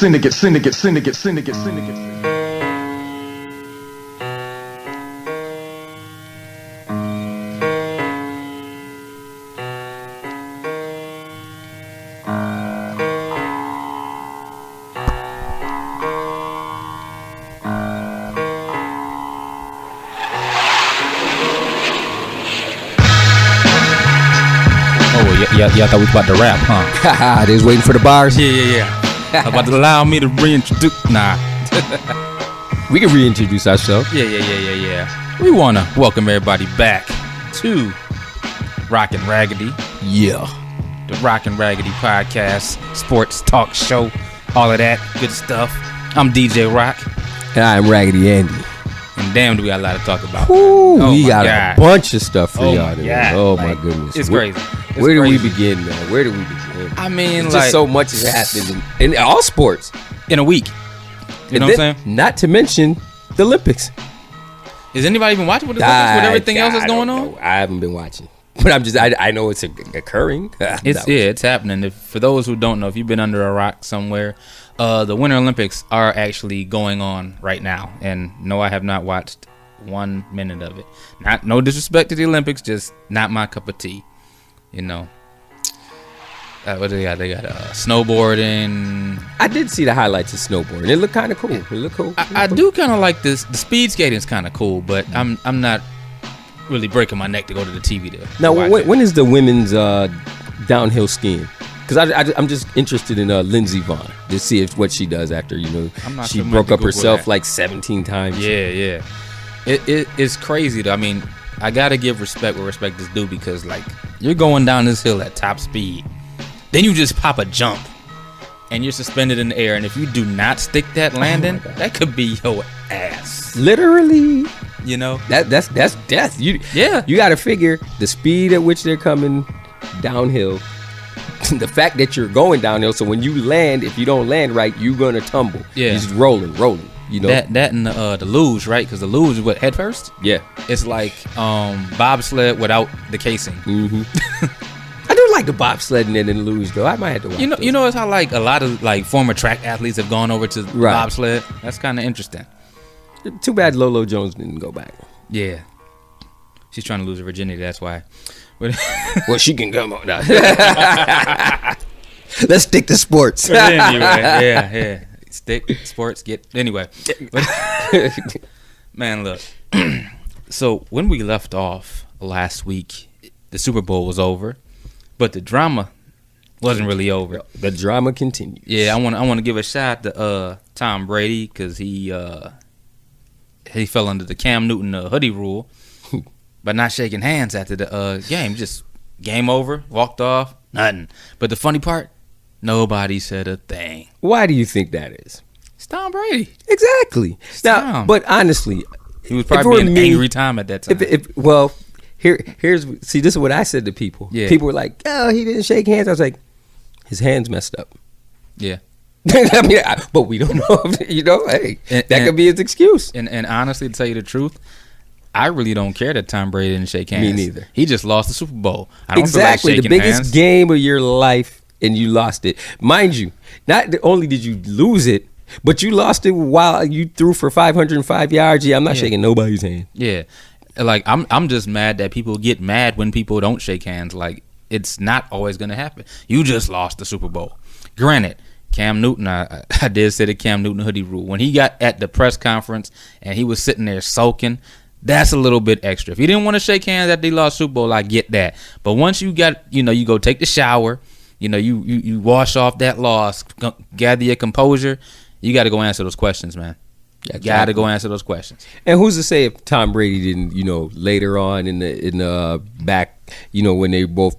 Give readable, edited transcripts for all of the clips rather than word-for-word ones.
Y'all thought we was about to rap, huh? Haha, they was waiting for the bars. Yeah. About to allow me to reintroduce. Nah. We can reintroduce ourselves. Yeah. We want to welcome everybody back to ROC Raggedy. Yeah. The ROC Raggedy Podcast, sports talk show, all of that good stuff. I'm DJ ROC. And I'm Raggedy Andy. And damn, do we got a lot to talk about. Ooh, we got a bunch of stuff for y'all today. Oh, my goodness. It's crazy. Where do we begin, man? Where do we begin? I mean, just so much has happened in all sports. In a week. You know what I'm saying? Not to mention the Olympics. Is anybody even watching with the Olympics with everything else that's going on? I haven't been watching. But I know it's occurring. It's happening. For those who don't know, if you've been under a rock somewhere, the Winter Olympics are actually going on right now. And no, I have not watched 1 minute of it. No disrespect to the Olympics, just not my cup of tea. You know, what do they got? They got snowboarding. I did see the highlights of snowboarding. It looked kind of cool. I do kind of like this. The speed skating is kind of cool, but I'm not really breaking my neck to go to the TV there. Now, when is the women's downhill skiing? Because I'm just interested in Lindsey Vonn to see what she does after she broke up herself like 17 times. Yeah. It's crazy though. I mean, I gotta give respect where respect is due, because like you're going down this hill at top speed, then you just pop a jump and you're suspended in the air, and if you do not stick that landing, that could be your ass. Literally, that's death. You gotta figure the speed at which they're coming downhill, the fact that you're going downhill, so when you land, if you don't land right, you're gonna tumble. Yeah, you're just rolling. That and the luge, right? Because the luge is what, head first? Yeah. It's like bobsled without the casing. Mm-hmm. I do like the bobsledding and the luge though. I might have to watch You know, it's how like a lot of like former track athletes have gone over to bobsled. That's kind of interesting. Too bad Lolo Jones didn't go back. Yeah. She's trying to lose her virginity, that's why. Well, she can come on now. Let's stick to sports. Anyway, yeah. Stick sports anyway. Man, look. So when we left off last week, the Super Bowl was over, but the drama wasn't really over. The drama continues. Yeah, I want to give a shout out to Tom Brady, because he fell under the Cam Newton hoodie rule, but not shaking hands after the game. Just game over, walked off, nothing. But the funny part, nobody said a thing. Why do you think that is? It's Tom Brady. Exactly. Now, but honestly, he was probably being angry time at that time. Here's this is what I said to people. Yeah. People were like, "Oh, he didn't shake hands." I was like, "His hands messed up." Yeah. I mean, but we don't know. Hey, that could be his excuse. And honestly, to tell you the truth, I really don't care that Tom Brady didn't shake hands. Me neither. He just lost the Super Bowl. I don't feel like shaking the biggest hands. Game of your life, and you lost it. Mind you, not only did you lose it, but you lost it while you threw for 505 yards. Yeah, I'm not shaking nobody's hand. Yeah, like I'm just mad that people get mad when people don't shake hands. Like, it's not always gonna happen. You just lost the Super Bowl. Granted, Cam Newton, I did say the Cam Newton hoodie rule. When he got at the press conference and he was sitting there sulking, that's a little bit extra. If he didn't want to shake hands after he lost Super Bowl, I get that. But once you got, you go take the shower, you wash off that loss, gather your composure, you got to go answer those questions, man. You got to go answer those questions. And who's to say if Tom Brady didn't, later on in the back, when they both,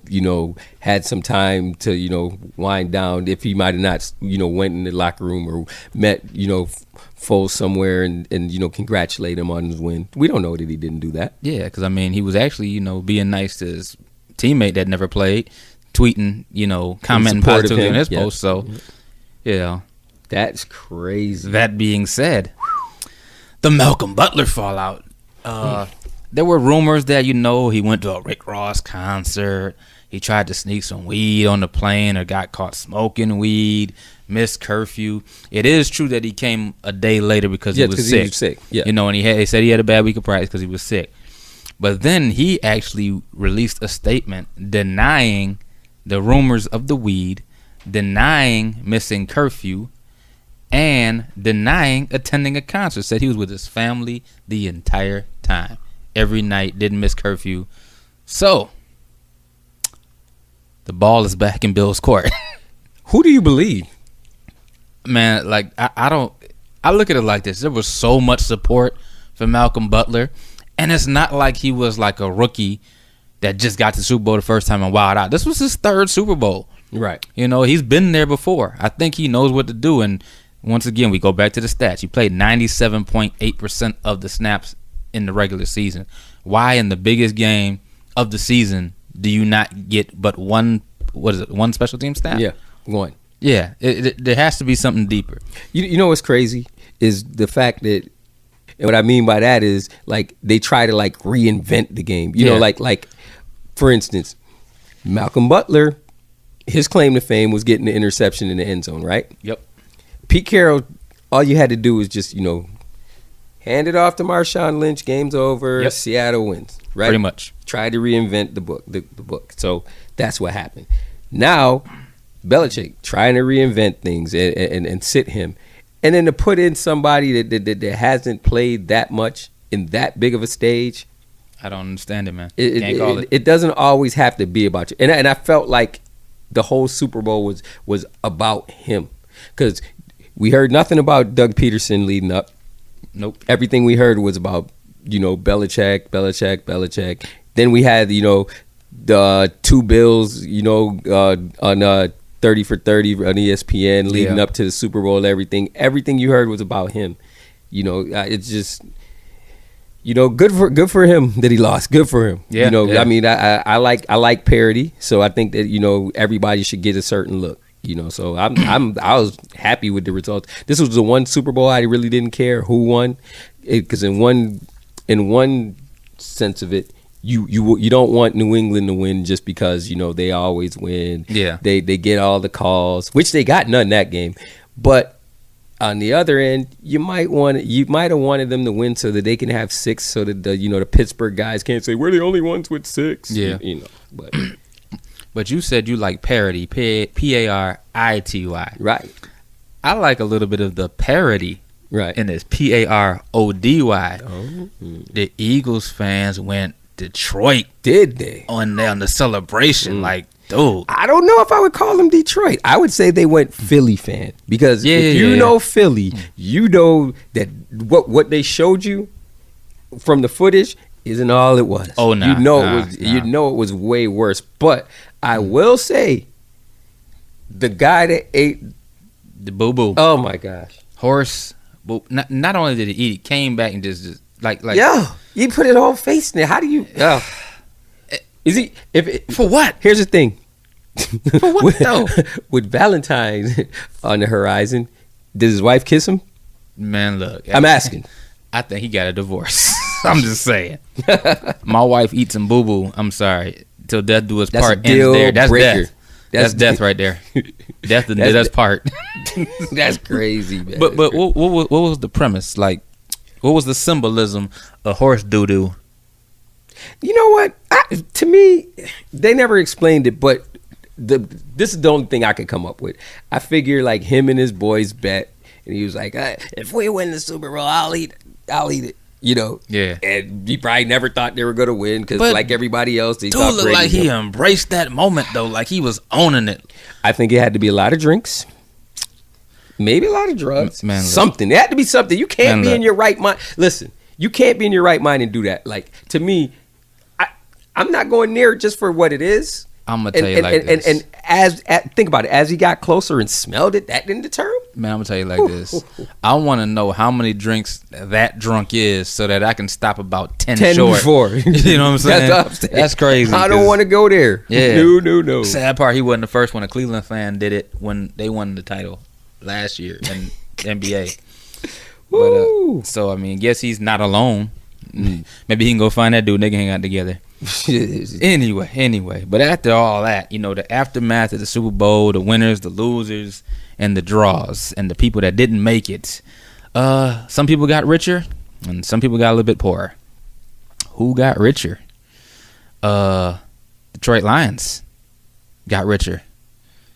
had some time to, wind down, if he might have not, went in the locker room or met, Foles somewhere and congratulate him on his win. We don't know that he didn't do that. Yeah, because, he was actually, being nice to his teammate that never played, tweeting, commenting positively on his post. So, That's crazy. That being said, the Malcolm Butler fallout. There were rumors that, he went to a Rick Ross concert. He tried to sneak some weed on the plane or got caught smoking weed. missed curfew. It is true that he came a day later because he was sick. He was sick. Yeah. You know, and he said he had a bad week of practice because he was sick. But then he actually released a statement denying the rumors of the weed, denying missing curfew, and denying attending a concert. Said he was with his family the entire time, every night, didn't miss curfew. So the ball is back in Bill's court. Who do you believe? Man, like I look at it like this. There was so much support for Malcolm Butler, and it's not like he was like a rookie that just got to the Super Bowl the first time and wowed out. This was his third Super Bowl. Right. You know, he's been there before. I think he knows what to do. And once again, we go back to the stats. He played 97.8% of the snaps in the regular season. Why in the biggest game of the season do you not get but one special team snap? Yeah, one. Yeah, there has to be something deeper. You know what's crazy is the fact that, and what I mean by that is, like, they try to like reinvent the game. You know, like for instance, Malcolm Butler, his claim to fame was getting the interception in the end zone, right? Yep. Pete Carroll, all you had to do was just, hand it off to Marshawn Lynch, game's over, Yep. Seattle wins, right? Pretty much. Tried to reinvent the book. So that's what happened. Now, Belichick trying to reinvent things and sit him. And then to put in somebody that hasn't played that much in that big of a stage. I don't understand it, man. Can't call it. It doesn't always have to be about you. And I felt like the whole Super Bowl was about him. Because we heard nothing about Doug Peterson leading up. Nope. Everything we heard was about, Belichick. Then we had, the two Bills, on 30 for 30 on ESPN leading up to the Super Bowl. Everything you heard was about him. It's just, good for him that he lost. Good for him. Yeah. I mean, I like parity, so I think that everybody should get a certain look. So I was happy with the results. This was the one Super Bowl I really didn't care who won, because in one sense of it, you don't want New England to win just because they always win. Yeah, they get all the calls, which they got none that game. But on the other end, you might have wanted them to win so that they can have 6, so that the Pittsburgh guys can't say we're the only ones with 6. Yeah, but. But you said you like parody, Parity. Right. I like a little bit of the parody. Right. And it's Parody. Oh. The Eagles fans went Detroit. Did they? On the celebration. Like, dude. I don't know if I would call them Detroit. I would say they went Philly fan. Because if you know Philly, you know that what they showed you from the footage isn't all it was. Oh, no. You know it was way worse. But I will say, the guy that ate the boo-boo. Oh my gosh. Horse. Not only did he eat, he came back and just like. Yeah, you put it all face in there. How do you? Is he? For what? Here's the thing. For what though? With Valentine's on the horizon, did his wife kiss him? Man, look. I'm asking. I think he got a divorce. I'm just saying. My wife eats some boo-boo. I'm sorry. Till death do us part. Ends there. That's breaker. Death. That's death right there. Death and that's part. That's crazy, man. But what was the premise? Like, what was the symbolism of horse doo-doo? You know what? To me, they never explained it, but this is the only thing I could come up with. I figure like him and his boys bet, and he was like, if we win the Super Bowl, I'll eat it. Yeah. And he probably never thought they were going to win because, like everybody else, he thought looked like he embraced that moment, though. Like he was owning it. I think it had to be a lot of drinks. Maybe a lot of drugs. Man, something. It had to be something. You can't be in your right mind. Listen, you can't be in your right mind and do that. Like, to me, I'm not going near it just for what it is. I'm going to tell you like this. And think about it. As he got closer and smelled it, that didn't deter him. Man, I'm going to tell you like this. I want to know how many drinks that drunk is so that I can stop about 10 short. Before. You know what I'm saying? That's what I'm saying. That's crazy. I don't want to go there. Yeah. No. Sad part, he wasn't the first one. A Cleveland fan did it when they won the title last year in the NBA. But, so, I mean, guess he's not alone. Maybe he can go find that dude. They can hang out together. Anyway, but after all that, the aftermath of the Super Bowl, the winners, the losers, and the draws, and the people that didn't make it, some people got richer, and some people got a little bit poorer. Who got richer? Detroit Lions got richer.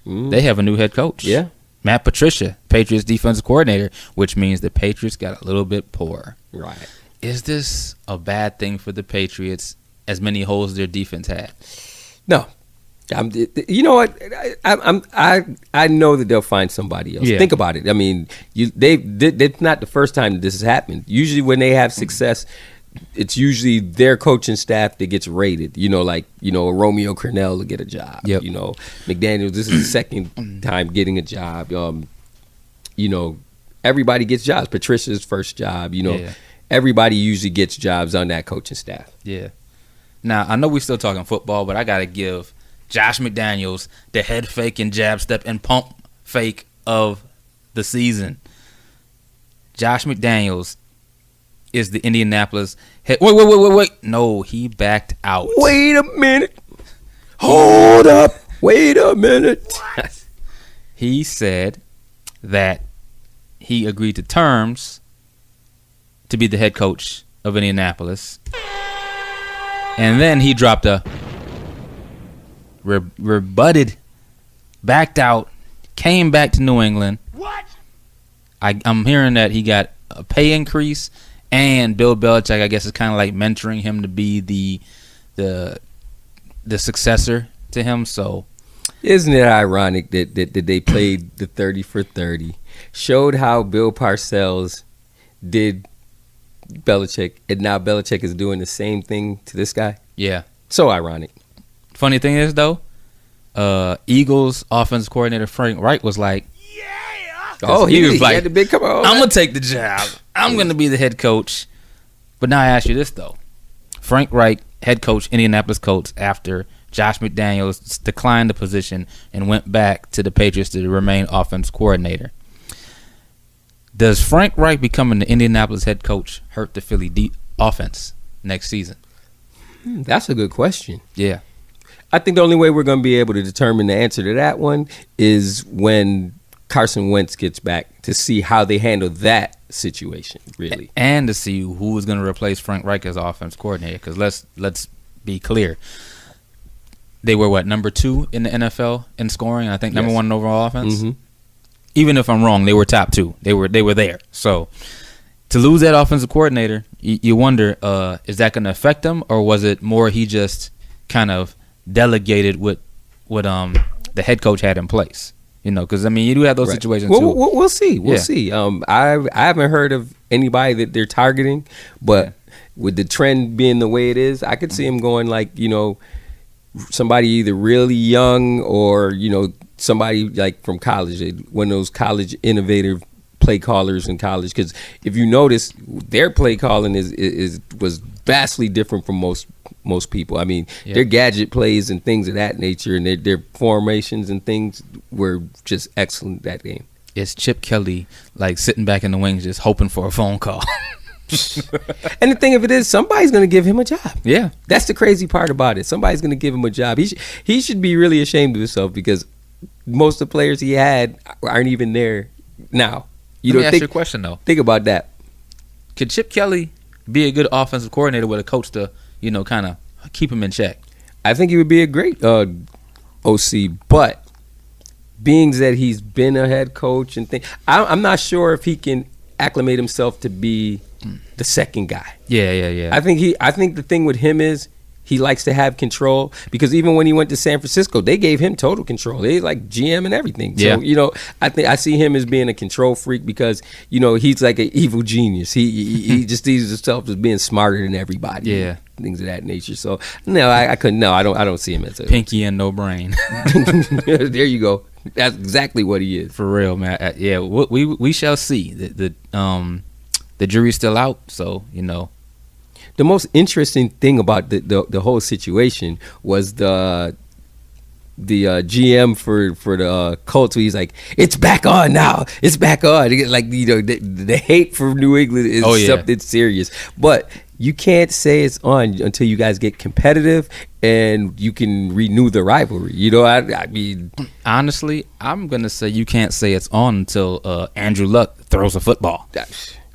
They have a new head coach. Yeah. Matt Patricia, Patriots defensive coordinator, which means the Patriots got a little bit poorer. Right. Is this a bad thing for the Patriots, as many holes their defense had? No. You know what? I know that they'll find somebody else. Yeah. Think about it. I mean, it's not the first time that this has happened. Usually when they have success, it's usually their coaching staff that gets rated. Romeo Crennel will get a job. Yep. McDaniels, this is the second time getting a job. Everybody gets jobs. Patricia's first job. Everybody usually gets jobs on that coaching staff. Yeah. Now, I know we're still talking football, but I got to give Josh McDaniels the head fake and jab step and pump fake of the season. Josh McDaniels is the Indianapolis head. Wait. No, he backed out. Wait a minute. Hold up. Wait a minute. He said that he agreed to terms to be the head coach of Indianapolis. And then he dropped a rebutted, backed out, came back to New England. What? I'm hearing that he got a pay increase, and Bill Belichick, I guess, is kind of like mentoring him to be the successor to him. So, isn't it ironic that they played the 30 for 30, showed how Bill Parcells did Belichick, and now Belichick is doing the same thing to this guy? Yeah. So ironic. Funny thing is, though, Eagles offensive coordinator Frank Reich was like, oh, he was like, had the big come on. I'm going to take the job. I'm going to be the head coach. But now I ask you this, though. Frank Reich, head coach, Indianapolis coach, after Josh McDaniels declined the position and went back to the Patriots to remain offensive coordinator. Does Frank Reich becoming the Indianapolis head coach hurt the Philly offense next season? That's a good question. Yeah. I think the only way we're going to be able to determine the answer to that one is when Carson Wentz gets back, to see how they handle that situation, really. And to see who is going to replace Frank Reich as offense coordinator. Because let's be clear. They were, number 2 in the NFL in scoring? I think number 1 in overall offense? Mm-hmm. Even if I'm wrong, they were top 2. They were there. So to lose that offensive coordinator, you wonder, is that going to affect them, or was it more he just kind of delegated what the head coach had in place? Because you do have those situations too. We'll see. We'll see. I haven't heard of anybody that they're targeting, but with the trend being the way it is, I could see him going like somebody either really young or somebody like from college, one of those college innovative play callers in college. Because if you notice, their play calling was vastly different from most people. Their gadget plays and things of that nature, and their formations and things were just excellent that game. It's Chip Kelly like sitting back in the wings just hoping for a phone call. And the thing of it is, somebody's going to give him a job. Yeah. That's the crazy part about it. Somebody's going to give him a job. He should be really ashamed of himself, because most of the players he had aren't even there now. Let me ask you a question, though. Think about that. Could Chip Kelly be a good offensive coordinator with a coach to, kind of keep him in check? I think he would be a great OC, but being that he's been a head coach and things, I'm not sure if he can acclimate himself to be the second guy. Yeah. I think the thing with him is he likes to have control, because even when he went to San Francisco, they gave him total control. They like GM and everything. So, I think I see him as being a control freak, because, he's like an evil genius. He just sees himself as being smarter than everybody. Yeah. Things of that nature. So no, I couldn't. No, I don't see him as a pinky and no brain. There you go. That's exactly what he is. For real, man. Yeah, we shall see. The jury's still out, so The most interesting thing about the whole situation was the GM for the Colts. He's like, it's back on now. It's back on. Like the hate for New England is something serious. But you can't say it's on until you guys get competitive and you can renew the rivalry. You know, I mean, honestly, I'm gonna say you can't say it's on until Andrew Luck throws a football,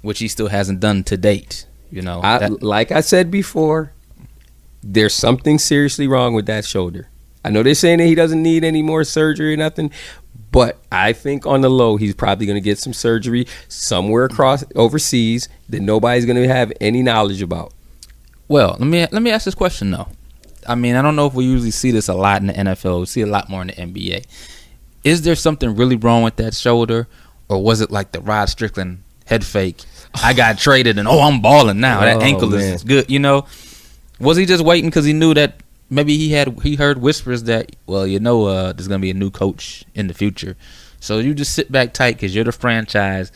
which he still hasn't done to date. You know, like I said before, there's something seriously wrong with that shoulder. I know they're saying that he doesn't need any more surgery or nothing, but I think on the low, he's probably going to get some surgery somewhere across overseas that nobody's going to have any knowledge about. Well, let me ask this question though. I mean, I don't know if we usually see this a lot in the NFL. We see a lot more in the NBA. Is there something really wrong with that shoulder, or was it like the Rod Strickland head fake? I got traded and I'm balling now. That ankle is good. You know, was he just waiting because he knew that? Maybe he heard whispers that, well, you know, there's going to be a new coach in the future. So you just sit back tight because you're the franchise.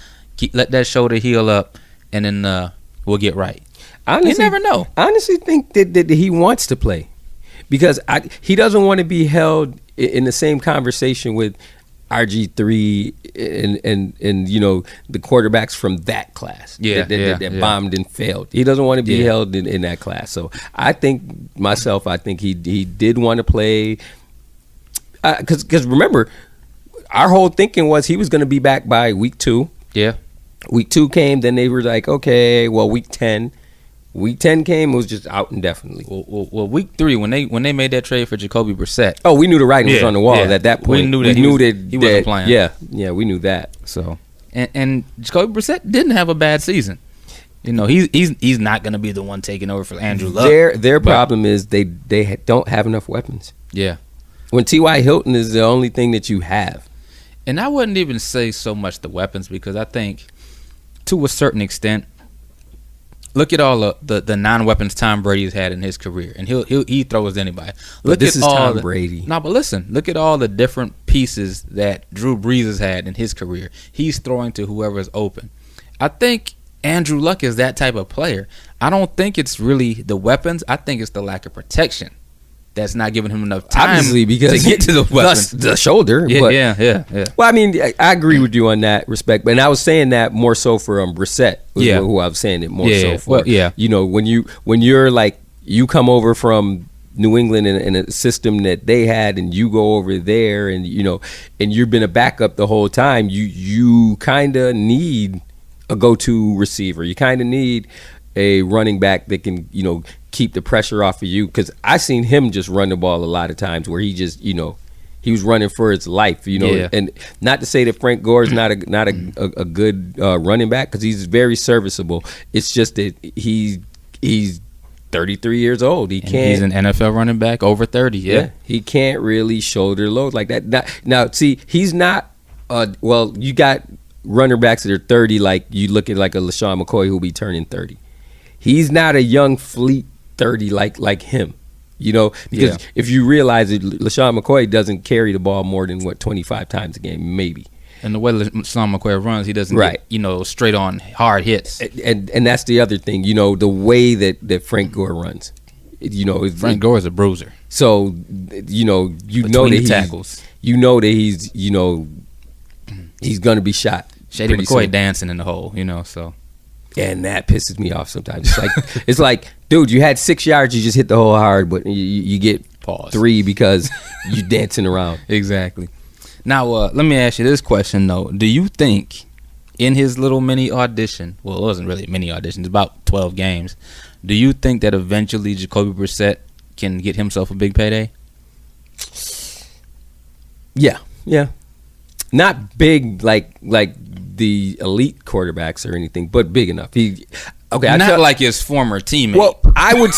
Let that shoulder heal up, and then we'll get right. Honestly, you never know. I honestly think that he wants to play because he doesn't want to be held in the same conversation with RG3 and you know, the quarterbacks from that class that bombed and failed. He doesn't want to be held in that class. So I think he did want to play because remember, our whole thinking was he was going to be back by week 2. Yeah. Week 2 came, then they were like, okay, well, week 10. Week 10 came, it was just out indefinitely. Well, week 3, when they made that trade for Jacoby Brissett. Oh, we knew the writing was on the wall at that point. We knew that he wasn't playing. Yeah, we knew that. So, and Jacoby Brissett didn't have a bad season. You know, he's not going to be the one taking over for Andrew Luck. Their problem is they don't have enough weapons. Yeah. When T.Y. Hilton is the only thing that you have. And I wouldn't even say so much the weapons because I think to a certain extent, look at all the non-weapons Tom Brady's had in his career, and he throws anybody. Look, this is Tom Brady. No, but listen, look at all the different pieces that Drew Brees has had in his career. He's throwing to whoever's open. I think Andrew Luck is that type of player. I don't think it's really the weapons. I think it's the lack of protection that's not giving him enough time to get to the weapons. The shoulder. Yeah. Well, I mean, I agree with you on that respect, but I was saying that more so for Brissett, who I was saying it more so for. Well, you know, when you're like, you come over from New England in a system that they had, and you go over there, and you know, and you've been a backup the whole time. You kind of need a go-to receiver. You kind of need a running back that can, you know, keep the pressure off of you, because I seen him just run the ball a lot of times where he just, you know, he was running for his life, you know. And not to say that Frank Gore is not a good running back, because he's very serviceable. It's just that he's 33 years old. He's an NFL running back over 30. Yeah, he can't really shoulder loads like that. Now, see, he's not. Well, you got running backs that are 30. Like you look at like a LaShawn McCoy who'll be turning 30. He's not a young fleet 30 like him, you know, because if you realize that LaShawn McCoy doesn't carry the ball more than 25 times a game, maybe. And the way LaShawn McCoy runs, he doesn't get, you know, straight on hard hits. And that's the other thing, you know, the way that Frank Gore runs, you know, Frank Gore is a bruiser. So, you know, tackles. You know that he's, you know, he's gonna be shot. Shady McCoy soon. Dancing in the hole, you know, so. And that pisses me off sometimes. It's like, dude, you had 6 yards, you just hit the hole hard, but you get 3 because you dancing around. Exactly. Now, let me ask you this question though: do you think in his little mini audition, well, it wasn't really a mini audition, it's about 12 games, do you think that eventually Jacoby Brissett can get himself a big payday? Yeah. Not big like the elite quarterbacks or anything, but big enough. Not like his former teammate. Well, I would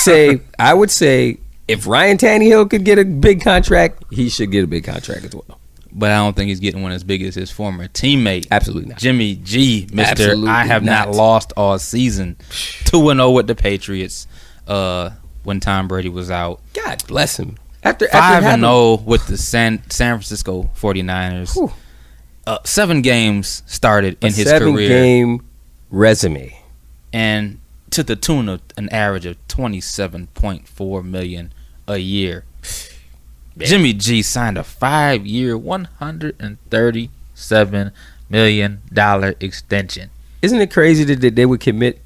say if Ryan Tannehill could get a big contract, he should get a big contract as well. But I don't think he's getting one as big as his former teammate. Absolutely not. Jimmy G, Mr. Absolutely I have not lost all season. 2-0 with the Patriots when Tom Brady was out. God bless him. After 5-0 with the San Francisco 49ers. Whew. 7 games started in his career. 7-game resume. And to the tune of an average of $27.4 million a year. Man. Jimmy G signed a 5-year, $137 million extension. Isn't it crazy that they would commit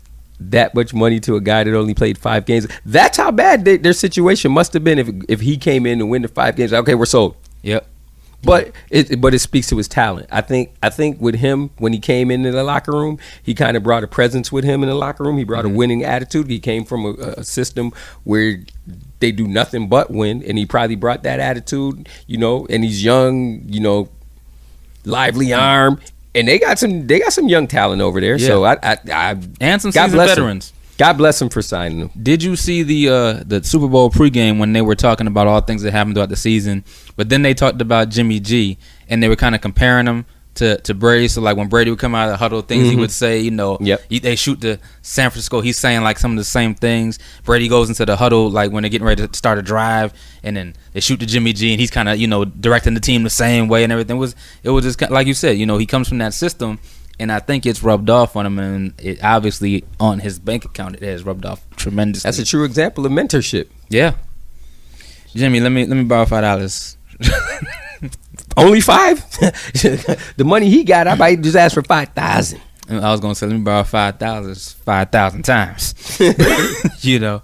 that much money to a guy that only played 5 games. That's how bad their situation must have been if he came in and win the 5 games. Okay, we're sold. Yep. But it speaks to his talent. I think with him, when he came into the locker room, he kind of brought a presence with him in the locker room. He brought a winning attitude. He came from a system where they do nothing but win, and he probably brought that attitude, and he's young, lively arm, and they got some young talent over there. Yeah. So I and some seasoned veterans. God bless him for signing them. Did you see the Super Bowl pregame when they were talking about all things that happened throughout the season? But then they talked about Jimmy G, and they were kind of comparing him to Brady. So like when Brady would come out of the huddle, things he would say, they shoot to San Francisco. He's saying like some of the same things. Brady goes into the huddle like when they're getting ready to start a drive, and then they shoot to Jimmy G, and he's kind of directing the team the same way and everything. It was just like you said, he comes from that system. And I think it's rubbed off on him, and it obviously on his bank account it has rubbed off tremendously. That's a true example of mentorship. Yeah, Jimmy, let me borrow $5. Only 5? The money he got, I might just ask for 5,000. I was gonna say, let me borrow 5,000 times. Yeah,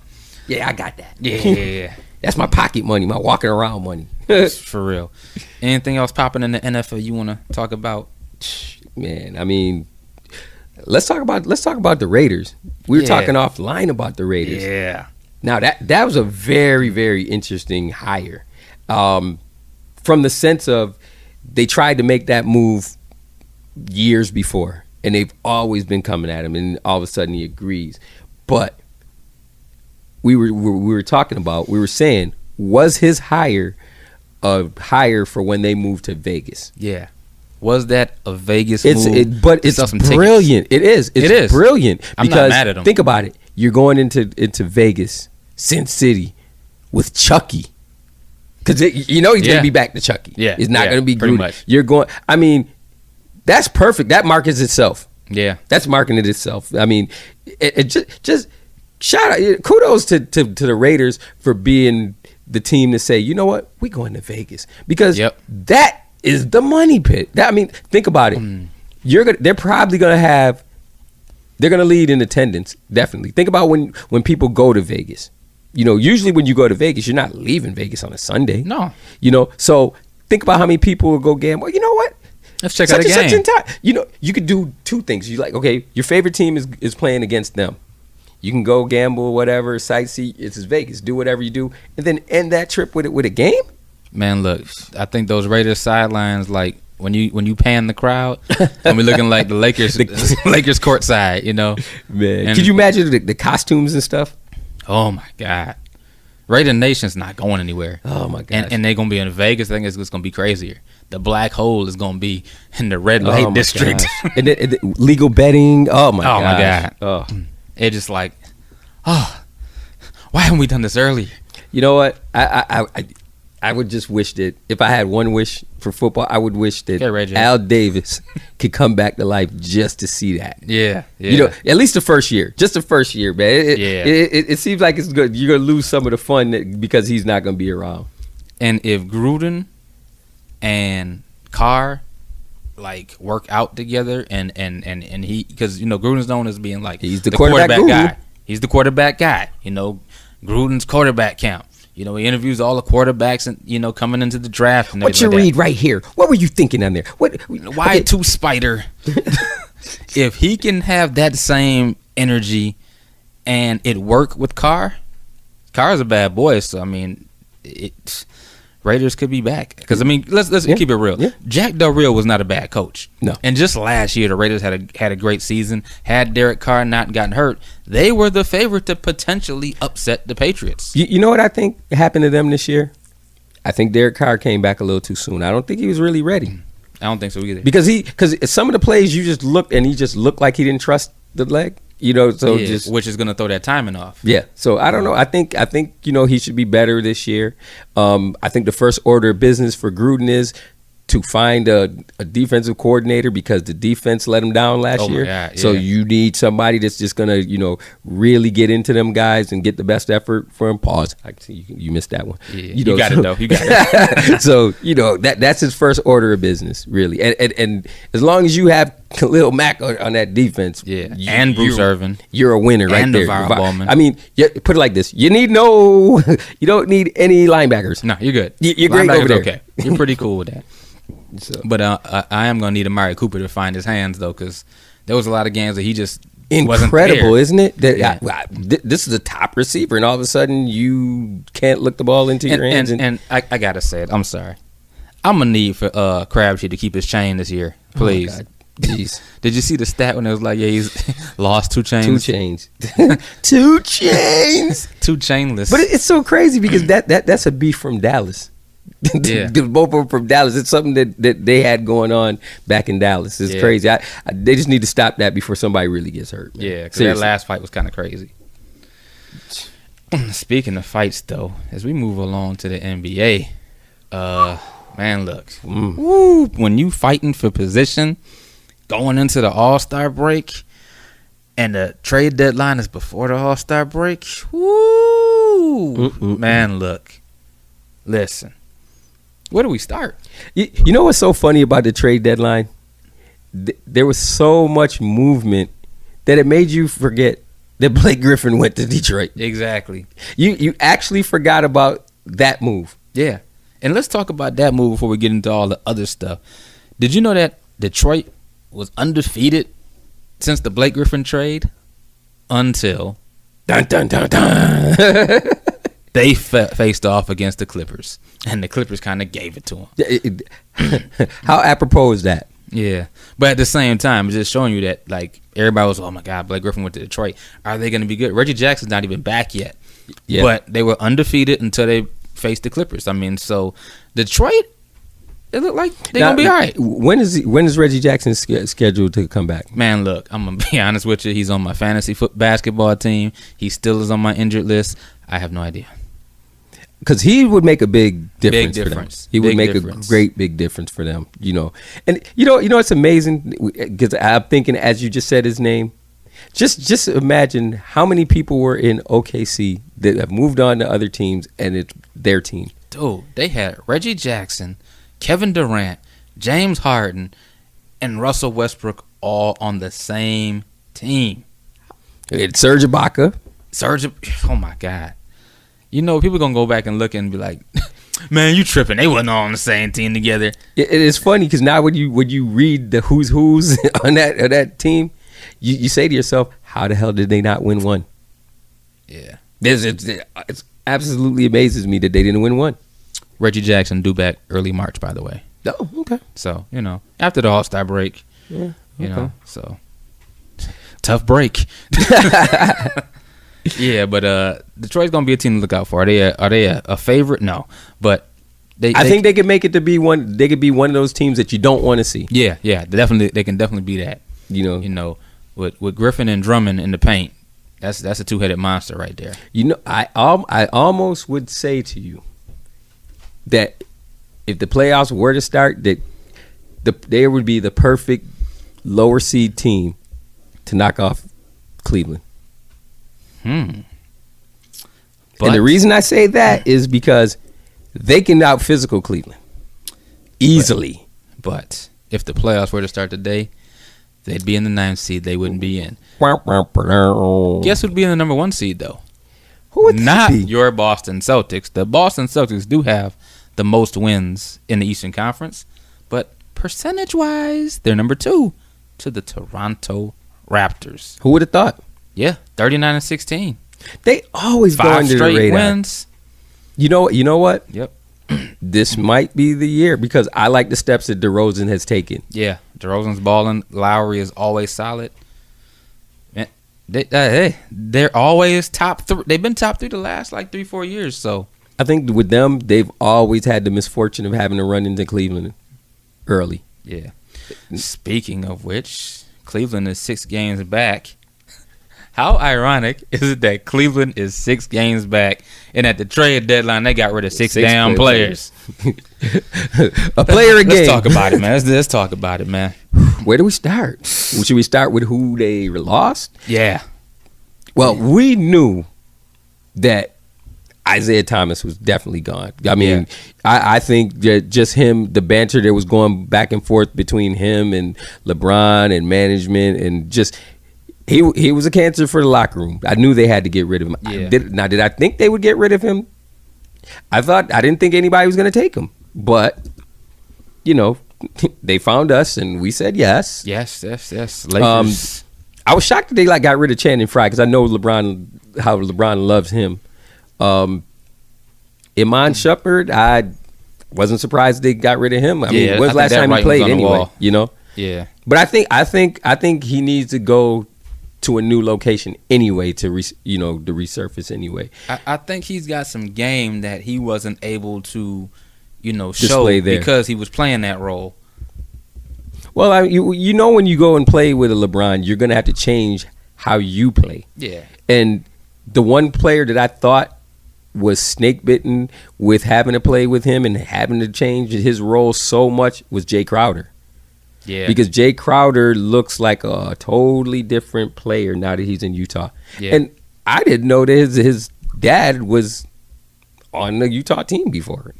I got that. Yeah. That's my pocket money, my walking around money. For real. Anything else popping in the NFL you want to talk about? Man, I mean, let's talk about the Raiders. We were talking offline about the Raiders. Yeah. Now that was a very, very interesting hire, from the sense of they tried to make that move years before, and they've always been coming at him, and all of a sudden he agrees. But we were saying, was his hire a hire for when they moved to Vegas? Yeah. Was that a Vegas move? It's brilliant. It is. It's brilliant. I'm not mad at him. Think about it. You're going into Vegas, Sin City, with Chucky. Because he's going to be back to Chucky. Yeah. It's not going to be pretty Gruden. Much. You're going. I mean, that's perfect. That markets itself. Yeah. That's marketing itself. I mean, it just shout out, kudos to the Raiders for being the team to say, you know what, we're going to Vegas because that is the money pit. I mean, think about it. They're probably going to have. They're going to lead in attendance. Definitely. Think about when people go to Vegas. Usually when you go to Vegas, you're not leaving Vegas on a Sunday. No. So think about how many people will go gamble. You know what? Let's check out a game. You could do 2 things. You like, okay, your favorite team is playing against them. You can go gamble, whatever, sightsee. It's Vegas. Do whatever you do, and then end that trip with a game. Man, look, I think those Raiders sidelines, like when you pan the crowd, and we're looking like the Lakers, Lakers courtside, Man, could you imagine the costumes and stuff? Oh my God, Raider Nation's not going anywhere. Oh my God, and they're gonna be in Vegas. I think it's gonna be crazier. The black hole is gonna be in the red light district, and the legal betting. Oh my God. My God. Oh, it's just like, why haven't we done this earlier? You know what? I would just wish that if I had one wish for football, I would wish that Al Davis could come back to life just to see that. Yeah. At least the first year. Just the first year, man. It seems like it's good. You're going to lose some of the fun because he's not going to be around. And if Gruden and Carr work out together and he, because Gruden's known as being he's the quarterback guy. He's the quarterback guy. Gruden's quarterback camp. He interviews all the quarterbacks and coming into the draft. And what you read right here? What were you thinking on there? Why to Spider? If he can have that same energy and it work with Carr's a bad boy. So I mean, Raiders could be back because let's keep it real. Yeah. Jack Del Rio was not a bad coach. No. And just last year the Raiders had a great season. Had Derek Carr not gotten hurt, they were the favorite to potentially upset the Patriots. You know what I think happened to them this year? I think Derek Carr came back a little too soon. I don't think he was really ready. I don't think so either. Because some of the plays you just looked and he just looked like he didn't trust the leg. Which is going to throw that timing off. Yeah. So I don't know. I think he should be better this year. I think the first order of business for Gruden is to find a defensive coordinator because the defense let them down last year. God, yeah. So you need somebody that's just gonna, really get into them guys and get the best effort from. Pause. I see you missed that one. Yeah, you got it though. You got it. So that's his first order of business, really. And as long as you have Khalil Mack on that defense, and Bruce Irvin, you're a winner right and there. Navarro Bowman. I mean, put it like this: you don't need any linebackers. No, you're good. You're great over there. Okay, you're pretty cool with that. So. But I am gonna need Amari Cooper to find his hands though, because there was a lot of games that he just incredible, wasn't isn't it? That this is a top receiver, and all of a sudden you can't look the ball into your hands. And I gotta say it. I'm sorry. I'm gonna need for Crabtree to keep his chain this year, please. Oh my God. Jeez. Did you see the stat when it was like, he's lost 2 chains? 2 chains. 2 chains. 2 chainless. But it's so crazy because that's a beef from Dallas. Yeah. Both of them from Dallas. It's something that they had going on back in Dallas. It's crazy. They just need to stop that before somebody really gets hurt. Man. Yeah, because that last fight was kind of crazy. Speaking of fights, though, as we move along to the NBA, man, look. Woo, when you fighting for position, going into the All-Star break, and the trade deadline is before the All-Star break, woo, man, look. Listen. Where do we start? You know what's so funny about the trade deadline? There was so much movement that it made you forget that Blake Griffin went to Detroit. Exactly. You actually forgot about that move. Yeah. And let's talk about that move before we get into all the other stuff. Did you know that Detroit was undefeated since the Blake Griffin trade until dun dun dun dun they faced off against the Clippers, and the Clippers kind of gave it to them. How apropos is that? Yeah, but at the same time, it's just showing you that like everybody was, oh my God, Blake Griffin went to Detroit. Are they going to be good? Reggie Jackson's not even back yet, but they were undefeated until they faced the Clippers. I mean, so Detroit, it looked like they're going to be all right. When is Reggie Jackson scheduled to come back? Man, look, I'm going to be honest with you. He's on my fantasy basketball team. He still is on my injured list. I have no idea. Because he would make a big difference. Big for difference. Them. He would make a great big difference for them. And it's amazing because I'm thinking as you just said his name. Just imagine how many people were in OKC that have moved on to other teams and it's their team. Dude, they had Reggie Jackson, Kevin Durant, James Harden, and Russell Westbrook all on the same team. It's Serge Ibaka. Oh my God. People going to go back and look and be like, man, you tripping. They wasn't all on the same team together. It is funny because now when you read the who's on that team, you say to yourself, how the hell did they not win one? Yeah. It absolutely amazes me that they didn't win one. Reggie Jackson due back early March, by the way. Oh, okay. So, after the All-Star break, so tough break. Yeah, but Detroit's gonna be a team to look out for. Are they a favorite? No, but I think they can make it to be one. They could be one of those teams that you don't want to see. Yeah, definitely. They can definitely be that. With Griffin and Drummond in the paint, that's a 2-headed monster right there. I almost would say to you that if the playoffs were to start, that they would be the perfect lower seed team to knock off Cleveland. But, and the reason I say that is because they can out physical Cleveland easily. But if the playoffs were to start today, they'd be in the 9th seed. They wouldn't be in. Guess who'd be in the number 1 seed though? Who would Not that be? Your Boston Celtics. The Boston Celtics do have the most wins in the Eastern Conference, but percentage-wise, they're number 2 to the Toronto Raptors. Who would have thought? Yeah, 39-16. They always go 5 under the straight radar. wins. You know what? Yep. This might be the year because I like the steps that DeRozan has taken. Yeah, DeRozan's balling. Lowry is always solid. They're always top 3. They've been top 3 the last 3-4 years. So I think with them, they've always had the misfortune of having to run into Cleveland early. Yeah. Speaking of which, Cleveland is 6 games back. How ironic is it that Cleveland is 6 games back, and at the trade deadline they got rid of six damn players? A player a game. Let's talk about it, man. Let's talk about it, man. Where do we start? Should we start with who they lost? Yeah. Well, we knew that Isaiah Thomas was definitely gone. I mean, I think that just him, the banter that was going back and forth between him and LeBron and management, and just he was a cancer for the locker room. I knew they had to get rid of him. Yeah. Did I think they would get rid of him? I didn't think anybody was going to take him, but they found us and we said yes. Yes. Lakers. I was shocked that they got rid of Channing Frye because I know how LeBron loves him. Iman Shumpert, I wasn't surprised they got rid of him. I mean, when's the last time he played anyway? Yeah. But I think he needs to go to a new location anyway to resurface anyway. I think he's got some game that he wasn't able to, show Display there because he was playing that role. Well, when you go and play with a LeBron, you're going to have to change how you play. Yeah. And the one player that I thought was snake bitten with having to play with him and having to change his role so much was Jay Crowder. Yeah. Because Jay Crowder looks like a totally different player now that he's in Utah. Yeah. And I didn't know that his dad was on the Utah team before.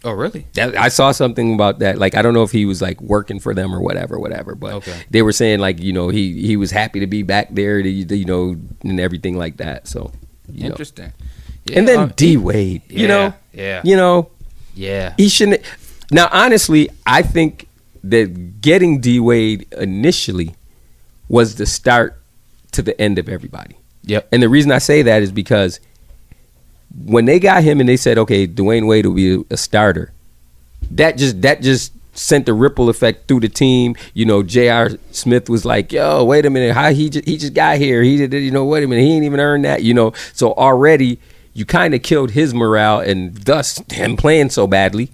Oh, really? I saw something about that. Like, I don't know if he was like working for them or whatever. But they were saying like, he was happy to be back there, and everything like that. So, interesting. Yeah, and then D Wade, Yeah. He shouldn't. Now, honestly, I think that getting D Wade initially was the start to the end of everybody. Yep. And the reason I say that is because when they got him and they said, okay, Dwayne Wade will be a starter, that just sent a ripple effect through the team. J.R. Smith was like, yo, wait a minute, how he just got here? He did, wait a minute, he ain't even earned that, So already you kind of killed his morale and thus him playing so badly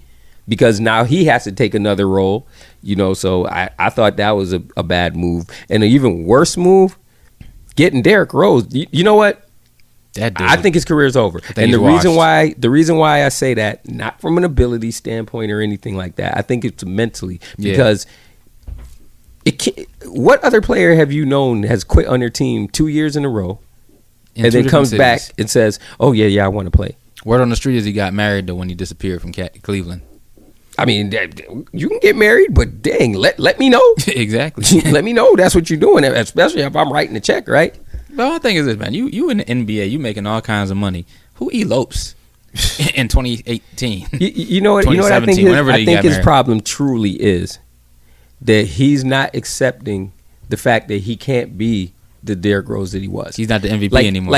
because now he has to take another role, So I thought that was a bad move. And an even worse move, getting Derrick Rose. You know what? I think his career is over. And the reason why I say that, not from an ability standpoint or anything like that, I think it's mentally because what other player have you known has quit on their team 2 years in a row and then comes back and says, "Oh yeah, I want to play." Word on the street is he got married though when he disappeared from Cleveland. I mean, you can get married, but dang, let me know. Exactly. Let me know that's what you're doing, especially if I'm writing the check, right? But my thing is this, man. You in the NBA, you making all kinds of money. Who elopes in 2018? You know what I think? I think his problem truly is that he's not accepting the fact that he can't be the Derrick Rose that he was. He's not the MVP anymore.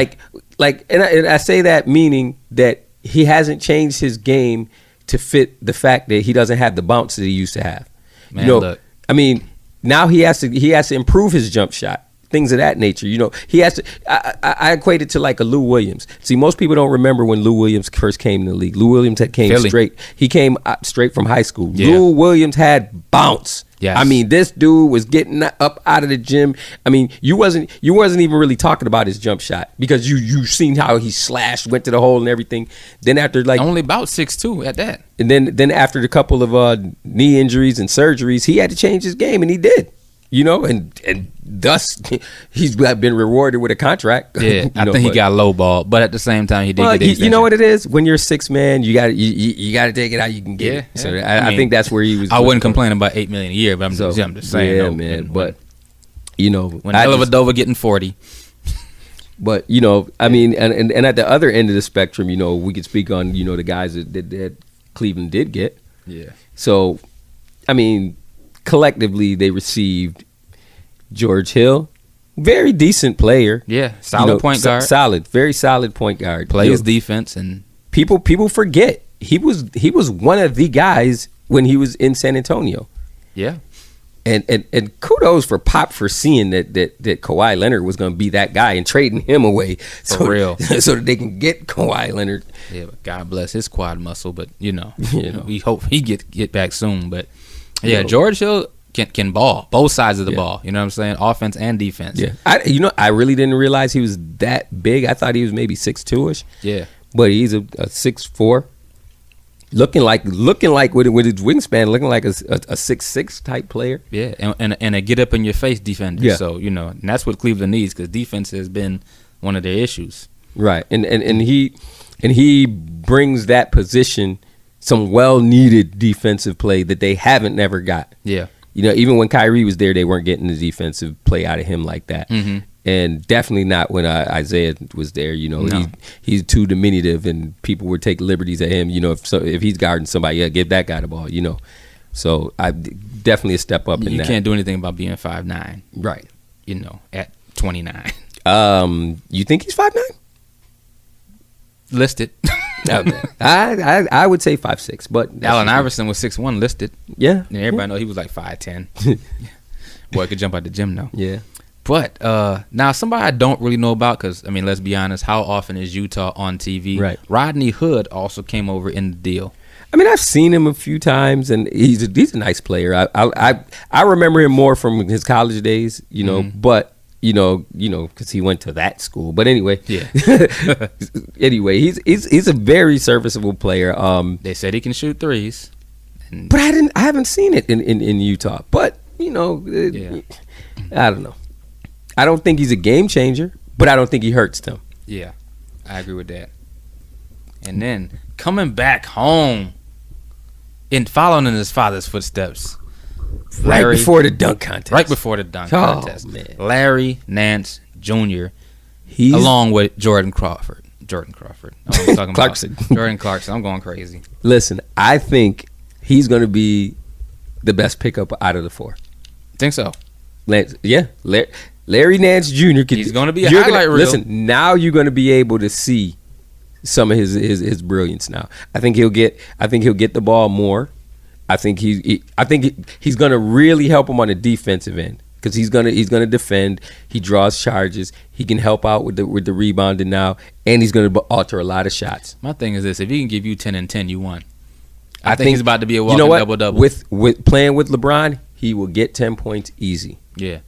And I say that meaning that he hasn't changed his game to fit the fact that he doesn't have the bounce that he used to have. Man, look. I mean, now he has to improve his jump shot. Things of that nature, he has to. I equate it to like a Lou Williams. See, most people don't remember when Lou Williams first came in the league. Lou Williams came Philly. straight. He came straight from high school. Yeah. Lou Williams had bounce. Yes. I mean, this dude was getting up out of the gym. I mean, you wasn't even really talking about his jump shot because you seen how he slashed, went to the hole and everything. Then after only about 6'2" at that, and then after the couple of knee injuries and surgeries, he had to change his game, and he did. And thus he's been rewarded with a contract. Yeah, I think he got lowballed, but at the same time he did get the extension. You know what it is? When you're 6 man, you got to take it how you can get it. So I think that's where he was. I wouldn't complain about $8 million a year, but I'm just saying. Yeah, man. But when Dellavedova getting 40. But I mean, and at the other end of the spectrum, we could speak on the guys that Cleveland did get. Yeah. So, I mean, collectively they received George Hill, very decent player. Yeah, solid point guard. Very solid point guard. Plays defense, and people forget he was one of the guys when he was in San Antonio. Yeah. And kudos for Pop for seeing that Kawhi Leonard was going to be that guy and trading him away for real, so that they can get Kawhi Leonard. Yeah, but God bless his quad muscle. But we hope he get back soon. But yeah, George Hill can ball both sides of the ball. You know what I'm saying? Offense and defense. Yeah. I really didn't realize he was that big. I thought he was maybe 6'2" ish. Yeah. But he's a 6'4". Looking like with his wingspan, looking like a 6'6" type player. Yeah, and a get up in your face defender. Yeah. So and that's what Cleveland needs, because defense has been one of their issues. Right, and he brings that position some well needed defensive play that they haven't never got. Yeah, even when Kyrie was there, they weren't getting the defensive play out of him like that. Mm-hmm. And definitely not when Isaiah was there. No. He's too diminutive, and people would take liberties at him. If he's guarding somebody, give that guy the ball. So I definitely a step up in that. You can't do anything about being 5'9". Right. At 29. You think he's 5'9"? Listed. I would say 5'6", but Allen Iverson was 6'1" listed. Yeah. And everybody know he was like 5'10". Boy, could jump out the gym though. Yeah. But now somebody I don't really know about, because let's be honest, how often is Utah on TV? Right. Rodney Hood also came over in the deal. I've seen him a few times, and he's a nice player. I remember him more from his college days, but because he went to that school. But anyway, yeah. Anyway, he's a very serviceable player. They said he can shoot threes, but I haven't seen it in Utah. But yeah. I don't know. I don't think he's a game changer, but I don't think he hurts them. Yeah, I agree with that. And then coming back home and following in his father's footsteps. Right before the dunk contest. Man. Larry Nance Jr. He's along with Jordan Crawford. I'm talking Clarkson. about Jordan Clarkson. I'm going crazy. Listen, I think he's going to be the best pickup out of the four. Think so? Larry Nance Jr. He's going to be a highlight reel. Listen, now you're going to be able to see some of his brilliance. Now, I think he'll get the ball more. I think he's going to really help him on the defensive end, because he's going to defend. He draws charges. He can help out with the rebounding now, and he's going to alter a lot of shots. My thing is this: if he can give you 10 and 10, you won. I think he's about to be a walking double-double. With playing with LeBron, he will get 10 points easy. Yeah.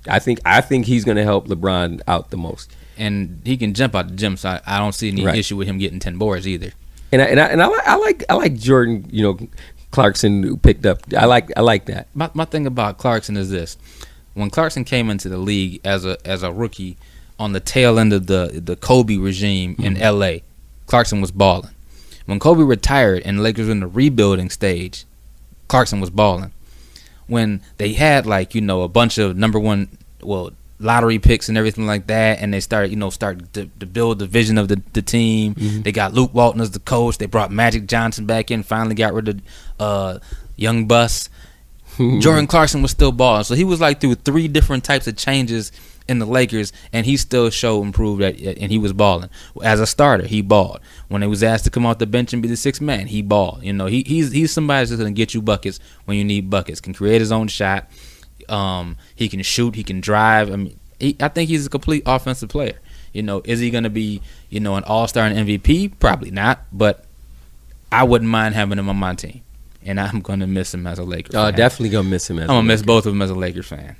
I think he's going to help LeBron out the most. And he can jump out the gym, so I don't see any issue with him getting 10 boards either. And I like Jordan, Clarkson who picked up. I like that. My thing about Clarkson is this: when Clarkson came into the league as a rookie on the tail end of the Kobe regime in LA, Clarkson was balling. When Kobe retired and the Lakers were in the rebuilding stage, Clarkson was balling. When they had a bunch of number one lottery picks and everything like that, and they started to build the vision of the team. Mm-hmm. They got Luke Walton as the coach. They brought Magic Johnson back in. Finally got rid of Young Buss. Jordan Clarkson was still balling, so he was through three different types of changes in the Lakers, and he still showed improved and he was balling. As a starter, he balled. When he was asked to come off the bench and be the sixth man, he balled. He's somebody that's going to get you buckets when you need buckets. Can create his own shot. He can shoot. He can drive. I think he's a complete offensive player. Is he going to be an all-star and MVP? Probably not. But I wouldn't mind having him on my team, and I'm going to miss him as a Lakers fan. Definitely going to miss him. I'm going to miss both of them as a Lakers fan.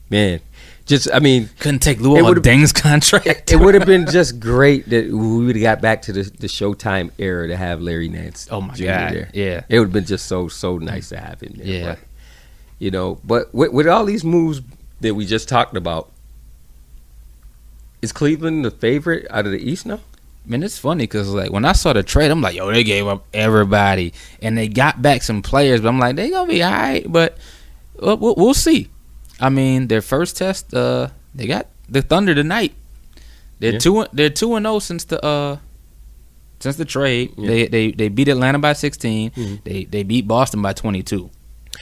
Man, couldn't take Luol Deng's contract. It would have been just great that we would have got back to the Showtime era to have Larry Nance. Oh my Jr. God! there. Yeah, it would have been just so nice to have him there. Yeah, but with all these moves that we just talked about, is Cleveland the favorite out of the East now? Man, it's funny because when I saw the trade, I'm like, yo, they gave up everybody and they got back some players, but I'm like, they gonna be all right, but we'll see. Their first test, they got the Thunder tonight. They're 2-0 since the trade. Yeah. They beat Atlanta by 16. Mm-hmm. They beat Boston by 22.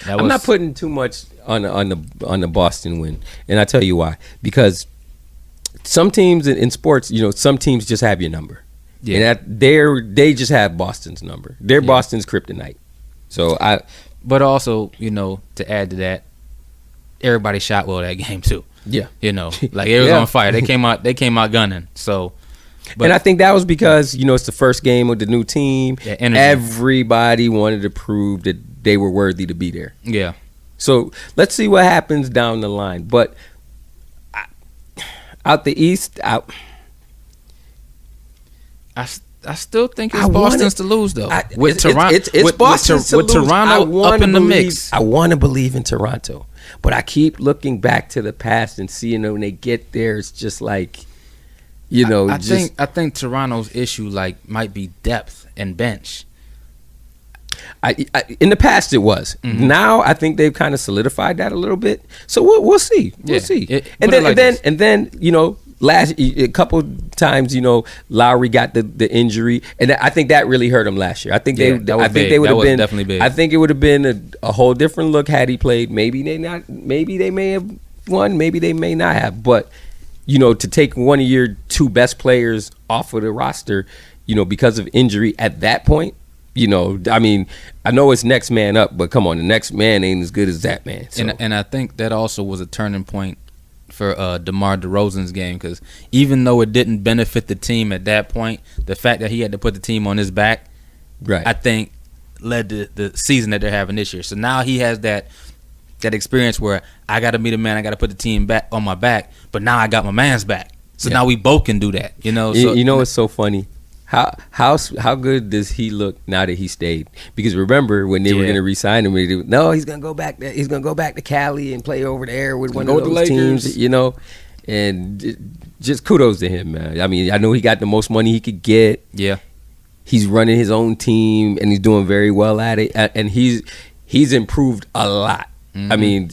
I'm not putting too much on the Boston win, and I tell you why. Because some teams in sports, some teams just have your number. Yeah. And they just have Boston's number. They're Boston's kryptonite. But also, to add to that, everybody shot well that game too. Yeah. It was on fire. They came out gunning. So, and I think that was because, it's the first game of the new team. Yeah, everybody wanted to prove that they were worthy to be there. Yeah. So let's see what happens down the line. But out the East, I still think it's Boston's to lose though. With Toronto, it's Boston's to lose. With Toronto up in the mix. I want to believe in Toronto, but I keep looking back to the past and seeing when they get there, it's just like, I think Toronto's issue might be depth and bench. In the past it was. Mm-hmm. Now I think they've kind of solidified that a little bit. So we'll see. We'll see. And then last a couple times, Lowry got the injury, and I think that really hurt him last year. I think they would have been definitely big. I think it would have been a whole different look had he played. Maybe they may have won, maybe they may not have. But to take one of your two best players off of the roster, because of injury at that point. I mean, I know it's next man up, but come on, the next man ain't as good as that man. So. And I think that also was a turning point for DeMar DeRozan's game, because even though it didn't benefit the team at that point, the fact that he had to put the team on his back, right, I think led to the season that they're having this year. So now he has that experience where I got to be the man, I got to put the team back on my back, but now I got my man's back. So now we both can do that. So, it's so funny. How good does he look now that he stayed? Because remember when they were going to re-sign him, he's going to go back there. He's going to go back to Cali and play over there with one of those teams, And just kudos to him, man. I mean, I know he got the most money he could get. Yeah, he's running his own team and he's doing very well at it. And he's improved a lot. Mm-hmm. I mean,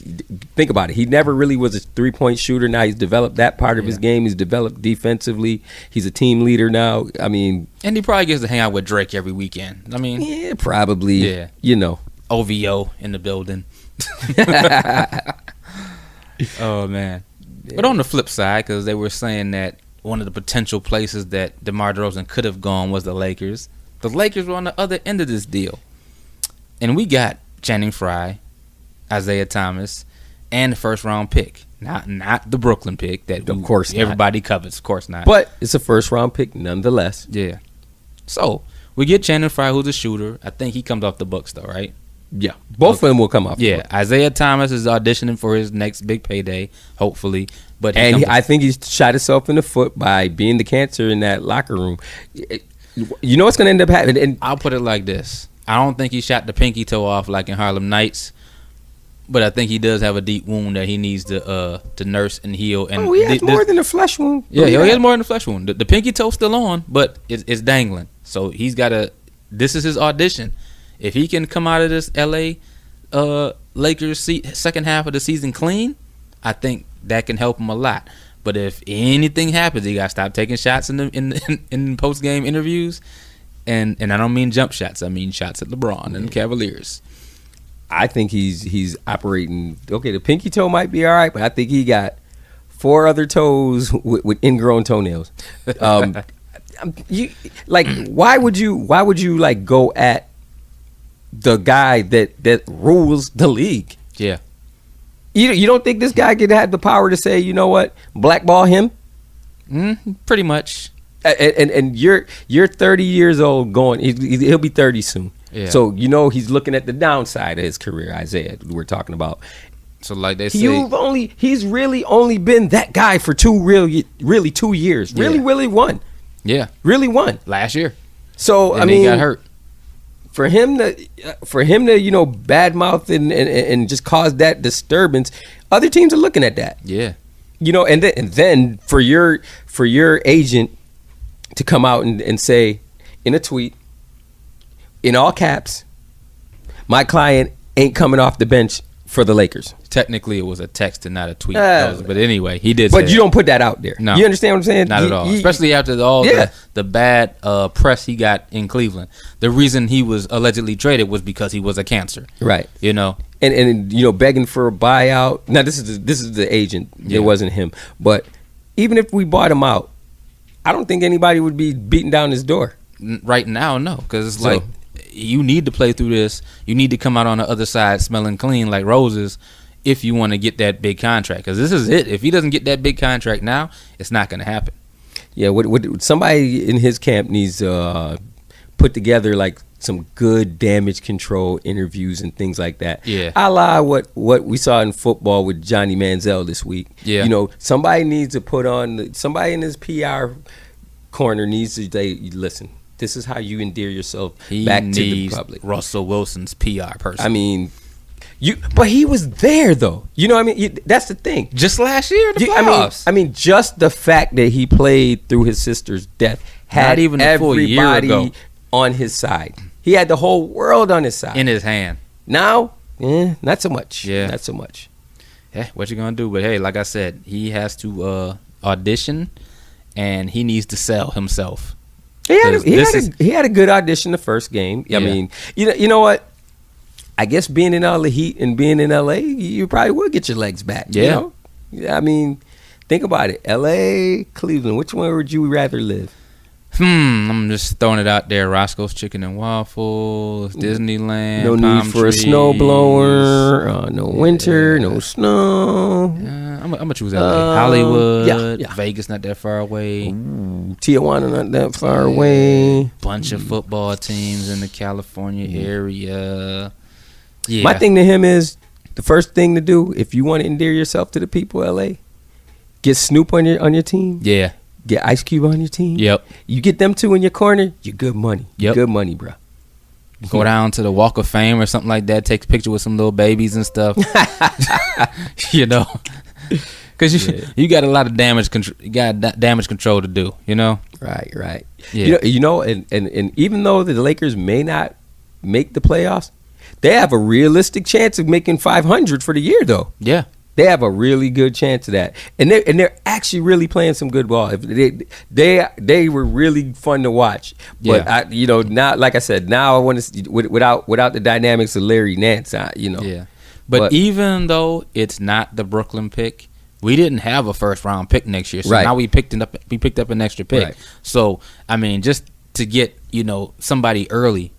think about it. He never really was a three-point shooter. Now he's developed that part of his game. He's developed defensively. He's a team leader now. I mean, and he probably gets to hang out with Drake every weekend. I mean, yeah, probably. Yeah, OVO in the building. Oh man! Yeah. But on the flip side, because they were saying that one of the potential places that DeMar DeRozan could have gone was the Lakers. The Lakers were on the other end of this deal, and we got Channing Frye, Isaiah Thomas, and the first round pick. Not the Brooklyn pick that of course everybody covets. Of course not. But it's a first round pick nonetheless. Yeah. So we get Channing Frye, who's a shooter. I think he comes off the Bucks though, right? Yeah. Both of them will come off. Yeah. Isaiah Thomas is auditioning for his next big payday, hopefully. But I think he's shot himself in the foot by being the cancer in that locker room. You know what's going to end up happening? And I'll put it like this: I don't think he shot the pinky toe off like in Harlem Nights. But I think he does have a deep wound that he needs to nurse and heal. And he has more than a flesh wound. Yeah, he has more than a flesh wound. The pinky toe's still on, but it's dangling. So he's got to. This is his audition. If he can come out of this L.A. Lakers second half of the season clean, I think that can help him a lot. But if anything happens, he got to stop taking shots in post game interviews, and I don't mean jump shots. I mean shots at LeBron and the Cavaliers. I think he's operating okay. The pinky toe might be all right, but I think he got 4 other toes with ingrown toenails. Why would you like go at the guy that rules the league? Yeah, you don't think this guy could have the power to say, you know what, blackball him? Pretty much. And you're 30 years old going. He'll be 30 soon. Yeah. So he's looking at the downside of his career, Isaiah. We're talking about. So like they say, he's really only been that guy for 2 years. Really won. Yeah, really won last year. So and he got hurt. For him to badmouth and just cause that disturbance, other teams are looking at that. Yeah, and then for your agent to come out and say in a tweet, in all caps, my client ain't coming off the bench for the Lakers. Technically, it was a text and not a tweet. But anyway, he did. But you don't put that out there. No. You understand what I'm saying? Not at all. Especially after the bad press he got in Cleveland. The reason he was allegedly traded was because he was a cancer. Right. And begging for a buyout. Now this is the agent. Yeah. It wasn't him. But even if we bought him out, I don't think anybody would be beating down his door. Right now, no, because it's like you need to play through this. You need to come out on the other side smelling clean like roses if you want to get that big contract. Because this is it. If he doesn't get that big contract now, it's not going to happen. Yeah, what somebody in his camp needs put together like some good damage control interviews and things like that. Yeah. A la what we saw in football with Johnny Manziel this week. Yeah. You know, somebody needs to put on, somebody in his PR corner needs to say, listen, this is how you endear yourself back to the public. Russell Wilson's PR person. I mean, but he was there though. You know what I mean? That's the thing. Just last year, the playoffs. I mean, just the fact that he played through his sister's death had Not even a full year everybody ago. on his side. He had the whole world on his side. In his hand. Now, not so much. Yeah. Not so much. Yeah, what you gonna do? But hey, like I said, he has to audition, and he needs to sell himself. He had a good audition the first game. I mean, you know what? I guess being in all the heat and being in LA, you probably will get your legs back. Yeah. You know? I mean, think about it. LA, Cleveland, which one would you rather live? I'm just throwing it out there. Roscoe's Chicken and Waffles, Disneyland. No Palm need for trees. a snowblower. No winter, no snow. I'm gonna choose LA. Hollywood. Yeah. Vegas, not that far away. Ooh, Tijuana, not that far away. Bunch of football teams in the California area. Yeah. My thing to him is, the first thing to do, if you want to endear yourself to the people of LA, get Snoop on your team. Yeah. Get Ice Cube on your team. Yep. You get them two in your corner, you're good money. Yep. Good money, bro. Go down to the Walk of Fame or something like that. Take a picture with some little babies and stuff. You know, because you got a lot of damage control. You got damage control to do. You know. Right. Yeah. You know, and even though the Lakers may not make the playoffs, they have a realistic chance of making 500 for the year, though. Yeah. They have a really good chance of that, and they're actually really playing some good ball. They were really fun to watch. But now, like I said, now I want to without the dynamics of Larry Nance. Yeah. But even though it's not the Brooklyn pick, we didn't have a first round pick next year, so now we picked up an extra pick. Right. So I mean, just to get somebody early.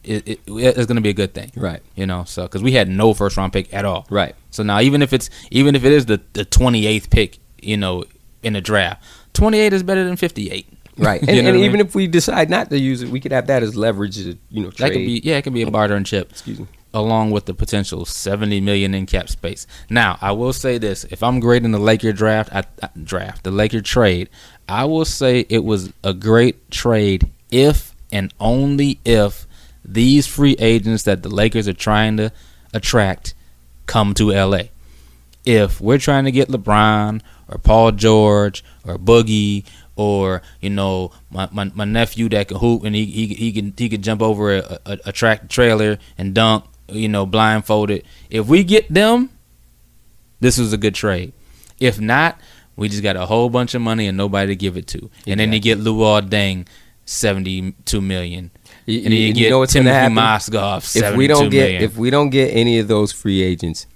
It's going to be a good thing, right? You know, so because we had no first round pick at all, right? So now even if it is the 28th pick, in the draft, 28 is better than 58, right? And even if we decide not to use it, we could have that as leverage to trade. That could be it can be a barter and chip. Excuse me. Along with the potential $70 million in cap space. Now I will say this: if I'm grading the Laker the Laker trade, I will say it was a great trade if and only if these free agents that the Lakers are trying to attract come to LA. If we're trying to get LeBron or Paul George or Boogie or my nephew that can hoop and he can jump over a track trailer and dunk, blindfolded. If we get them, this was a good trade. If not, we just got a whole bunch of money and nobody to give it to. And then you get Luol Deng, $72 million. And you get Timothy Mozgov, $72 million. If we don't get any of those free agents,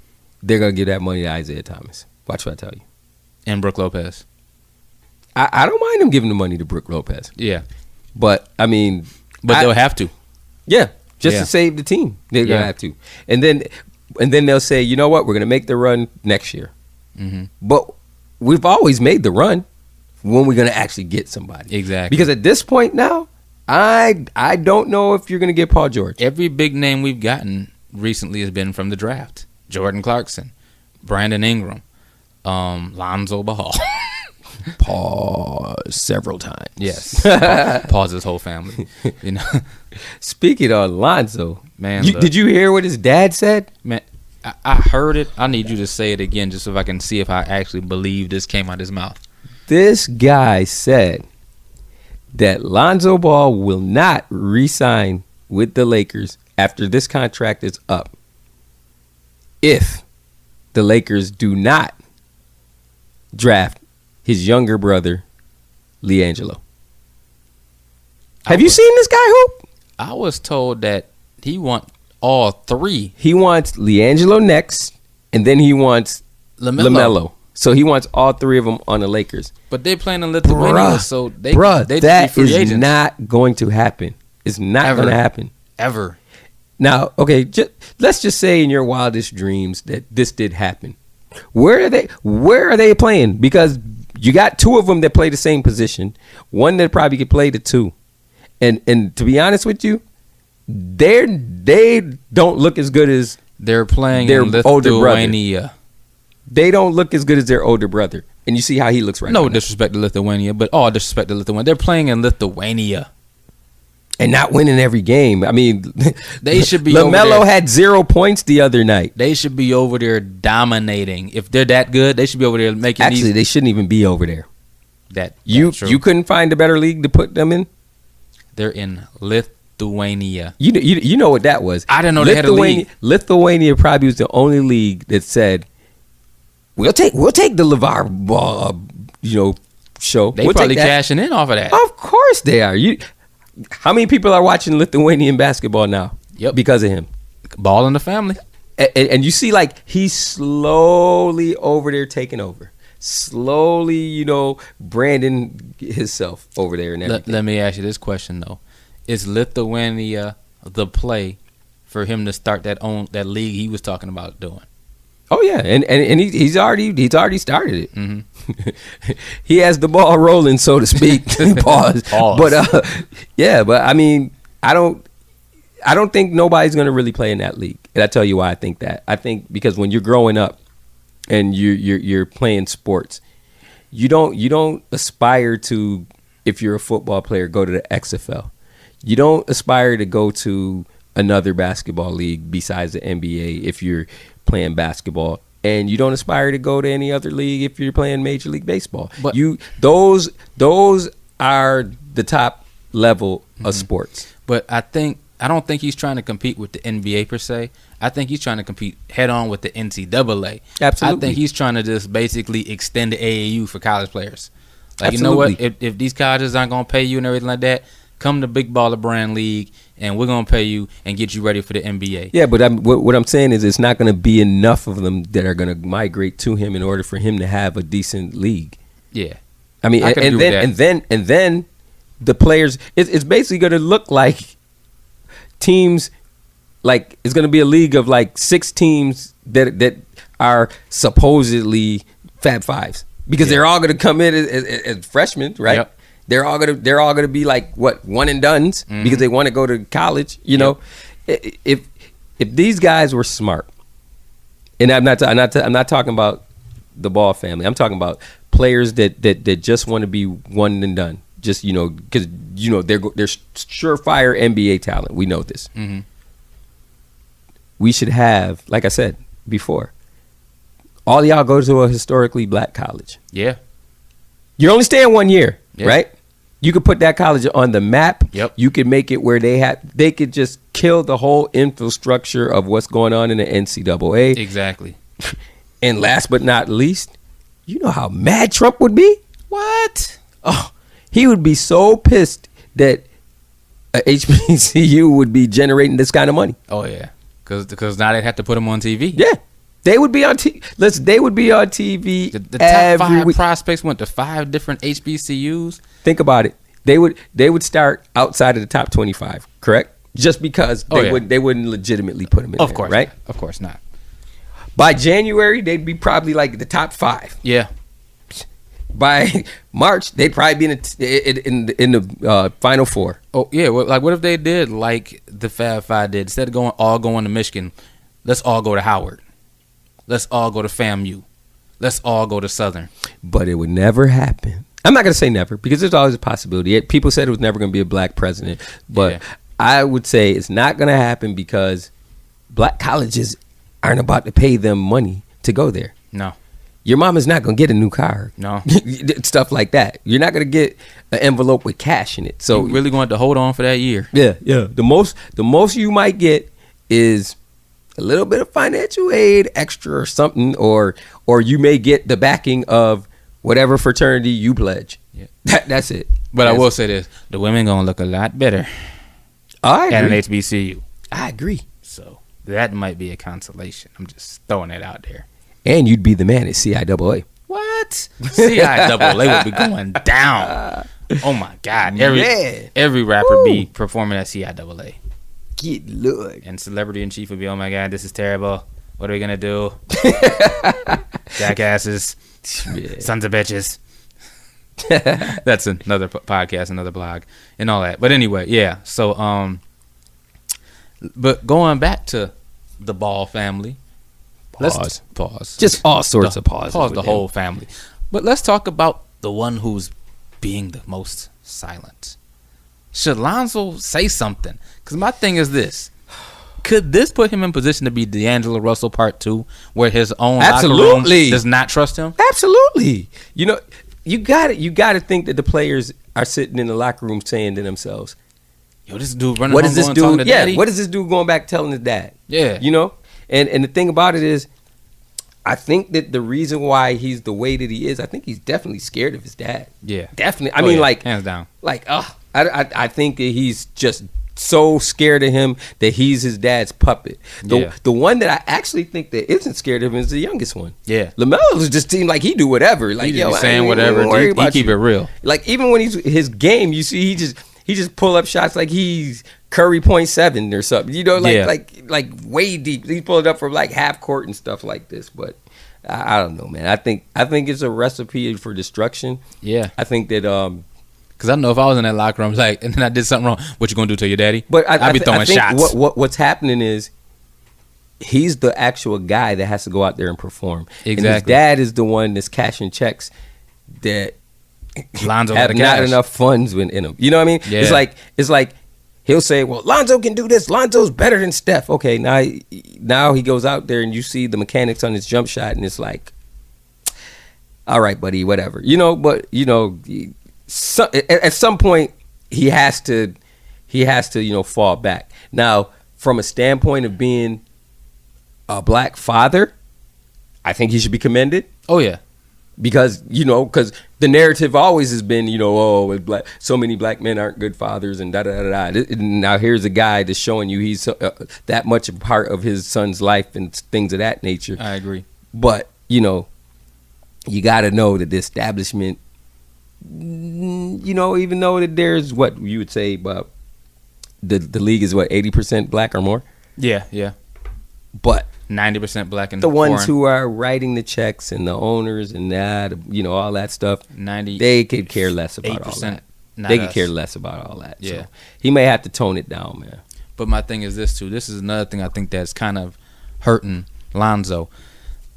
they're gonna give that money to Isaiah Thomas. Watch what I tell you. And Brook Lopez. I don't mind them giving the money to Brook Lopez. Yeah, but I mean, they'll have to. Yeah, to save the team, they're gonna have to. And then they'll say, you know what, we're gonna make the run next year. Mm-hmm. But we've always made the run when we're gonna actually get somebody. Exactly. Because at this point now, I don't know if you're going to get Paul George. Every big name we've gotten recently has been from the draft. Jordan Clarkson, Brandon Ingram, Lonzo Ball. Pause several times. Yes. Pause his whole family. Speaking of Lonzo, man, did you hear what his dad said? Man, I heard it. I need you to say it again just so I can see if I actually believe this came out of his mouth. This guy said that Lonzo Ball will not re-sign with the Lakers after this contract is up if the Lakers do not draft his younger brother, LiAngelo. Have you seen this guy hoop? I was told that he wants all three. He wants LiAngelo next, and then he wants LaMelo. So he wants all three of them on the Lakers. But they playing in Lithuania, so they that free is agents. Not going to happen. It's not going to happen. Ever. Now, okay, let's just say in your wildest dreams that this did happen. Where are they playing? Because you got two of them that play the same position. One that probably could play the two. And to be honest with you, they don't look as good as they're playing their in older brother. Lithuania. They don't look as good as their older brother. And you see how he looks right now. No disrespect to Lithuania, but all disrespect to Lithuania. They're playing in Lithuania. And not winning every game. I mean, they should be. LaMelo had 0 points the other night. They should be over there dominating. If they're that good, they should be over there making. Actually, they shouldn't even be over there. That's you true. couldn't find a better league to put them in. They're in Lithuania. You know what that was? I didn't know they had a league. Lithuania probably was the only league that said, "We'll take the LeVar show." They probably cashing in off of that. Of course they are. How many people are watching Lithuanian basketball now? Yep, because of him. Ball in the family. And you see, like, he's slowly over there taking over. Slowly, branding himself over there and everything. Let me ask you this question, though. Is Lithuania the play for him to start that league he was talking about doing? Oh yeah, and he's already started it. Mm-hmm. He has the ball rolling, so to speak. Pause. But but I mean, I don't think nobody's gonna really play in that league. And I tell you why I think that. I think because when you're growing up and you're playing sports, you don't aspire to, if you're a football player, go to the XFL. You don't aspire to go to another basketball league besides the NBA if you're playing basketball, and you don't aspire to go to any other league if you're playing Major League Baseball. But those are the top level of sports. But I don't think he's trying to compete with the NBA per se. I think he's trying to compete head on with the NCAA. Absolutely. I think he's trying to just basically extend the AAU for college players. Like, Absolutely. you know what? If these colleges aren't gonna pay you and everything like that, come to Big Baller Brand League, and we're going to pay you and get you ready for the NBA. Yeah, but what I'm saying is it's not going to be enough of them that are going to migrate to him in order for him to have a decent league. Yeah. I mean, and then the players, it's basically going to look like teams, like it's going to be a league of like 6 teams that are supposedly Fab Fives, because they're all going to come in as freshmen, right? Yep. They're all gonna be like one and dones because they want to go to college. Know, if these guys were smart, and I'm not talking about the Ball family. I'm talking about players that just want to be one and done. Just because they're surefire NBA talent. We know this. Mm-hmm. We should have, like I said before, all y'all go to a historically black college. Yeah. You're only staying 1 year, right? You could put that college on the map. Yep. You could make it where they could just kill the whole infrastructure of what's going on in the NCAA. Exactly. And last but not least, you know how mad Trump would be? What? Oh, he would be so pissed that a HBCU would be generating this kind of money. Oh yeah, because now they have to put them on TV. Yeah. They would be on TV. Listen, they would be on TV. The top 5 prospects went to 5 different HBCUs. Think about it. They would start outside of the top 25, correct? Just because they wouldn't legitimately put them in of there, course, right? Of course not. By January, they'd be probably like the top 5. Yeah. By March, they'd probably be in the Final 4. Oh yeah. Well, like, what if they did like the Fab Five did? Instead of all going to Michigan, let's all go to Howard. Let's all go to FAMU. Let's all go to Southern. But it would never happen. I'm not going to say never, because there's always a possibility. People said it was never going to be a black president. But I would say it's not going to happen because black colleges aren't about to pay them money to go there. No. Your mama's not going to get a new car. No. Stuff like that. You're not going to get an envelope with cash in it. So you're really going to hold on for that year. Yeah. The most you might get is a little bit of financial aid, extra or something, or you may get the backing of whatever fraternity you pledge. Yeah. That's it. But I will say this: the women gonna look a lot better at an HBCU. I agree. So that might be a consolation. I'm just throwing it out there. And you'd be the man at CIAA. What? CIAA would be going down. Oh my God! Every rapper be performing at CIAA. Good Lord. And celebrity in chief would be, oh my God, this is terrible. What are we gonna do? Jackasses, sons of bitches. That's another podcast, another blog, and all that. But anyway, yeah. So But going back to the Ball family. Pause. Pause. Just all sorts of pauses. Pause the whole family. But let's talk about the one who's being the most silent. Should Lonzo say something? Because my thing is this. Could this put him in position to be D'Angelo Russell Part 2, where his own locker room does not trust him? Absolutely. You know, you got to think that the players are sitting in the locker room saying to themselves, "Yo, this dude running home going talking to daddy? What is this dude going back telling his dad?" Yeah. You know? And the thing about it is, I think that the reason why he's the way that he is, I think he's definitely scared of his dad. Yeah. Definitely. I mean, like, hands down. Like, I think that he's just so scared of him that he's his dad's puppet. The one that I actually think that isn't scared of him is the youngest one. Yeah. LaMelo just seemed like he do whatever. Like, he just saying whatever. He keep it real. Like, even when he's his game, you see he just pull up shots like he's Curry .7 or something. You know, like way deep. He pulled it up from like half court and stuff like this. But I don't know, man. I think it's a recipe for destruction. Yeah. I think that because I know if I was in that locker room, like, and then I did something wrong, what you gonna do to your daddy? But I'd be throwing shots. What's happening is he's the actual guy that has to go out there and perform. Exactly. And his dad is the one that's cashing checks that Lonzo have not enough funds in him. You know what I mean? Yeah. It's like he'll say, "Well, Lonzo can do this. Lonzo's better than Steph." Okay, now he goes out there and you see the mechanics on his jump shot, and it's like, all right, buddy, whatever. You know, but you know. So, at some point he has to fall back. Now, from a standpoint of being a black father, I think he should be commended. Oh yeah, because the narrative always has been so many black men aren't good fathers and da da da da. Now here's a guy that's showing you he's that much a part of his son's life and things of that nature. I agree, but you got to know that the establishment. Even though that there's what you would say about the league is 80% black or more. Yeah. But 90% black and the ones who are writing the checks and the owners and that all that stuff, they could care less about all that. They could care less about all that. Yeah, so he may have to tone it down, man. But my thing is this too. This is another thing I think that's kind of hurting Lonzo.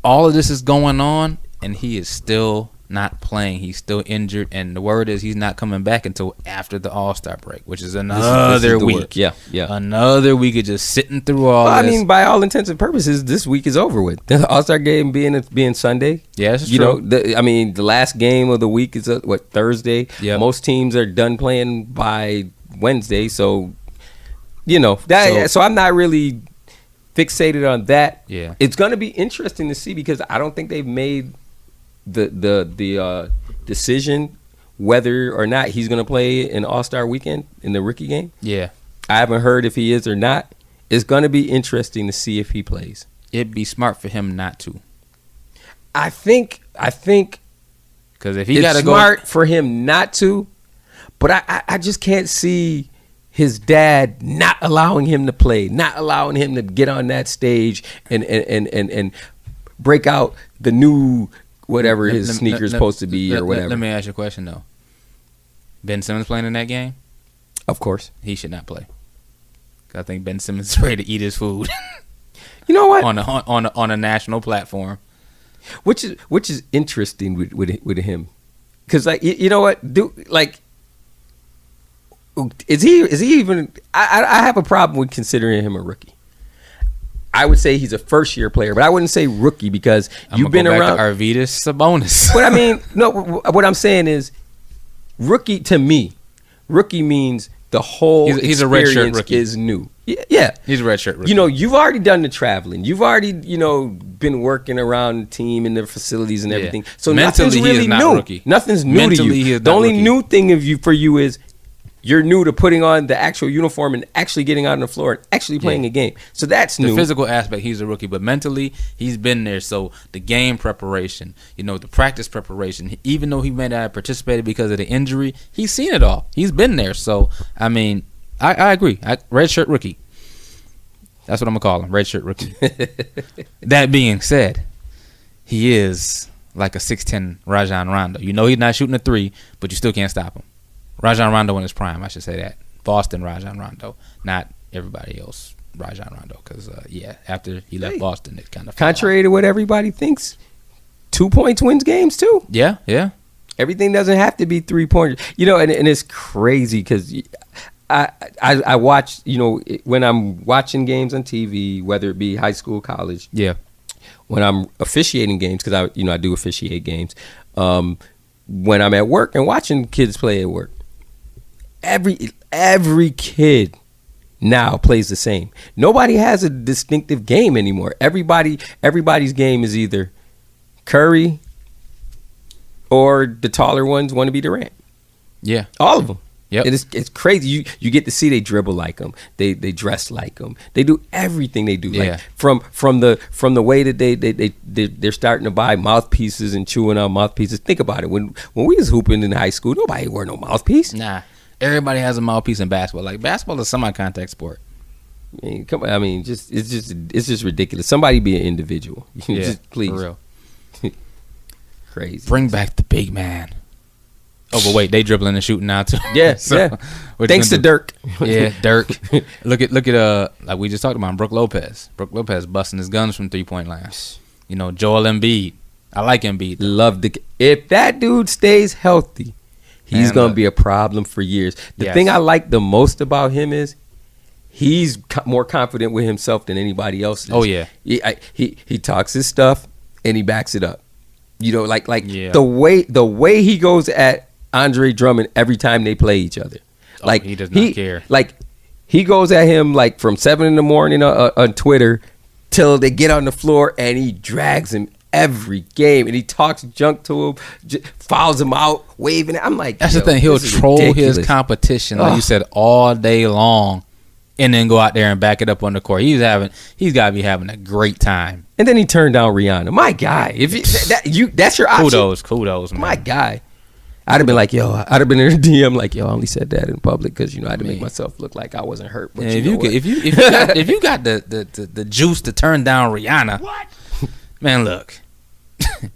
All of this is going on, and he is still not playing. He's still injured, and the word is he's not coming back until after the All-Star break, which is another week. Yeah. Another week of just sitting through all this. I mean, by all intents and purposes, this week is over with. The All-Star game being Sunday. Yeah, that's true. The last game of the week is Thursday. Yeah. Most teams are done playing by Wednesday, so so I'm not really fixated on that. Yeah. It's going to be interesting to see because I don't think they've made the decision whether or not he's going to play an All-Star weekend in the rookie game. Yeah. I haven't heard if he is or not. It's going to be interesting to see if he plays. It'd be smart for him not to. I think because if he got to go, smart for him not to, but I just can't see his dad not allowing him to play, not allowing him to get on that stage and break out the new whatever his sneaker's supposed to be or whatever. Let me ask you a question though. Ben Simmons playing in that game? Of course. He should not play. I think Ben Simmons is ready to eat his food. You know what? on a national platform. Which is interesting with him. Cuz you know what? Is he even I have a problem with considering him a rookie. I would say he's a first-year player, but I wouldn't say rookie because you've been around. Arvydas Sabonis. But I mean, no. What I'm saying is, rookie to me, rookie means the whole he's a redshirt rookie. Is new. Yeah, he's a redshirt rookie. You've already done the traveling. You've already been working around the team and the facilities and everything. So mentally, nothing's really he is not new. Rookie. Nothing's new mentally, to you. He is The only rookie. new thing for you is. You're new to putting on the actual uniform and actually getting out on the floor and actually playing a game. So that's new. The physical aspect, he's a rookie. But mentally, he's been there. So the game preparation, the practice preparation, even though he may not have participated because of the injury, he's seen it all. He's been there. So, I mean, I agree. Redshirt rookie. That's what I'm going to call him, redshirt rookie. That being said, he is like a 6'10 Rajon Rondo. He's not shooting a three, but you still can't stop him. Rajon Rondo in his prime, I should say that. Boston Rajon Rondo, not everybody else. Rajon Rondo because after he left Boston, it kind of contrary to what everybody thinks, 2 points wins games too. Yeah. Everything doesn't have to be 3-pointers. And it's crazy because I watch, when I'm watching games on TV, whether it be high school, college. Yeah. When I'm officiating games, because I do officiate games. When I'm at work and watching kids play at work, every kid now plays the same. Nobody has a distinctive game anymore. Everybody's game is either Curry or the taller ones want to be Durant. Yeah, all of them. Yep. It's crazy. You get to see they dribble like them. They dress like them. They do everything they do. Yeah. Like from the way that they're starting to buy mouthpieces and chewing on mouthpieces. Think about it. When we was hooping in high school, nobody wore no mouthpiece. Nah. Everybody has a mouthpiece in basketball. Like basketball is a semi-contact sport. It's just ridiculous. Somebody be an individual. Just please. For real. Crazy. Bring back the big man. Oh, but wait, they dribbling and shooting now too. Yeah, Thanks to Dirk. Yeah, Dirk. Look at like we just talked about Brook Lopez. Brook Lopez busting his guns from 3-point line. Joel Embiid. I like Embiid. If that dude stays healthy, he's gonna be a problem for years. The thing I like the most about him is he's more confident with himself than anybody else is. Oh yeah. He talks his stuff and he backs it up. The way he goes at Andre Drummond every time they play each other. Like he does not care. Like he goes at him like from 7 a.m. on Twitter till they get on the floor, and he drags him every game, and he talks junk to him, fouls him out, waving. I'm like, that's the thing. He'll troll ridiculous. His competition, like you said, all day long, and then go out there and back it up on the court. He's got to be having a great time. And then he turned down Rihanna. My guy, if that's your option. Kudos, man. My guy. I'd have been like, I'd have been in a DM like, I only said that in public because I had to make myself look like I wasn't hurt. But if you got the juice to turn down Rihanna, what? Man, look,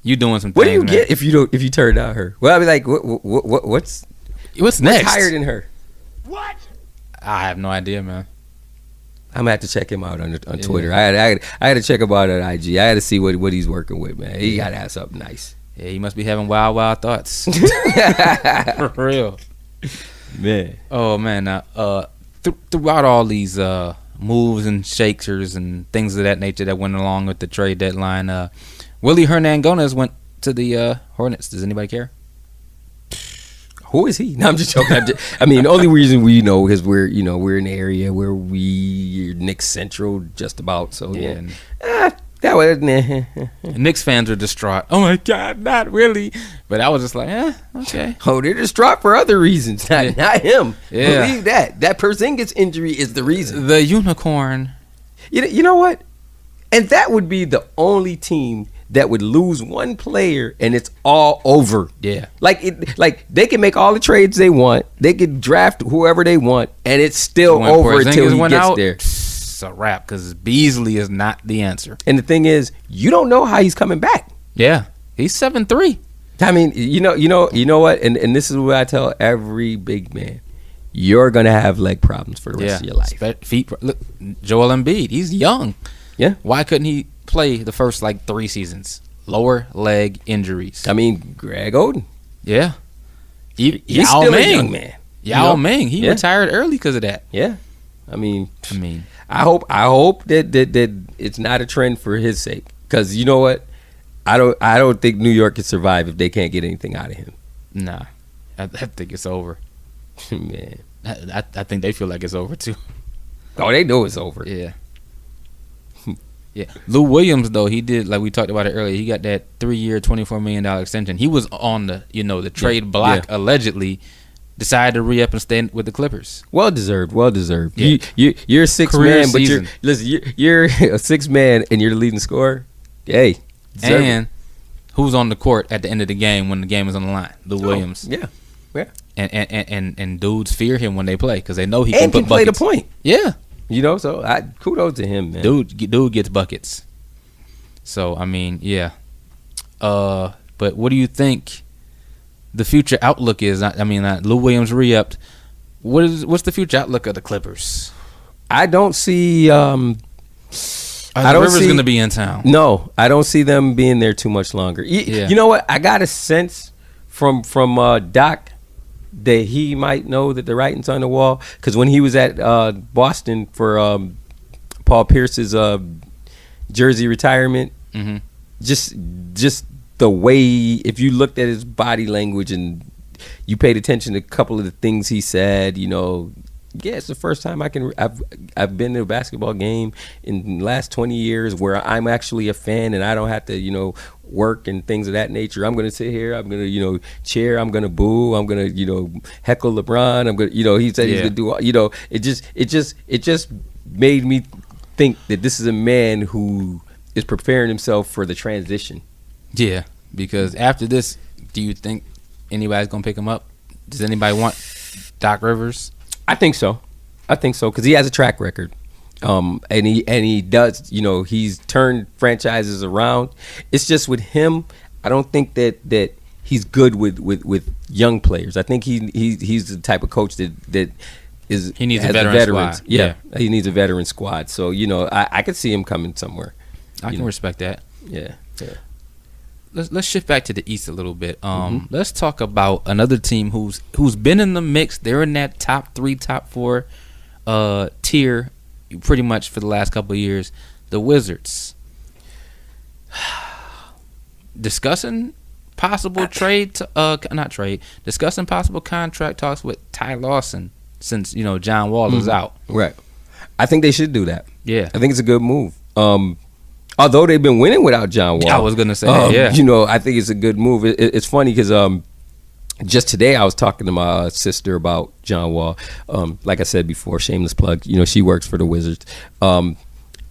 you doing some things. What do you get if you turn down her? Well, I'd be like, what's next? What's higher than her? What? I have no idea, man. I'm gonna have to check him out on Twitter. I had to check him out on IG. I had to see what he's working with, man. He got to have something nice. Yeah, he must be having wild thoughts. For real. Man. Oh, man. Now, throughout all these moves and shakers and things of that nature that went along with the trade deadline, Willie Hernangomez went to the Hornets. Does anybody care? Who is he? No, I'm just joking. The only reason we know is we're in the area where we're Knicks Central just about. So, yeah. That was Knicks fans are distraught. Oh my God, not really. But I was just like, okay. Oh, they're distraught for other reasons, not him. Yeah. Believe that. That Porzingis injury is the reason. The unicorn. You know what? And that would be the only team that would lose one player and it's all over. Yeah. Like they can make all the trades they want. They could draft whoever they want, and it's still over until he gets there. It's a wrap because Beasley is not the answer. And the thing is, you don't know how he's coming back. Yeah, he's 7'3". I mean, you know what? And this is what I tell every big man: you're gonna have leg problems for the rest of your life. Look, Joel Embiid, he's young. Yeah. Why couldn't he play the first 3 seasons? Lower leg injuries. I mean, Greg Oden. Yeah. He's still a young man. Yao Ming, he retired early because of that. Yeah. I mean, I hope that it's not a trend for his sake, because you know what, I don't think New York can survive if they can't get anything out of him. Nah, I think it's over. Man, I think they feel like it's over too. Oh, they know it's over. Yeah. Yeah, Lou Williams though, he did, like we talked about it earlier. He got that 3-year, $24 million extension. He was on the trade block allegedly. Decided to re-up and stay with the Clippers. Well deserved. Yeah. You're a sixth Career man, but season. you're a sixth man and you're the leading scorer. Hey, and who's on the court at the end of the game when the game is on the line? Lou Williams. Yeah. And dudes fear him when they play because they know he can put play buckets. the point. Yeah. So kudos to him, man. Dude gets buckets. So I mean, yeah. But what do you think the future outlook is? I mean, Lou Williams re-upped. What's the future outlook of the Clippers? I don't see. Are the Rivers going to be in town? No, I don't see them being there too much longer. You know what? I got a sense from Doc that he might know that the writing's on the wall, because when he was at Boston for Paul Pierce's jersey retirement, just the way, if you looked at his body language and you paid attention to a couple of the things he said, you know, yeah, it's the first time I've been to a basketball game in the last 20 years where I'm actually a fan and I don't have to, you know, work and things of that nature. I'm going to sit here, I'm going to, you know, cheer, I'm going to boo, I'm going to, you know, heckle LeBron, I'm going to, you know, he said he's going to do all, you know, it just made me think that this is a man who is preparing himself for the transition. Yeah, because after this, do you think anybody's going to pick him up? Does anybody want Doc Rivers? I think so, because he has a track record, and he does. You know, he's turned franchises around. It's just with him, I don't think that he's good with young players. I think he's the type of coach that is, he needs a veteran squad. Yeah, he needs a veteran squad. So, you know, I could see him coming somewhere. I can respect that. Yeah. Let's shift back to the East a little bit. Let's talk about another team who's been in the mix. They're in that top 3, top 4 tier pretty much for the last couple of years. The Wizards. Discussing possible discussing possible contract talks with Ty Lawson since, you know, John Wall is out. Right. I think they should do that. Yeah. I think it's a good move. Although they've been winning without John Wall. I was going to say that, yeah. You know, I think it's a good move. It's funny because just today I was talking to my sister about John Wall. Like I said before, shameless plug, you know, she works for the Wizards. And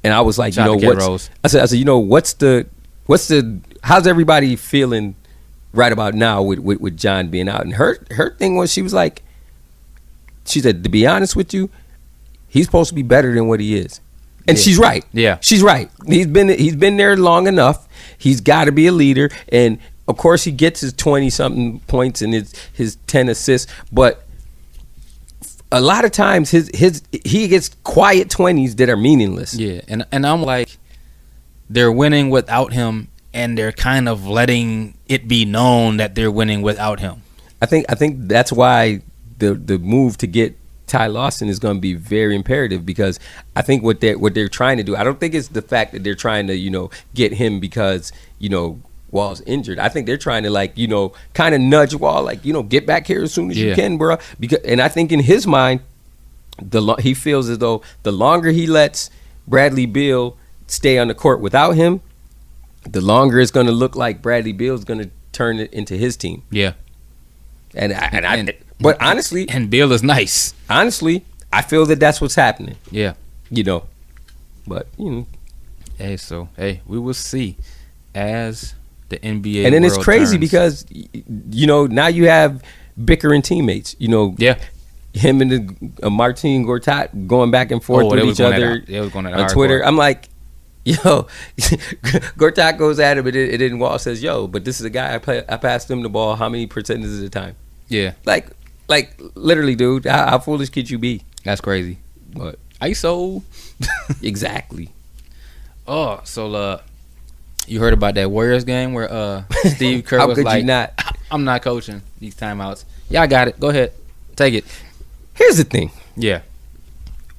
I was like, Shout you know, I said, you know, how's everybody feeling right about now with John being out? And her thing was, she said, to be honest with you, he's supposed to be better than what he is. And she's right. Yeah, she's right. He's been there long enough. He's got to be a leader, and of course he gets his 20-something points and his 10 assists. But a lot of times he gets quiet 20s that are meaningless. Yeah, and I'm like, they're winning without him, and they're kind of letting it be known that they're winning without him. I think that's why the move to get Ty Lawson is going to be very imperative, because I think what they're trying to do, I don't think it's the fact that they're trying to, you know, get him because, you know, Wall's injured. I think they're trying to, like, you know, kind of nudge Wall, like, you know, get back here as soon as you can, bro. And I think in his mind, he feels as though the longer he lets Bradley Beal stay on the court without him, the longer it's going to look like Bradley Beal's going to turn it into his team. Yeah. But honestly, and Beal is nice. Honestly, I feel that that's what's happening. Yeah, you know, but you know, hey, we will see as the NBA. And then it's crazy turns. Because, you know, now you have bickering teammates. You know, him and Martin Gortat going back and forth with each other on Twitter. I'm like, yo, Gortat goes at him, and then Wall says, yo, but this is a guy I passed him the ball how many percentages of the time? Yeah, like literally, dude, how foolish could you be? That's crazy. But ISO. Exactly. Oh, so you heard about that Warriors game where Steve Kerr how was could like, you not? I'm not coaching these timeouts. Yeah, I got it. Go ahead. Take it. Here's the thing. Yeah.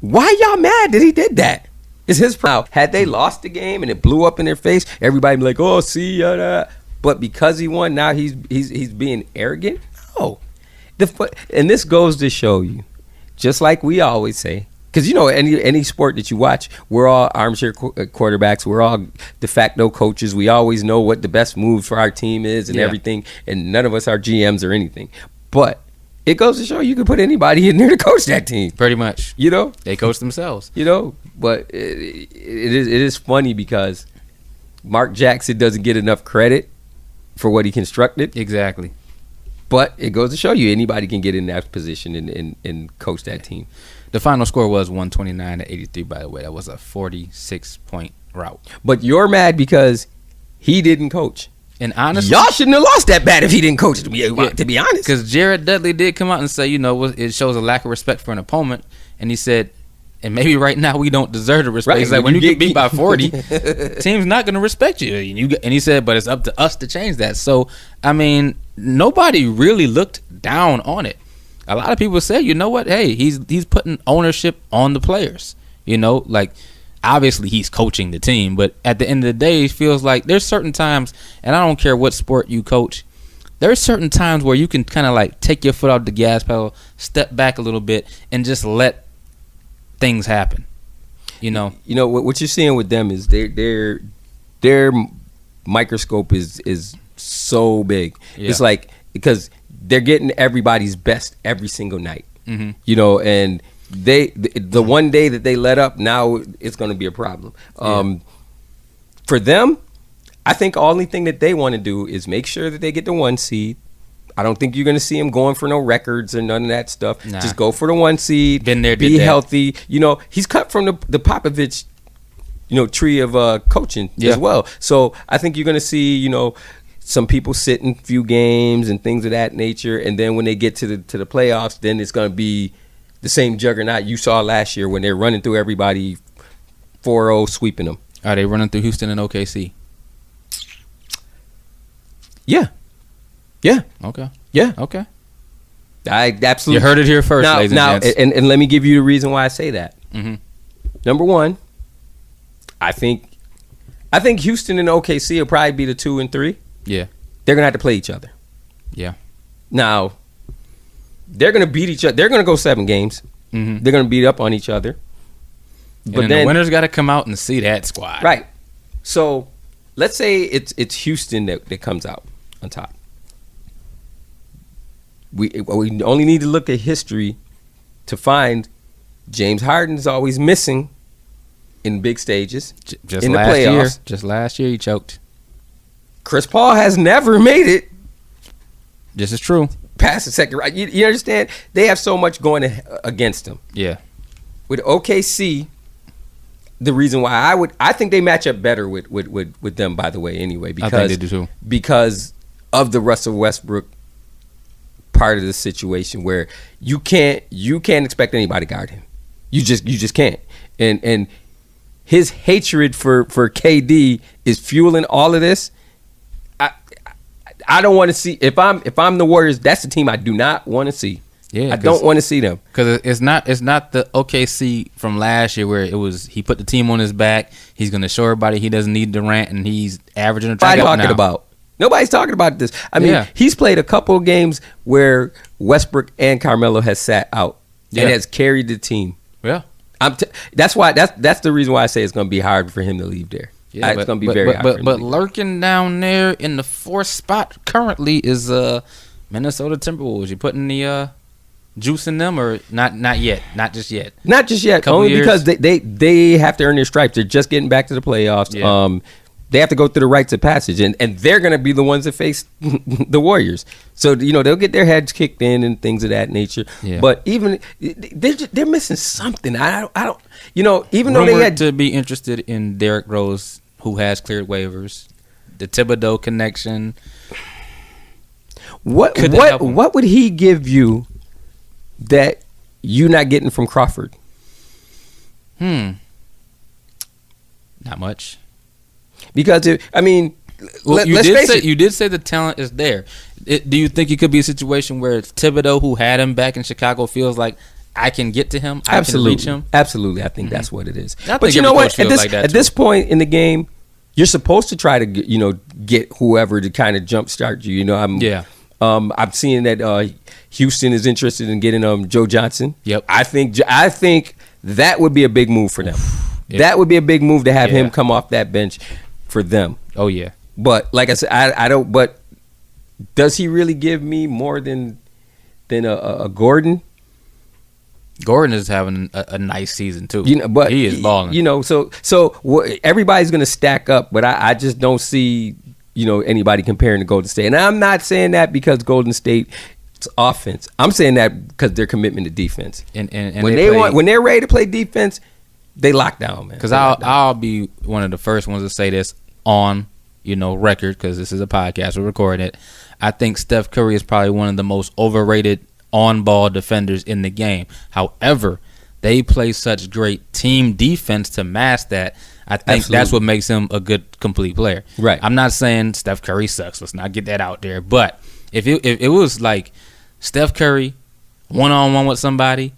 Why y'all mad that he did that? It's his problem. Had they lost the game and it blew up in their face, everybody be like, oh, see, but because he won, now he's being arrogant? No. And this goes to show you, just like we always say, because, you know, any sport that you watch, we're all armchair quarterbacks. We're all de facto coaches. We always know what the best move for our team is and everything, and none of us are GMs or anything. But it goes to show you can put anybody in there to coach that team. Pretty much. You know? They coach themselves. You know? But it is funny because Mark Jackson doesn't get enough credit for what he constructed. Exactly. But it goes to show you anybody can get in that position and coach that team. The final score was 129-83, by the way. That was a 46-point rout. But you're mad he didn't coach. And honestly, y'all shouldn't have lost that bad if he didn't coach, to be honest. Because Jared Dudley did come out and say, you know, it shows a lack of respect for an opponent. And he said, And maybe right now we don't deserve the respect. Right. It's like when you get beat by 40, team's not going to respect you. And he said, but it's up to us to change that. So, I mean, nobody really looked down on it. A lot of people said, you know what? Hey, he's putting ownership on the players. You know, like obviously he's coaching the team, but at the end of the day, it feels like there's certain times, and I don't care what sport you coach, there's certain times where you can kind of like take your foot off the gas pedal, step back a little bit, and just let things happen. You know what you're seeing with them is their microscope is so big. Yeah. It's like because they're getting everybody's best every single night. Mm-hmm. You know, and the one day that they let up, now it's going to be a problem. For them, I think the only thing that they want to do is make sure that they get the 1 seed. I don't think you're going to see him going for no records or none of that stuff. Nah. Just go for the 1 seed. Been there, be healthy. You know, he's cut from the Popovich, tree of coaching as well. So I think you're going to see, some people sit in a few games and things of that nature. And then when they get to the playoffs, then it's going to be the same juggernaut you saw last year when they're running through everybody, 4-0, sweeping them. Are they running through Houston and OKC? Yeah. Yeah. Okay. Yeah. Okay. I absolutely. You heard it here first, ladies and gents. And let me give you the reason why I say that. Mm-hmm. Number one, I think Houston and OKC will probably be the 2 and 3. Yeah. They're gonna have to play each other. Yeah. Now, they're gonna beat each other. They're gonna go 7 games. Mm-hmm. They're gonna beat up on each other. But then the winners got to come out and see that squad. Right. So let's say it's Houston that comes out on top. We only need to look at history to find James Harden's always missing in big stages. Just in last the playoffs. year. Just last year he choked. Chris Paul has never made it. This is true. Past the second round. You understand? They have so much going against them. Yeah. With OKC, the reason why I think they match up better with them, by the way, anyway. Because, I think they do too. Because of the Russell Westbrook part of the situation where you can't expect anybody to guard him. You just can't. And his hatred for KD is fueling all of this. I don't want to see if I'm the Warriors, that's the team I do not want to see. Yeah, I don't want to see them because it's not the OKC from last year where it was he put the team on his back. He's going to show everybody he doesn't need Durant and he's averaging a tryout now. Nobody's talking about this. I mean, he's played a couple of games where Westbrook and Carmelo has sat out and has carried the team. Yeah, that's the reason why I say it's going to be hard for him to leave there. Yeah, it's going to be very hard. But lurking down there in the 4th spot currently is Minnesota Timberwolves. You putting the juice in them or not? Not yet. Not just yet. Not just yet. Only because they have to earn their stripes. They're just getting back to the playoffs. Yeah. They have to go through the rites of passage, and they're going to be the ones that face the Warriors. So they'll get their heads kicked in and things of that nature. Yeah. But even they're missing something. I don't. Even though they had to be interested in Derrick Rose, who has cleared waivers, the Thibodeau connection. What would he give you that you're not getting from Crawford? Not much. Because you did say the talent is there. Do you think it could be a situation where it's Thibodeau, who had him back in Chicago, feels like I can get to him, I can reach him? Absolutely, I think that's what it is. But you know what? At this point in the game, you're supposed to try to get whoever to kind of jumpstart you. I'm seeing that Houston is interested in getting Joe Johnson. Yep. I think that would be a big move for them. That would be a big move to have him come off that bench for them. Oh yeah. But like I said, I don't. But does he really give me more than a Gordon? Gordon is having a nice season too. But he is balling. So everybody's going to stack up, but I just don't see anybody comparing to Golden State. And I'm not saying that because Golden State's offense. I'm saying that because their commitment to defense. And when they're ready to play defense, they lock down, man. Because I'll be one of the first ones to say this on record, because this is a podcast, we're recording it. I think Steph Curry is probably one of the most overrated on-ball defenders in the game. However, they play such great team defense to mask that. I think that's what makes him a good complete player. Right. I'm not saying Steph Curry sucks. Let's not get that out there. But if it was like Steph Curry one-on-one with somebody,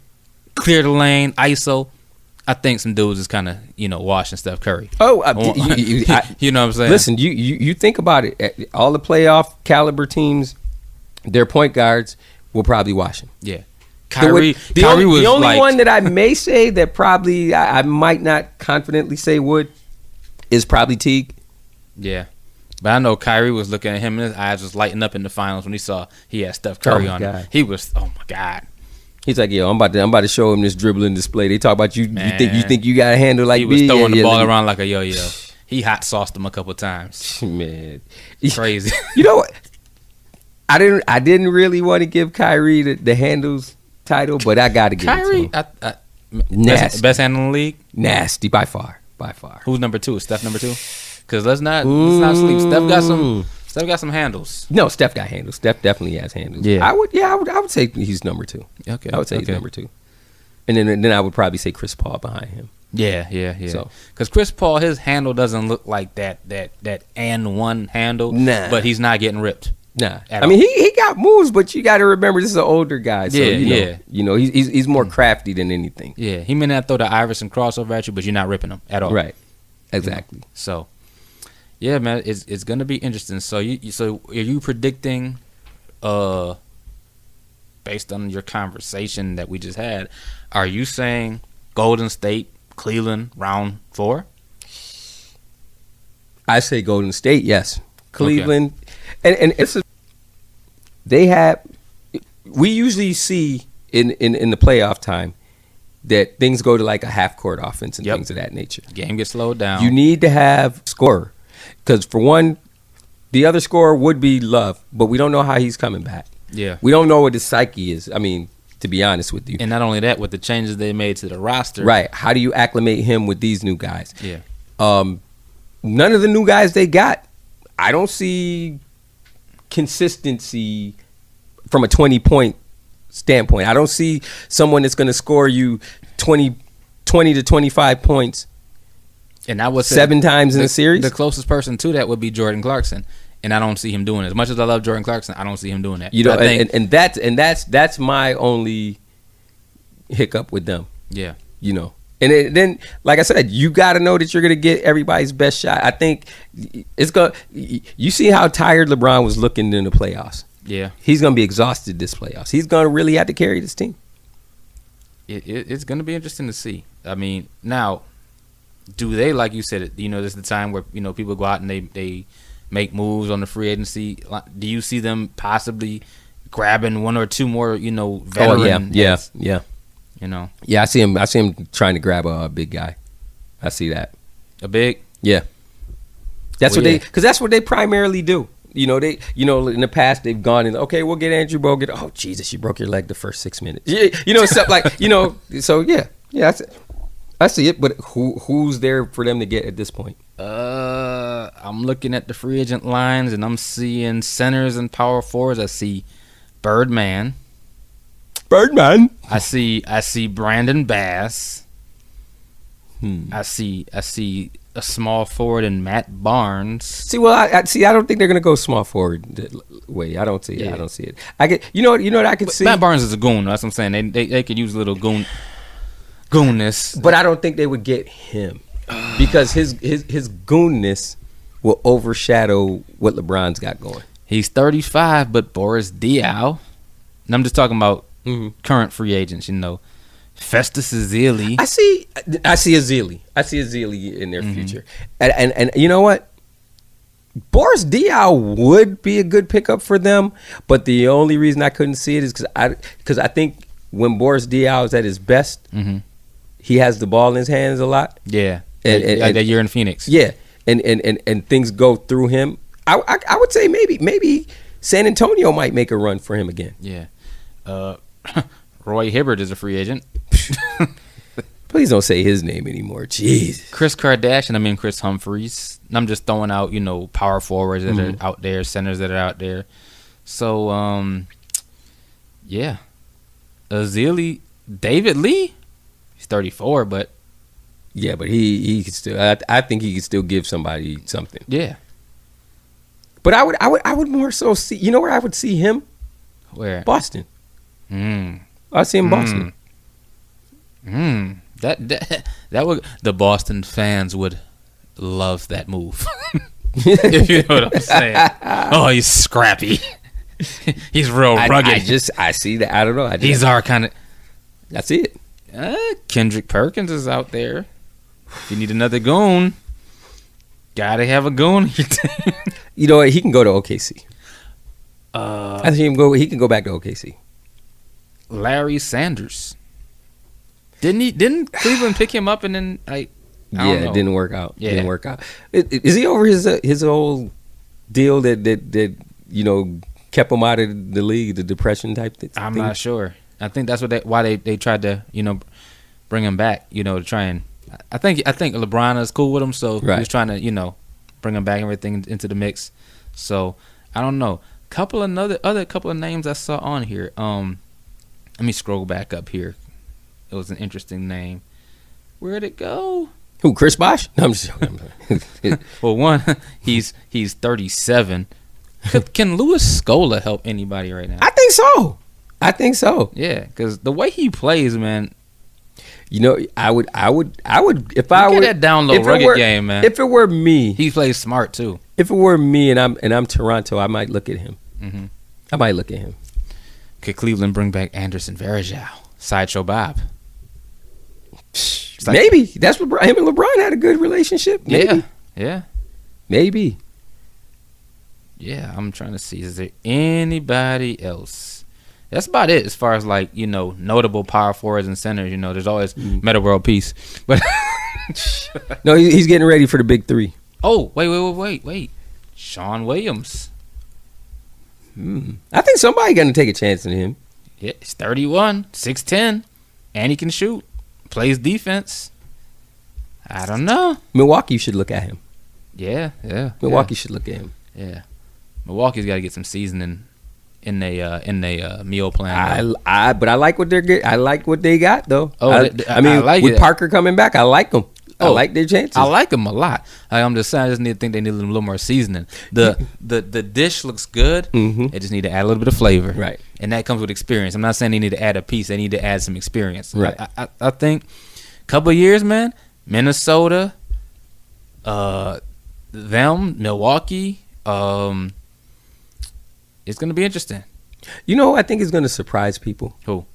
clear the lane, ISO, I think some dudes is kind of, washing Steph Curry. Oh, you know what I'm saying? Listen, you think about it. All the playoff caliber teams, their point guards will probably wash him. Yeah. Kyrie was the only like, one that I may say that probably I might not confidently say would is probably Teague. Yeah. But I know Kyrie was looking at him and his eyes was lighting up in the finals when he saw he had Steph Curry on him. He was, oh my God. He's like, yo, I'm about to show him this dribbling display. They talk about you. Man, you think you got a handle like me? He was throwing the ball around like a yo-yo. He hot sauced him a couple times. Man, crazy. You know what? I didn't really want to give Kyrie the handles title, but I got to give Kyrie, it to him. Best handle in the league. Nasty by far. Who's number 2? Is Steph number 2? Because let's not sleep. Steph got some handles. No, Steph got handles. Steph definitely has handles. Yeah, I would say he's number 2. Okay, I would say he's number 2, and then I would probably say Chris Paul behind him. Yeah. So, because Chris Paul, his handle doesn't look like that and one handle. Nah, but he's not getting ripped. Nah, I mean he got moves, but you got to remember this is an older guy. So, he's more crafty than anything. Yeah, he may not throw the Iverson crossover at you, but you're not ripping him at all. Right, exactly. So, yeah, man, it's gonna be interesting. So are you predicting, based on your conversation that we just had, are you saying Golden State, Cleveland, round 4? I say Golden State, yes. Cleveland, and it's we usually see in the playoff time that things go to like a half court offense and things of that nature. Game gets slowed down. You need to have scorer, because for one, the other scorer would be Love, but we don't know how he's coming back. Yeah, we don't know what his psyche is. I mean, to be honest with you, and not only that, with the changes they made to the roster, right? How do you acclimate him with these new guys? Yeah, none of the new guys they got, I don't see consistency from a 20-point standpoint. I don't see someone that's going to score you 20 to 25 points, and that was 7 times in a series. The closest person to that would be Jordan Clarkson, and I don't see him doing it. As much as I love Jordan Clarkson, I don't see him doing that. You know, that's my only hiccup with them. Yeah, you know. And then, like I said, you got to know that you're going to get everybody's best shot. I think it's going. You see how tired LeBron was looking in the playoffs. Yeah, he's going to be exhausted this playoffs. He's going to really have to carry this team. It's going to be interesting to see. I mean, now, do they, like you said, this is the time where people go out and they make moves on the free agency. Do you see them possibly grabbing 1 or 2 more veteran? Yeah. Yeah, I see him trying to grab a big guy. I see that. A big? Yeah. That's what they primarily do. In the past they've gone and okay, we'll get Andrew Bogut. Oh Jesus, you broke your leg the first 6 minutes. Stuff like So yeah, I see it. But who's there for them to get at this point? I'm looking at the free agent lines and I'm seeing centers and power forwards. I see Birdman. I see Brandon Bass. I see a small forward in Matt Barnes. See, well, I don't think they're gonna go small forward way. I don't see it. Yeah. I don't see it. I get. You know what I could see. Matt Barnes is a goon. That's what I'm saying. They could use a little goonness. But I don't think they would get him because his goonness will overshadow what LeBron's got going. He's 35, but Boris Diaw. And I'm just talking about current free agents. Festus Ezeli. I see Ezeli. I see Ezeli in their future. And you know what? Boris Diaw would be a good pickup for them, but the only reason I couldn't see it is because I think when Boris Diaw is at his best, he has the ball in his hands a lot. Yeah, and that year in Phoenix. Yeah, and things go through him. I would say maybe San Antonio might make a run for him again. Yeah. Roy Hibbert is a free agent. Please don't say his name anymore. Jeez. Chris Humphries. And I'm just throwing out, power forwards that are out there, centers that are out there. So, yeah. Ezeli, David Lee? He's 34, but yeah, but he could still. I think he could still give somebody something. yeah. But I would more so see. You know where I would see him? Where? Boston. I see him Boston. That would, the Boston fans would love that move. If you know what I'm saying. Oh, he's scrappy. He's real rugged. I see that. I don't know. He's our kind of. I see it. Kendrick Perkins is out there. If you need another goon, gotta have a goon on your team. You know what? He can go to OKC. I think he can go back to OKC. Larry Sanders. Didn't Cleveland pick him up and then I don't know. It didn't work out. Yeah. Didn't work out. Is he over his old deal that you know kept him out of the league, the depression type thing? I'm not sure. I think that's why they tried to, you know, bring him back, you know, to try and I think LeBron is cool with him, so he was trying to, you know, bring him back and everything into the mix. So I don't know. Couple of names I saw on here. Let me scroll back up here. It was an interesting name. Where'd it go? Who, Chris Bosh? No, I'm just joking. Well, one, he's 37. Can Louis Scola help anybody right now? I think so. Yeah, because the way he plays, man. You know, I would if I Look were at that down low rugged game, man. If it were me, he plays smart too. If it were me and I'm Toronto, I might look at him. Mm-hmm. I might look at him. Could Cleveland bring back Anderson Varejao, Sideshow Bob? Maybe that's what him and LeBron had a good relationship. Maybe. Yeah. Maybe. Yeah, I'm trying to see. Is there anybody else? That's about it as far as, like, you know, notable power forwards and centers. You know, there's always Meta World Peace. But no, he's getting ready for the big three. Oh, wait. Sean Williams. I think somebody going to take a chance on him. Yeah, he's 31, 6'10", and he can shoot. Plays defense. I don't know. Milwaukee should look at him. Yeah. Milwaukee should look at him. Yeah. Milwaukee's got to get some seasoning in a meal plan. But I like what they're getting. I like what they got though. Oh, I mean, like with it. Parker coming back, I like them. I like their chances. I like them a lot. I'm just saying, I just think they need a little more seasoning. The dish looks good. Mm-hmm. They just need to add a little bit of flavor. Right. And that comes with experience. I'm not saying they need to add a piece. They need to add some experience. Right. I think a couple of years, man, Minnesota, Milwaukee, it's going to be interesting. You know, I think it's going to surprise people. Who?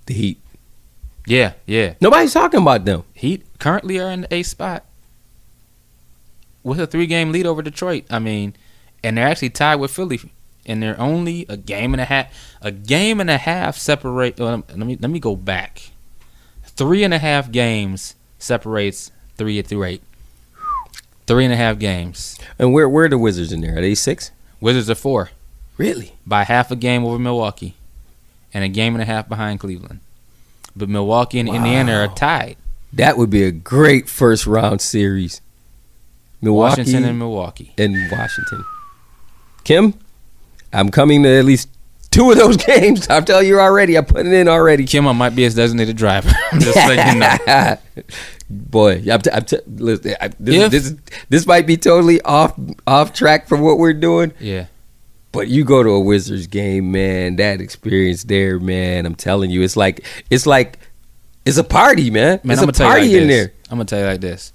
The Heat. Yeah. Nobody's talking about them. Heat currently are in the 8th spot with a 3-game lead over Detroit. I mean, and they're actually tied with Philly, and they're only a game and a half separate. Let me go back. 3.5 games separates 3 through 8. 3.5 games. And where are the Wizards in there? Are they 6? Wizards are 4. Really? By half a game over Milwaukee, and a game and a half behind Cleveland. But Milwaukee and Indiana are tied. That would be a great first round series. Milwaukee Washington and Milwaukee. And Washington. Kim, I'm coming to at least 2 of those games. I'll tell you already. I put it in already. Kim, I might be his designated driver. I'm just letting you know. Boy, listen, this might be totally off track from what we're doing. Yeah. But you go to a Wizards game, man, that experience there, man, I'm telling you, it's like it's a party, man. It's a party in there. I'm gonna tell you like this.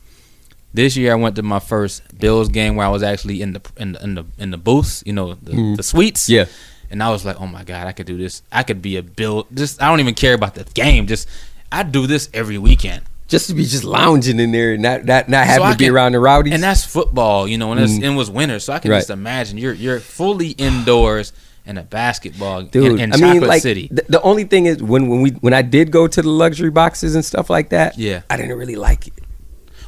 This year I went to my first Bills game where I was actually in the booths, you know, the suites. Yeah. And I was like, oh my God, I could do this. I could be a Bill. Just I don't even care about the game. Just I do this every weekend. Just to be just lounging in there and not having to be around the rowdies. And that's football, you know, and it was winter. So I can just imagine you're fully indoors in a basketball in Chocolate City. The only thing is when I did go to the luxury boxes and stuff like that, I didn't really like it.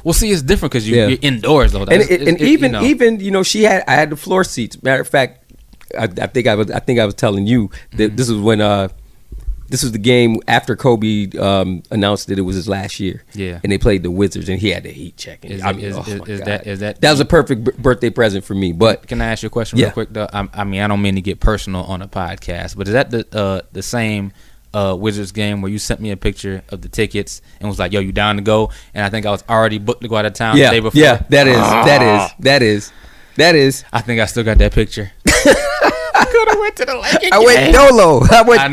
Well, see, it's different because you're indoors though. Even I had the floor seats. Matter of fact, I think I was telling you that this was when this was the game after Kobe announced that it was his last year. Yeah. And they played the Wizards, and he had the Heat check. That was a perfect birthday present for me. But can I ask you a question real quick, though? I mean, I don't mean to get personal on a podcast, but is that the same Wizards game where you sent me a picture of the tickets and was like, "Yo, you down to go?" And I think I was already booked to go out of town the day before. Yeah, that is. I think I still got that picture. I could have went to the lake again. I went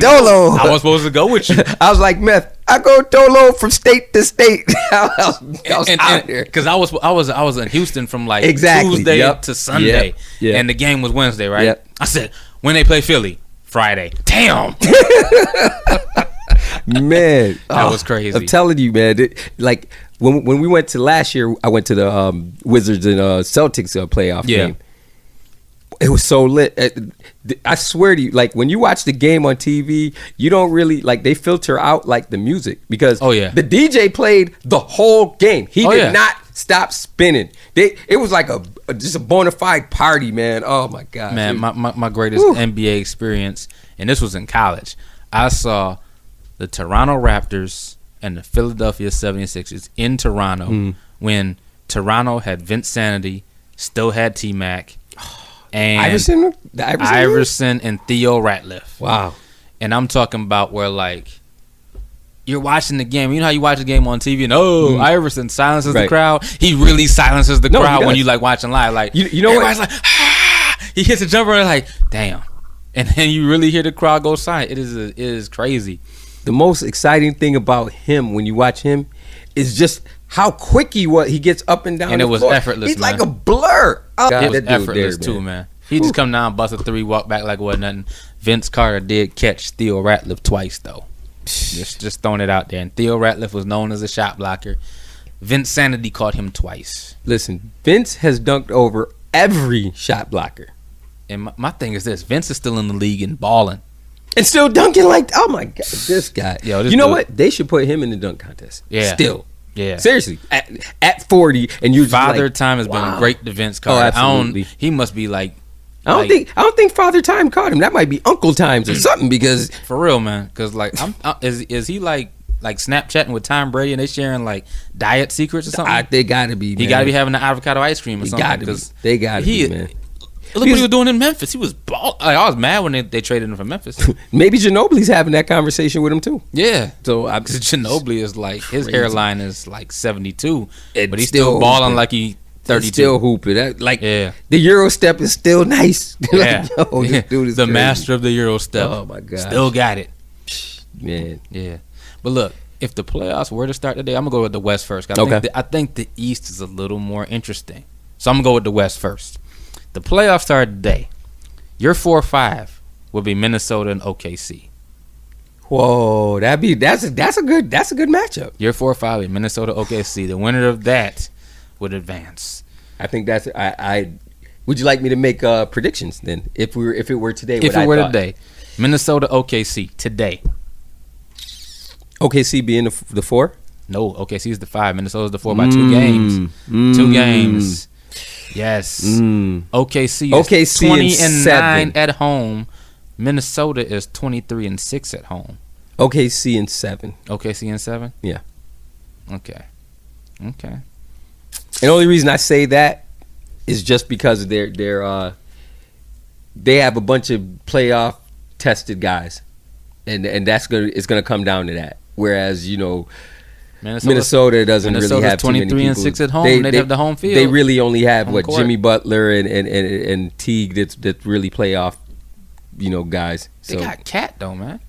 dolo. I was supposed to go with you. I was like, Meth, I go dolo from state to state. I was out there because I was in Houston from like exactly. Tuesday to Sunday, yep. and the game was Wednesday, right? Yep. I said, when they play Philly, Friday. Damn. Man, that was crazy. I'm telling you, man. Like when we went to last year, I went to the Wizards and Celtics playoff game. It was so lit. I swear to you, like when you watch the game on TV, you don't really like they filter out like the music because the DJ played the whole game. He did not stop spinning. It was like just a bona fide party, man. Oh my god, man! My greatest NBA experience, and this was in college. I saw the Toronto Raptors and the Philadelphia 76ers in Toronto when Toronto had Vince Sanity, still had T-Mac. And Iverson and Theo Ratliff. Wow. And I'm talking about where like you're watching the game. You know how you watch the game on TV and Iverson silences the crowd. He really silences the crowd when you like watching live. Like you know everybody's like he hits a jumper and like damn. And then you really hear the crowd go silent. It is crazy. The most exciting thing about him when you watch him is just how quick he was. He gets up and down. And the it was floor. effortless. He's man. like a blur. It was effortless too, man. He just come down, bust a three, walk back like it wasn't nothing. Vince Carter did catch Theo Ratliff twice though. Just throwing it out there. And Theo Ratliff was known as a shot blocker. Vince Sanity caught him twice. Listen, Vince has dunked over every shot blocker. And my thing is this: Vince is still in the league and balling. And still dunking like, oh my god, this guy. Yo, you know what? They should put him in the dunk contest. Yeah. Still. Yeah. Seriously. At 40 and you're Father like, Time has been great to Vince Carter. absolutely. He must be like I don't think Father Time caught him. That might be Uncle Times or something because for real, man. Because like is he like Snapchatting with Tom Brady and they sharing like diet secrets or something? They gotta be, man. He gotta be having the avocado ice cream or something. They gotta be, man. Look what he was doing in Memphis. He was I was mad when they traded him from Memphis. Maybe Ginobili's having that conversation with him too. Yeah. So because Ginobili is like his hairline is like 72, but he's still still balling like he 32. Still hooping. The Euro step is still nice. Yeah. This dude is the crazy. master of the Euro step. Oh my god. Still got it. Man. Yeah. But look, if the playoffs were to start today, I'm gonna go with the West first. I think the East is a little more interesting. So I'm gonna go with the West first. The playoffs start today. Your 4-5 will be Minnesota and OKC. Whoa, that's a good matchup. Your 4-5 will be Minnesota OKC. The winner of that would advance. I think that's I would you like me to make predictions then? If it were today, today. Minnesota OKC today. OKC being the 4? No, OKC is the 5. Minnesota's the 4 by 2 games. 2 games. Yes. OKC is 20-9 at home. Minnesota is 23-6 at home. OKC and 7. OKC and 7? Yeah. Okay. And the only reason I say that is just because they have a bunch of playoff tested guys. And it's gonna come down to that. Whereas, Minnesota doesn't really have too many people. 23-6 at home. They have the home field. They really only have court. Jimmy Butler and Teague that really playoff, guys. They got Cat though, man.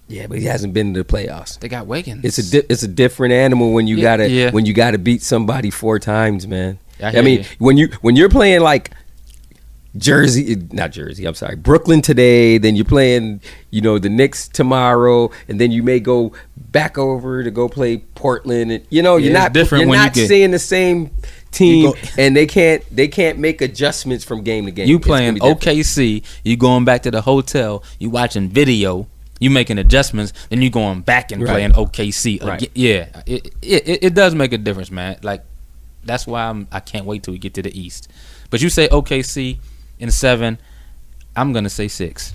Yeah, but he hasn't been to the playoffs. They got Wiggins. It's a different animal when you gotta beat somebody 4 times, man. I mean, when you're playing like Brooklyn today, then you're playing, the Knicks tomorrow, and then you may go back over to go play Portland, and you're not seeing the same team, and they can't make adjustments from game to game. You playing OKC, you going back to the hotel, you watching video, you making adjustments, then you going back and playing OKC again. Right. Yeah, it does make a difference, man. Like that's why I can't wait till we get to the East. But you say OKC in 7, I'm gonna say 6.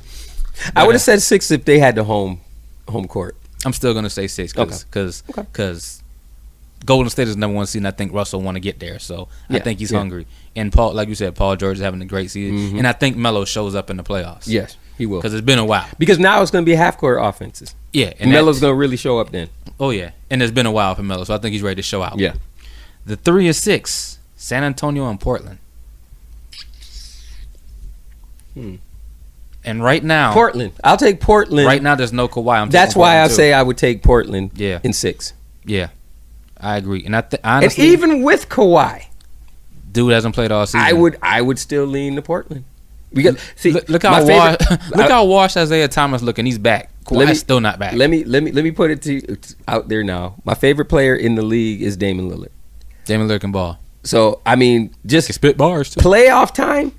I would have said 6 if they had the home court. I'm still gonna say 6 because Golden State is number 1 seed, and I think Russell want to get there. So I think he's hungry. And Paul, like you said, Paul George is having a great season, and I think Melo shows up in the playoffs. Yes. He will. Because it's been a while. Because now it's going to be half-court offenses. Yeah. And Melo's going to really show up then. Oh, yeah. And it's been a while for Melo, so I think he's ready to show out. Yeah. The 3 or 6, San Antonio and Portland. And right now... Portland. I'll take Portland. Right now, there's no Kawhi. That's why I say I would take Portland in 6. Yeah. I agree. And honestly... And even with Kawhi... Dude hasn't played all season. I would still lean to Portland. Because see, look how washed Isaiah Thomas looking. He's back. Kawhi's still not back. Let me put it out there now. My favorite player in the league is Damian Lillard. Damian Lillard can ball. So I mean, just spit bars too. Playoff time.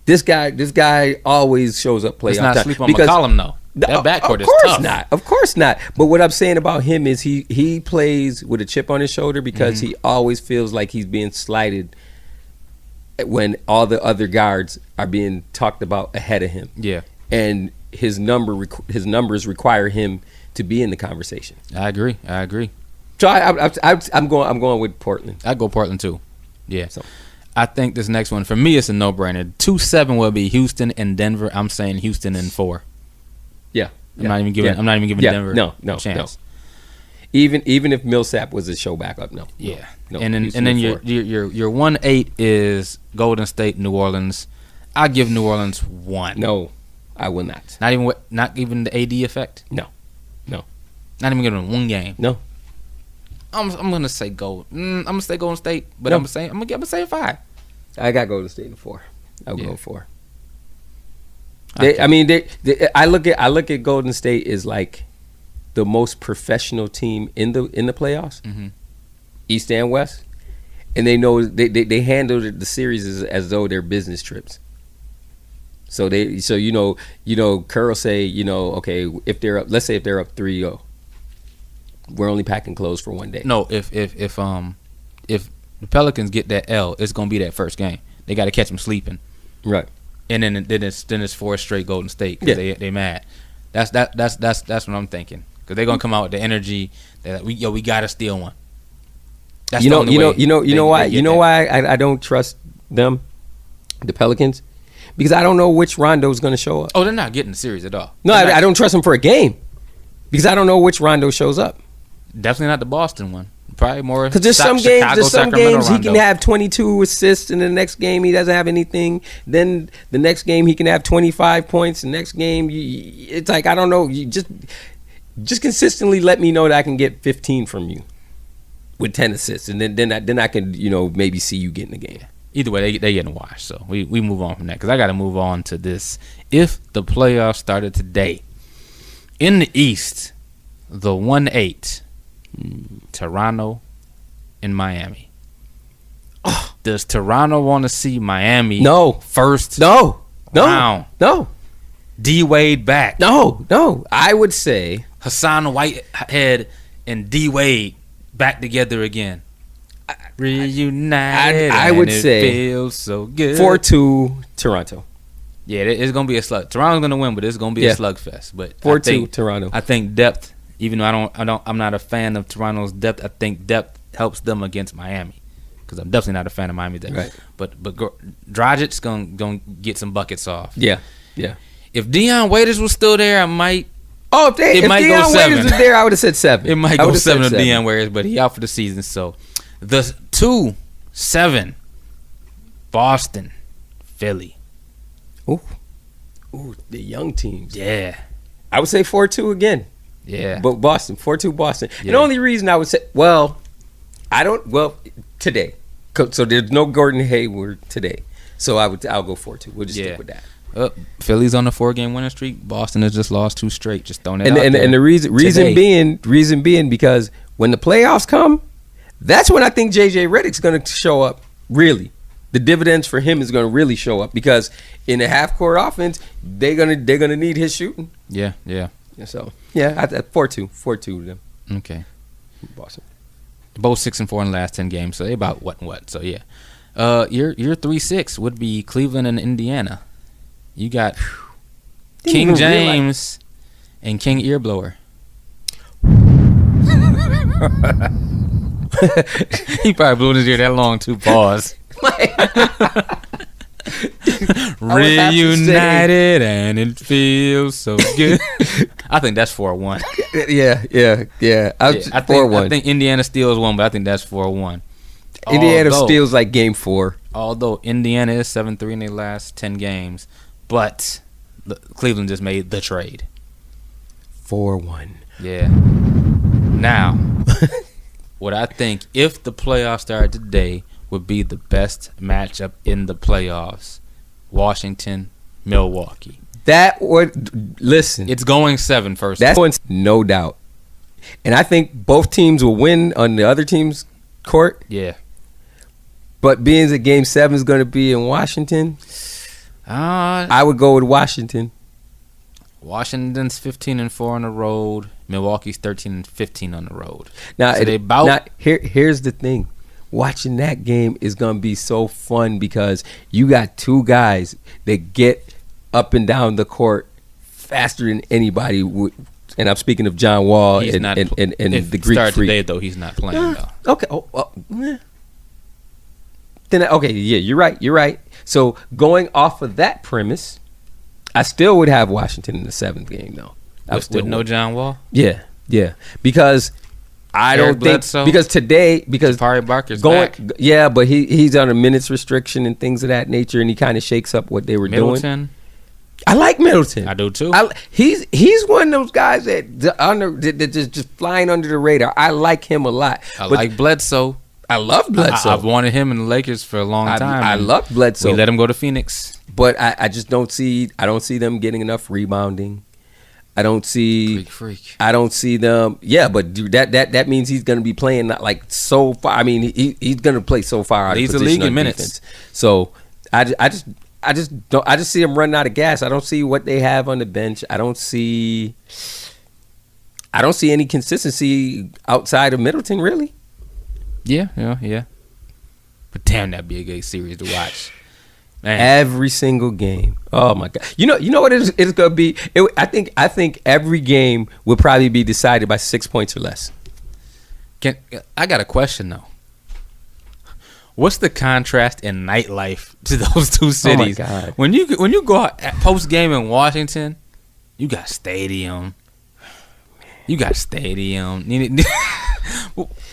This guy always shows up playoff time. Let's not sleep on McCollum though. That backcourt is tough. Of course not. But what I'm saying about him is he plays with a chip on his shoulder because he always feels like he's being slighted when all the other guards are being talked about ahead of him. Yeah. And his numbers require him to be in the conversation. I agree. So I'm going with Portland. I go Portland too. Yeah. So I think this next one for me is a no-brainer. 2-7 will be Houston and Denver. I'm saying Houston in 4. Yeah. I'm not even giving Denver a chance. No. Even if Millsap was a show backup, no. Yeah. No, and then your 1-8 is Golden State, New Orleans. I give New Orleans 1. No, I will not. Not even the AD effect. No. Not even giving them 1 game. No. I'm gonna say I'm gonna say Golden State, but I'm gonna say 5. I got Golden State in 4. I'll go 4. Okay. I look at Golden State as like the most professional team in the playoffs, East and West, and they know they handle the series as though they're business trips. So Curl say, okay, if they're up, let's say if they're up 3-0, we're only packing clothes for 1 day. No, if the Pelicans get that L, it's gonna be that first game. They got to catch them sleeping, right? And then it's 4 straight Golden State because they mad. That's what I'm thinking. Because they're gonna come out with the energy that we gotta steal one. That's you know why I don't trust them, the Pelicans, because I don't know which Rondo's gonna show up. Oh, they're not getting the series at all. No, I don't trust them for a game because I don't know which Rondo shows up. Definitely not the Boston one. Probably more because there's some games he can have 22 assists, and the next game he doesn't have anything. Then the next game he can have 25 points. The next game it's like I don't know. You just consistently let me know that I can get 15 from you with 10 assists, and then I can maybe see you get in the game. Either way, they getting washed. So we move on from that because I got to move on to this. If the playoffs started today, in the East, the 1-8, Toronto and Miami. Does Toronto want to see Miami? No. First. No. Round? No. D Wade back. No. I would say Hassan Whitehead and D Wade back together again. Reunited. I would say feels so good. 4-2 Toronto. Yeah, it's gonna be a slug. Toronto's gonna win, but it's gonna be a slugfest. But 4-2 Toronto. I think depth. Even though I'm not a fan of Toronto's depth. I think depth helps them against Miami because I'm definitely not a fan of Miami's depth. Right. But Dragic's gonna get some buckets off. Yeah. If Deion Waiters was still there, I might. Oh, if Deion Waiters was there, I would have said 7. It might go 7 of Deion Waiters, but he out for the season. So the 2-7, Boston, Philly. Ooh, the young teams. Yeah. I would say 4-2 again. Yeah. But Boston, 4-2 Boston. Yeah. And the only reason I would say, today. So there's no Gordon Hayward today. So I'll go 4-2. We'll just stick with that. Philly's on a 4-game winning streak. Boston has just lost 2 straight. Just throwing it out there. And the reason being because when the playoffs come, that's when I think JJ Redick's going to show up. Really, the dividends for him is going to really show up because in a half-court offense, they're gonna need his shooting. Yeah. So 4-2 to them. Okay. Boston. Both 6-4 in the last 10 games, so they about what. So yeah. Your 3-6 would be Cleveland and Indiana. You got King James and King Earblower. He probably blew in his ear that long too. Pause. Reunited and it feels so good. I think that's 4-1. Yeah. I think Indiana steals one, but I think that's 4-1. Indiana steals like game 4. Although Indiana is 7-3 in their last 10 games, but Cleveland just made the trade. 4-1. Yeah. Now, what I think, if the playoffs started today, would be the best matchup in the playoffs. Washington, Milwaukee. That would, listen. It's going 7 first. That's going, no doubt. And I think both teams will win on the other team's court. Yeah. But being that game 7 is going to be in Washington, I would go with Washington. Washington's 15-4 on the road. Milwaukee's 13-15 on the road. Now, so here's the thing. Watching that game is going to be so fun because you got two guys that get up and down the court faster than anybody would. And I'm speaking of John Wall and the Greek Freak. Today, though, he's not playing, though. Okay. Then, okay, yeah, you're right. So going off of that premise, I still would have Washington in the 7th game, though. With no John Wall? Yeah. Because I don't think Bledsoe? because Jabari Parker's back. Yeah, but he's on a minutes restriction and things of that nature, and he kind of shakes up what they were doing. I like Middleton. I do too. He's one of those guys that just flying under the radar. I like him a lot. I like Bledsoe. I love Bledsoe. I've wanted him in the Lakers for a long time. I love Bledsoe. We let him go to Phoenix, but I just don't see them getting enough rebounding. I don't see freak. I don't see them. Yeah, but dude, that means he's going to be playing not like so far. I mean, he's going to play so far out of position. He's a league in minutes. Defense. So I just see him running out of gas. I don't see what they have on the bench. I don't see any consistency outside of Middleton, really. Yeah. But damn, that'd be a good series to watch. Man. Every single game. Oh my God. You know what it's gonna be? I think every game will probably be decided by 6 points or less. I got a question though. What's the contrast in nightlife to those two cities? Oh my God. When you go out at post game in Washington, you got stadium.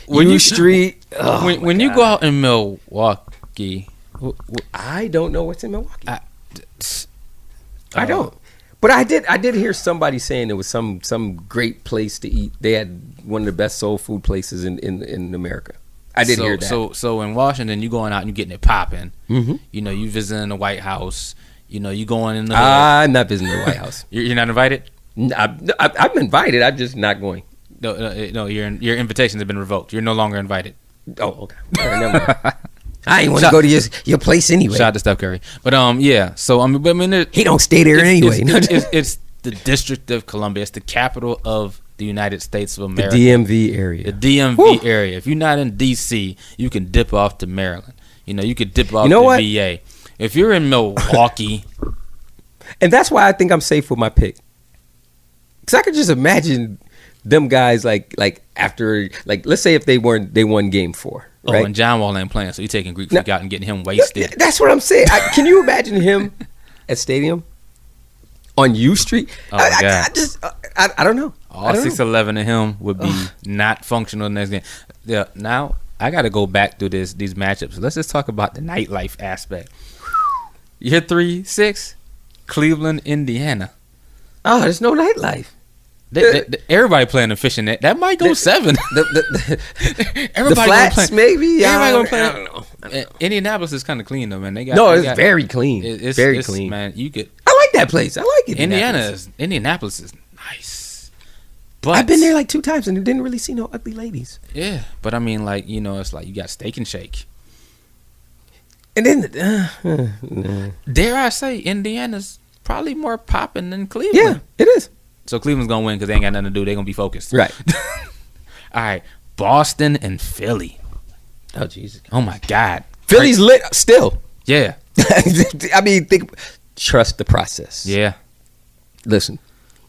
When you street. When you go out in Milwaukee. I don't know what's in Milwaukee. I don't. But I did hear somebody saying there was some great place to eat. They had one of the best soul food places in America. I did hear that. So in Washington, you going out and you getting it popping. Mm-hmm. You know, you visiting the White House. You know, you going in the. I'm not visiting the White House. You're not invited? I'm invited. I'm just not going. No, your invitations have been revoked. You're no longer invited. Oh, okay. Never mind. I ain't want to go to your place anyway. Shout out to Steph Curry. But yeah. So I mean, he don't stay there anyway. It's the District of Columbia. It's the capital of the United States of America. The DMV area. The DMV area. If you're not in DC, you can dip off to Maryland. You know, you could dip off to VA. If you're in Milwaukee, and that's why I think I'm safe with my pick. Because I could just imagine them guys like after let's say if they won game 4. Right? Oh, and John Wall ain't playing, so you're taking Greek Freak out and getting him wasted. That's what I'm saying. Can you imagine him at stadium on U Street? Oh my God. I don't know. All 6'11" of him would be not functional in the next game. Yeah. Now I got to go back through these matchups. Let's just talk about the nightlife aspect. Year 3-6, Cleveland, Indiana. Oh, there's no nightlife. Everybody playing efficient. That might go 7. The flats, maybe. Everybody gonna play. I don't know. Indianapolis is kind of clean though, man. It's very clean. It's very clean, man. I like that place. I like it. Indianapolis is nice. But I've been there like 2 times and I didn't really see no ugly ladies. Yeah, but I mean, it's like you got Steak and Shake. And then, dare I say, Indiana's probably more popping than Cleveland. Yeah, it is. So Cleveland's going to win because they ain't got nothing to do. They're going to be focused. Right. All right. Boston and Philly. Oh, Jesus. Oh, my God. Philly's lit still. Yeah. I mean, trust the process. Yeah. Listen.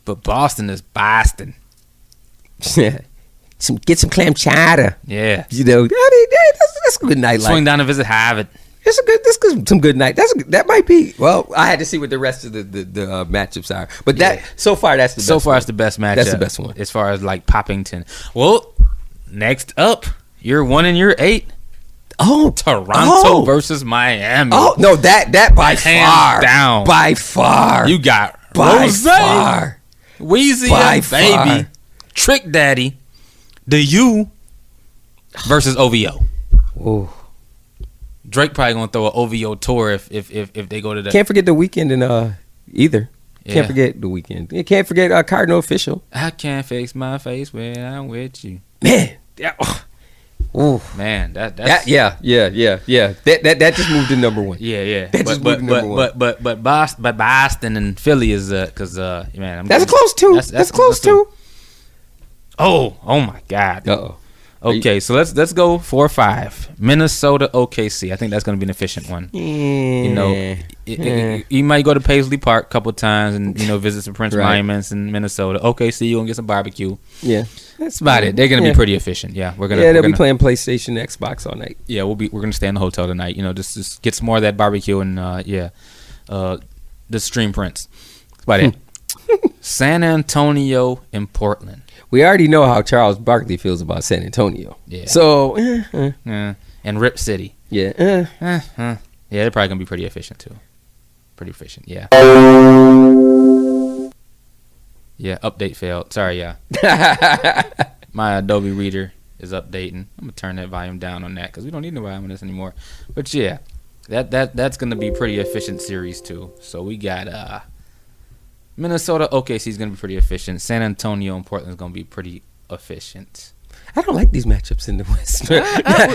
But Boston is Boston. Yeah. Get some clam chowder. Yeah. You know, I mean, that's a good nightlife. Swing down and visit Harvard. Some good night. That might be. Well, I had to see what the rest of the matchups are, but so far that's the best. So far, it's the best matchup. That's the best one as far as like Poppington. Well, next up, you're 1 and you're 8. Oh, Toronto versus Miami. Oh no, that by far, down by far. You got by Rose, far, Weezy, baby, Trick Daddy, the U versus OVO. Ooh. Drake probably gonna throw an OVO tour if they go to the. Can't forget the weekend in either. Yeah. Can't forget the weekend. You can't forget Cardinal Official. I can't fix my face when I'm with you. Man, ooh, man, that's yeah. That just moved to number 1. Yeah. That just moved to number 1. But Boston and Philly is because man, that's close too. That's close too. Oh my God. Uh-oh. Okay, so let's go 4-5. Minnesota, OKC. I think that's going to be an efficient one. You know, you might go to Paisley Park a couple times and visit some Prince Monuments in Minnesota. OKC, you gonna get some barbecue. Yeah, that's about it. They're going to be pretty efficient. Yeah, they'll be playing PlayStation, Xbox all night. Yeah, we're going to stay in the hotel tonight. Just get some more of that barbecue and the stream Prince. That's about it. San Antonio and Portland. We already know how Charles Barkley feels about San Antonio. Yeah. So, and Rip City. Yeah. Yeah, they're probably gonna be pretty efficient too. Pretty efficient. Yeah. Yeah. Update failed. Sorry. Yeah. My Adobe Reader is updating. I'm gonna turn that volume down on that because we don't need no volume on this anymore. But yeah, that's gonna be pretty efficient series too. So we got Minnesota, OKC is going to be pretty efficient. San Antonio and Portland is going to be pretty efficient. I don't like these matchups in the West.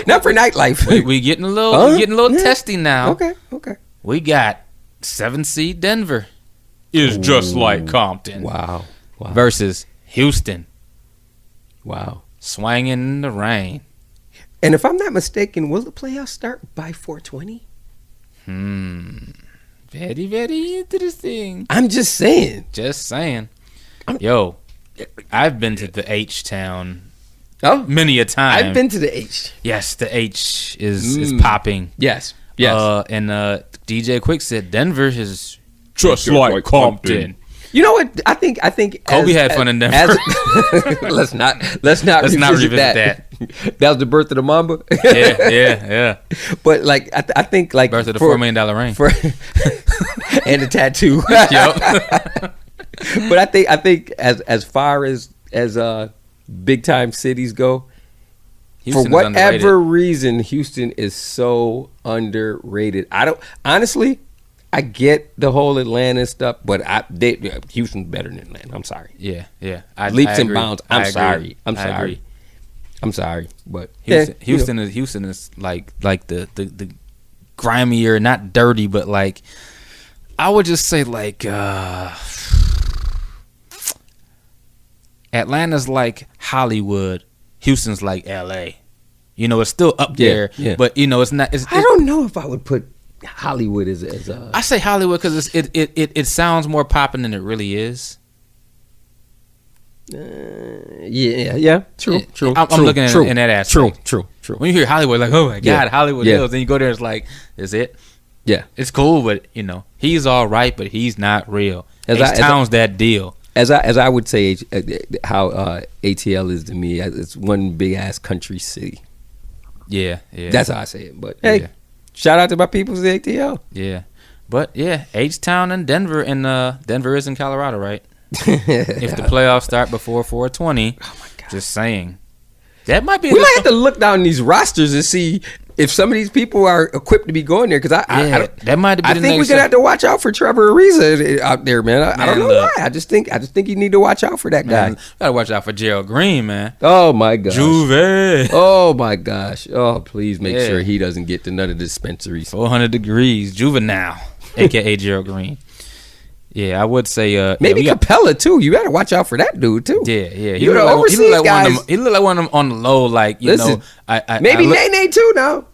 Not for nightlife. We getting a little testy now. Okay. We got 7 seed Denver is just like Compton. Wow. Versus Houston. Wow. Swinging in the rain. And if I'm not mistaken, will the playoffs start by 420? Very, very interesting. I'm just saying. Yo, I've been to the H-Town many a time. I've been to the H. Yes, the H is popping. Yes. And DJ Quick said Denver is just like Compton. You know what? I think Kobe had fun in Denver. Let's not revisit that. That was the birth of the Mamba. Yeah. But like, I think like birth of the $4 million ring and the tattoo. Yep. But I think as far as big time cities go, Houston for whatever reason, Houston is so underrated. I get the whole Atlanta stuff, but Houston's better than Atlanta. I'm sorry. Yeah. Leaps and bounds. I'm sorry, but Houston is like the grimier, not dirty, but like I would just say like Atlanta's like Hollywood, Houston's like LA. It's still up there, but it's not. I don't know if I would put Hollywood as I say Hollywood because it sounds more popping than it really is. True. I'm looking at it in that aspect. True. When you hear Hollywood, like, oh my God, Hollywood Hills, then you go there, it's like, is it? Yeah, it's cool, but he's all right, but he's not real. H-Town's that deal. As I would say, how ATL is to me, it's one big ass country city. Yeah. That's how I say it. But hey. Yeah. Shout out to my people's ATL. Yeah. But yeah, H-Town and Denver, and Denver is in Colorado, right? If the playoffs start before 420, oh my God. Just saying. That might be. We might have to look down these rosters and see if some of these people are equipped to be going there. Because I think we're gonna have to watch out for Trevor Ariza out there, man. I don't know why. I just think you need to watch out for that guy. Gotta watch out for Gerald Green, man. Oh my gosh. Juve. Oh my gosh. Oh, please make sure he doesn't get to none of the dispensaries. 400 degrees. Juvenile, aka Gerald Green. Yeah, I would say maybe Capella too. You gotta watch out for that dude too. Yeah. He looked like one of them on the low, like Listen, maybe Nene too. Now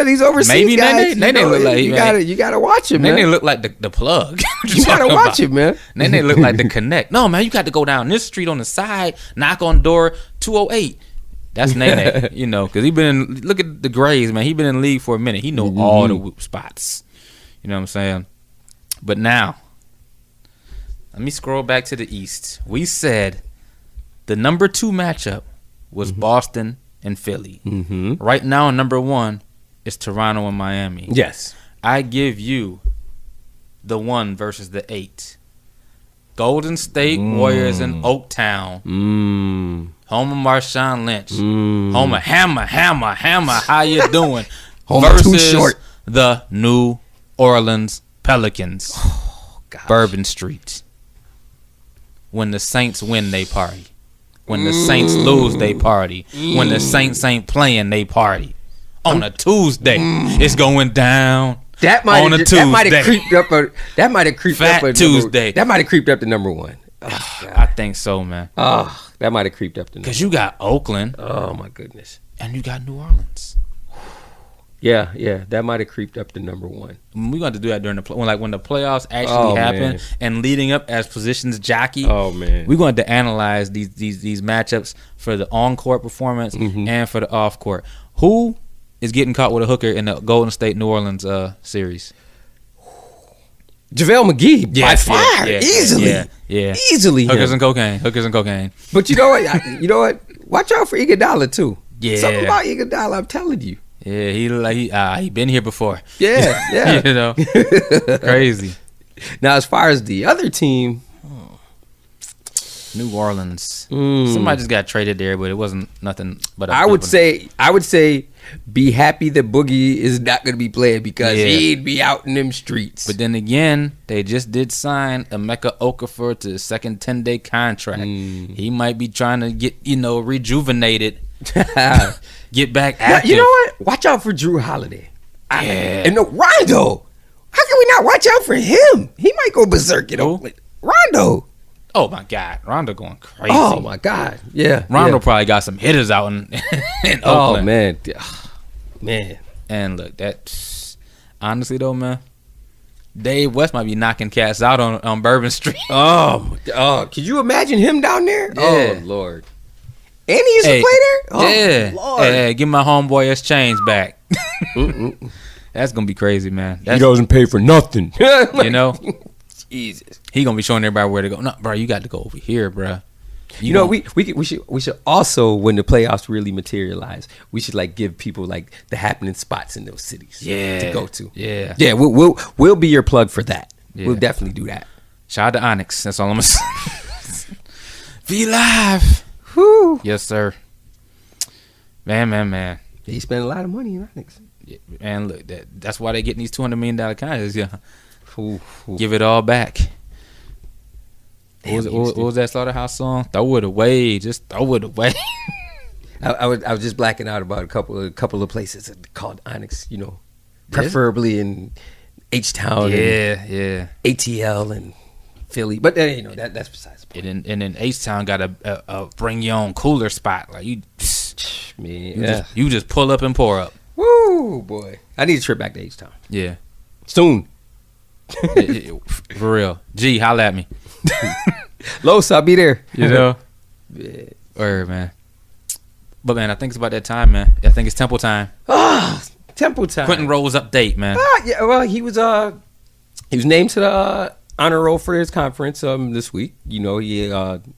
these overseas maybe guys. Nene look like you gotta watch him. Nene look like the plug. You gotta watch him, man. Nene look like the connect. No, man, you got to go down this street on the side, knock on door 208. That's Nene, you know, because look at the Grays, man. He been in the league for a minute. He know all the spots. You know what I'm saying? But now, let me scroll back to the East. We said the number 2 matchup was Boston and Philly. Right now, number 1 is Toronto and Miami. Yes. I give you the 1 versus the 8. Golden State Warriors in Oaktown. Home of Marshawn Lynch. Home of Hammer. How you doing? Home versus too short. The New Orleans Pelicans. Oh, gosh. Bourbon Street. When the Saints win, they party. When the Saints lose, they party. When the Saints ain't playing, they party. On a Tuesday, it's going down. That might have creeped up. That might have creeped Fat up. Tuesday. That might have creeped up to number 1. Oh, I think so, man. Oh, that might have creeped up to number 1. Because you got Oakland. Oh my goodness. And you got New Orleans. Yeah, that might have creeped up to number 1. We're going to do that during when the playoffs actually happen, and leading up as positions jockey. Oh man, we're going to analyze these matchups for the on-court performance and for the off-court. Who is getting caught with a hooker in the Golden State New Orleans series? JaVale McGee, by far, easily. Hookers and cocaine. But you know what? Watch out for Iguodala too. Yeah, something about Iguodala, I'm telling you. Yeah, he been here before. Yeah. You know, crazy. Now, as far as the other team, New Orleans. Somebody just got traded there, but it wasn't nothing but I would say be happy that Boogie is not going to be playing because he'd be out in them streets. But then again, they just did sign Emeka Okafor to a second 10-day contract. He might be trying to get, rejuvenated. Get back active. You know what? Watch out for Drew Holiday. And Rondo. How can we not watch out for him? He might go berserk, Rondo. Oh my God, Rondo going crazy. Oh my God, yeah. Rondo probably got some hitters out in Oakland. Oh man. And look, that honestly though, man, Dave West might be knocking cats out on Bourbon Street. Could you imagine him down there? Yeah. Oh Lord. And he used to play there? Oh, Lord. Hey, give my homeboy his chains back. That's gonna be crazy, man. He doesn't pay for nothing. Jesus. He gonna be showing everybody where to go. No, bro, you got to go over here, bro. We should also, when the playoffs really materialize, we should give people the happening spots in those cities to go to. Yeah. We'll be your plug for that. Yeah. We'll definitely do that. Shout out to Onyx. That's all I'm gonna say. Be live. Whew. Yes, sir. Man. He spent a lot of money in Onyx. Yeah, and look, that's why they getting these $200 million contracts. Yeah. Give it all back. What was that Slaughterhouse song? Throw it away. Just throw it away. I was just blacking out about a couple of places called Onyx, preferably in H-Town and ATL and Philly. But that's besides the point. And then H-Town got a bring your own cooler spot. You just pull up and pour up. Woo, boy. I need a trip back to H-Town. Yeah. Soon. For real. Gee, holla at me. Los, I'll be there. Yeah. Word, man. But man, I think it's about that time, man. I think it's Temple time. Temple time. Quinton Rose update, man. Yeah, well, he was named to the honor roll for his conference this week. He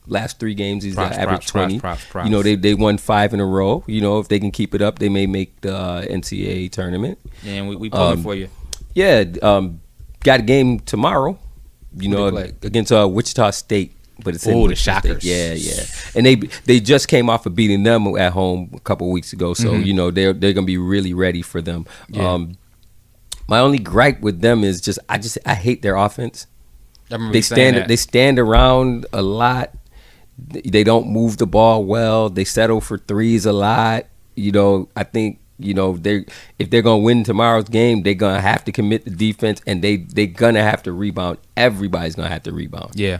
last 3 games he's averaged 20. Props. They won 5 in a row. If they can keep it up, they may make the NCAA tournament. Yeah, and we pulling for you. Yeah, got a game tomorrow. Against Wichita State, but it's in the Shockers. State. Yeah, and they just came off of beating them at home a couple of weeks ago, so they're gonna be really ready for them. Yeah. My only gripe with them is I hate their offense. They stand around a lot. They don't move the ball well. They settle for threes a lot. I think. If they're gonna win tomorrow's game, they're gonna have to commit the defense, and they're gonna have to rebound. Everybody's gonna have to rebound. Yeah.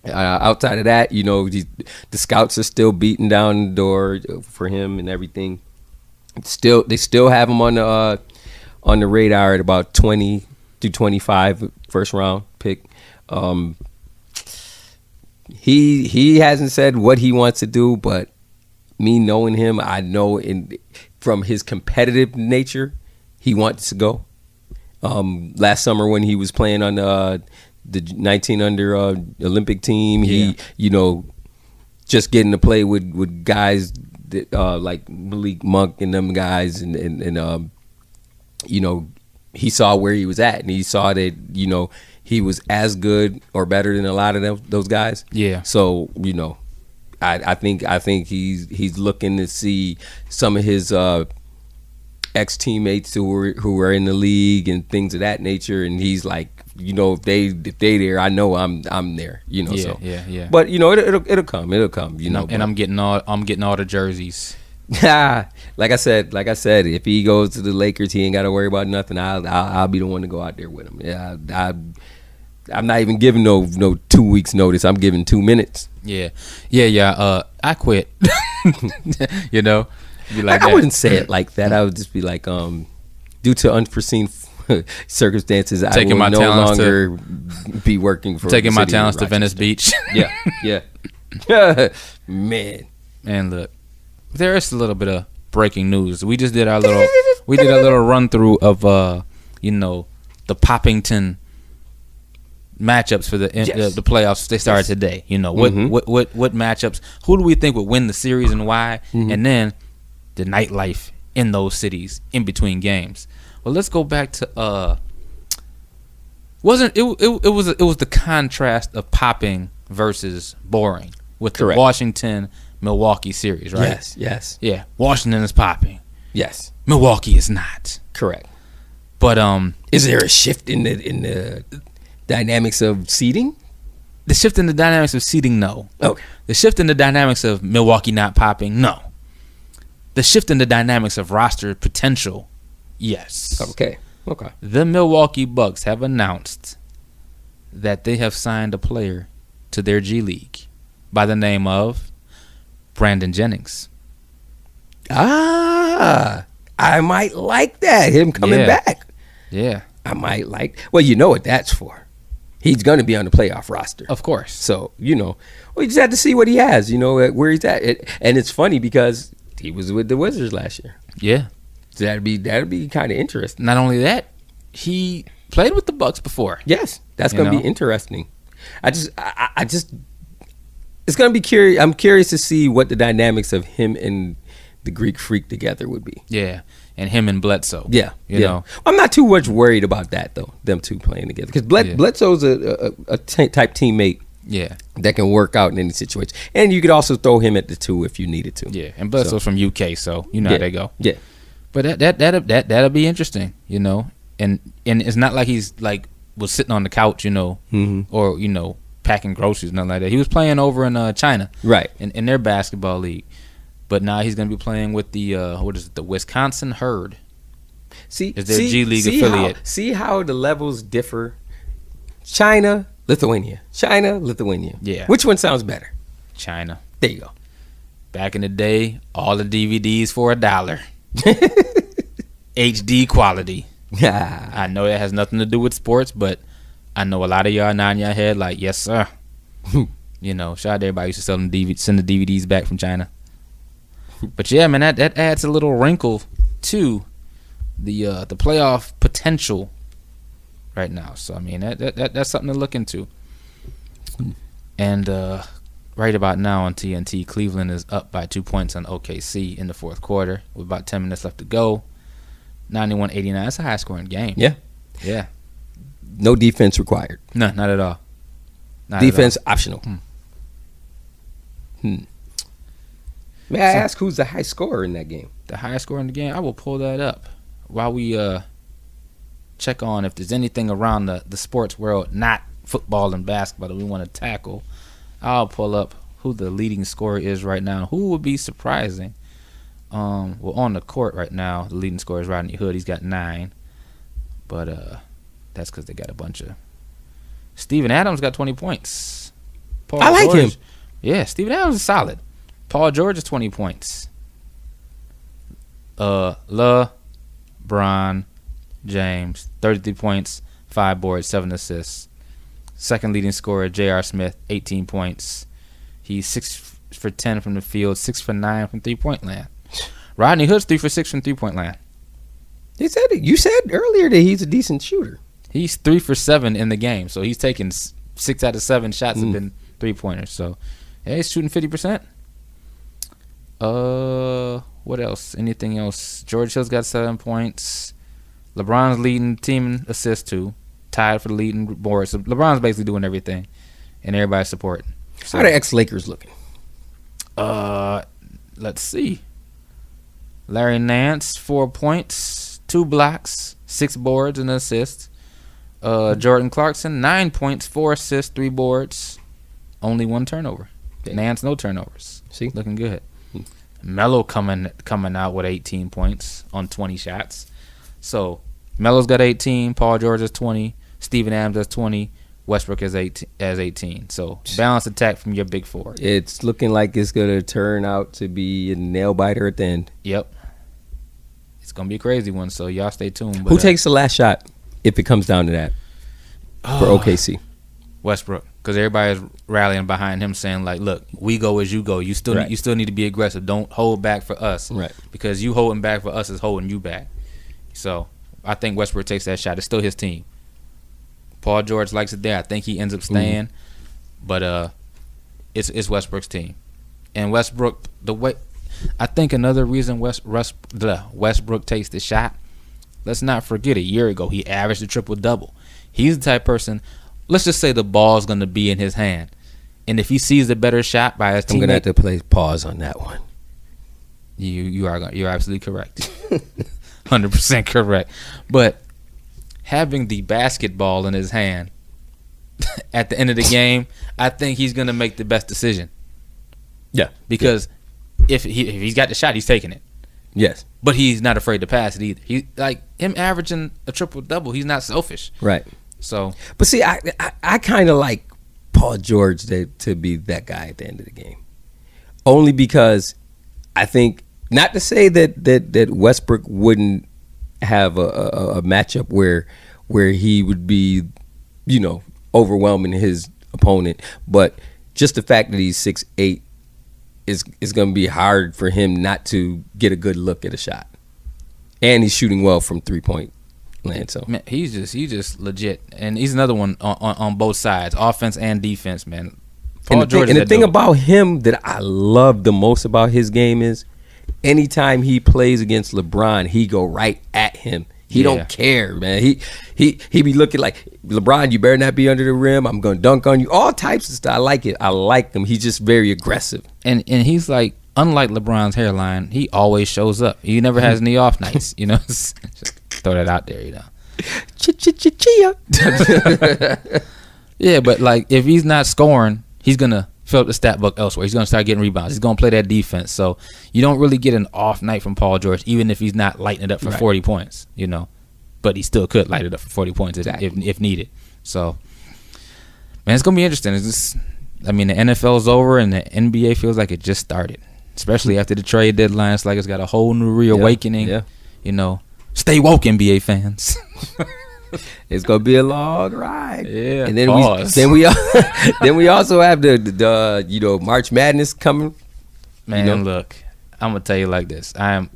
Outside of that, the scouts are still beating down the door for him and everything. They still have him on the radar at about 20 to 25 first round pick. He hasn't said what he wants to do, but me knowing him, I know from his competitive nature, he wants to go. Last summer when he was playing on the 19 under Olympic team, he just getting to play with guys that, like Malik Monk and them guys, and he saw where he was at, and he saw that he was as good or better than a lot of those guys. Yeah. So I think he's looking to see some of his ex teammates who were in the league and things of that nature, and he's like, if they there, I know I'm there. Yeah. But it'll come. And I'm getting all the jerseys. Like I said, if he goes to the Lakers, he ain't got to worry about nothing. I'll be the one to go out there with him. Yeah, I'm not even giving no 2 weeks notice. I'm giving 2 minutes. Yeah. I quit. Be like I wouldn't say it like that. I would just be like, due to unforeseen circumstances, I will no longer be working for. Taking my talents to Venice Beach. Yeah. Man. And look, there is a little bit of breaking news. We just did a little run through of the Poppington matchups for the playoffs. They started today. What matchups? Who do we think would win the series and why? Mm-hmm. And then the nightlife in those cities in between games. Well, let's go back to it was the contrast of popping versus boring with the Washington Milwaukee series, right? Yes. Yeah, Washington is popping. Yes. Milwaukee is not. Correct. But is there a shift in the dynamics of seeding? The shift in the dynamics of seeding, no. Okay. The shift in the dynamics of Milwaukee not popping, no. The shift in the dynamics of roster potential, yes. Okay. The Milwaukee Bucks have announced that they have signed a player to their G League by the name of Brandon Jennings. I might like that. Him coming back. Yeah. I might like. Well, you know what that's for. He's going to be on the playoff roster. Of course. So, we just have to see what he has, where he's at. And it's funny because he was with the Wizards last year. Yeah. So that'd be kind of interesting. Not only that, he played with the Bucks before. Yes. That's going to be interesting. I just it's going to be curious. I'm curious to see what the dynamics of him and the Greek Freak together would be. Yeah. And him and Bledsoe. Yeah. You know. I'm not too much worried about that, though, them two playing together. Because Bledsoe's a type teammate that can work out in any situation. And you could also throw him at the 2 if you needed to. Yeah. And Bledsoe's from UK, so you know how they go. Yeah. But that'll be interesting, And it's not like he's like was sitting on the couch, or packing groceries, nothing like that. He was playing over in China, right? In their basketball league. But now he's going to be playing with the the Wisconsin Herd. Is their G League affiliate? See how the levels differ. China, Lithuania. Yeah. Which one sounds better? China. There you go. Back in the day, all the DVDs for $1. HD quality. I know that has nothing to do with sports, but I know a lot of y'all nod your head like, yes, sir. Shout out to everybody used to send the DVDs back from China. But yeah, man, that adds a little wrinkle to the playoff potential right now. So I mean that's something to look into. And right about now on TNT, Cleveland is up by 2 points on OKC in the fourth quarter with about 10 minutes left to go. 91-89. That's a high scoring game. Yeah. No defense required. No, not at all. Defense optional. May I ask who's the high scorer in that game? The highest scorer in the game? I will pull that up while we check on if there's anything around the sports world, not football and basketball, that we want to tackle. I'll pull up who the leading scorer is right now. Who would be surprising? Well, on the court right now, the leading scorer is Rodney Hood. He's got 9. But that's because they got a bunch of... Steven Adams got 20 points. I like him. Yeah, Steven Adams is solid. Paul George is 20 points. LeBron James, 33 points, 5 boards, 7 assists. Second leading scorer, J.R. Smith, 18 points. He's 6 for 10 from the field, 6 for 9 from 3-point land. Rodney Hood's 3 for 6 from 3-point land. You said earlier that he's a decent shooter. He's 3 for 7 in the game, so he's taken 6 out of 7 shots have been 3-pointers. So, yeah, he's shooting 50%. What else? Anything else? George Hill's got 7 points. LeBron's leading team in assists too, tied for the leading board. So LeBron's basically doing everything, and everybody's supporting. So, how are the ex-Lakers looking? Let's see. Larry Nance, 4 points, 2 blocks, 6 boards and assists. Jordan Clarkson, 9 points, 4 assists, 3 boards, only 1 turnover. Nance, no turnovers. See, looking good. Melo coming out with 18 points on 20 shots. So Melo's got 18, Paul George has 20, Steven Adams has 20, Westbrook has 18. So balanced attack from your big four. It's looking like it's going to turn out to be a nail biter at the end. Yep. It's going to be a crazy one, so y'all stay tuned. But, who takes the last shot if it comes down to that for OKC? Westbrook, because everybody's rallying behind him saying, like, look, we go as you go. You still need to be aggressive. Don't hold back for us. Right. Because you holding back for us is holding you back. So I think Westbrook takes that shot. It's still his team. Paul George likes it there. I think he ends up staying. But it's Westbrook's team. And Westbrook, I think another reason Westbrook takes the shot, let's not forget a year ago he averaged a triple-double. He's the type of person, let's just say the ball's going to be in his hand. And if he sees the better shot by his teammate, I'm going to have to play pause on that one. You're absolutely correct. 100% correct. But having the basketball in his hand at the end of the game, I think he's going to make the best decision. Yeah. Because if he's got the shot, he's taking it. Yes. But he's not afraid to pass it either. He like him averaging a triple-double, he's not selfish. Right. So, but see, I kind of like Paul George to be that guy at the end of the game. Only because I think, not to say that Westbrook wouldn't have a matchup where he would be, overwhelming his opponent, but just the fact that he's 6'8" is going to be hard for him not to get a good look at a shot, and he's shooting well from 3-point land. So man, he's just legit, and he's another one on both sides, offense and defense, man. Paul George, and the thing about him that I love the most about his game is, anytime he plays against LeBron, he go right at him. He don't care, man. He be looking like, LeBron, you better not be under the rim. I'm gonna dunk on you. All types of stuff. I like it. I like him. He's just very aggressive. And he's like, unlike LeBron's hairline, he always shows up. He never has any off nights. Just throw that out there. Chia. Yeah, but like if he's not scoring, he's gonna fill up the stat book elsewhere. He's gonna start getting rebounds. He's gonna play that defense. So you don't really get an off night from Paul George, even if he's not lighting it up for 40 points. But he still could light it up for 40 points if needed. So, man, it's gonna be interesting. The NFL's over and the NBA feels like it just started, especially after the trade deadline. It's like it's got a whole new reawakening. Yeah. Stay woke, NBA fans. It's gonna be a long ride. Yeah. And then we also have the March Madness coming. Man, look, I'm gonna tell you like this. I am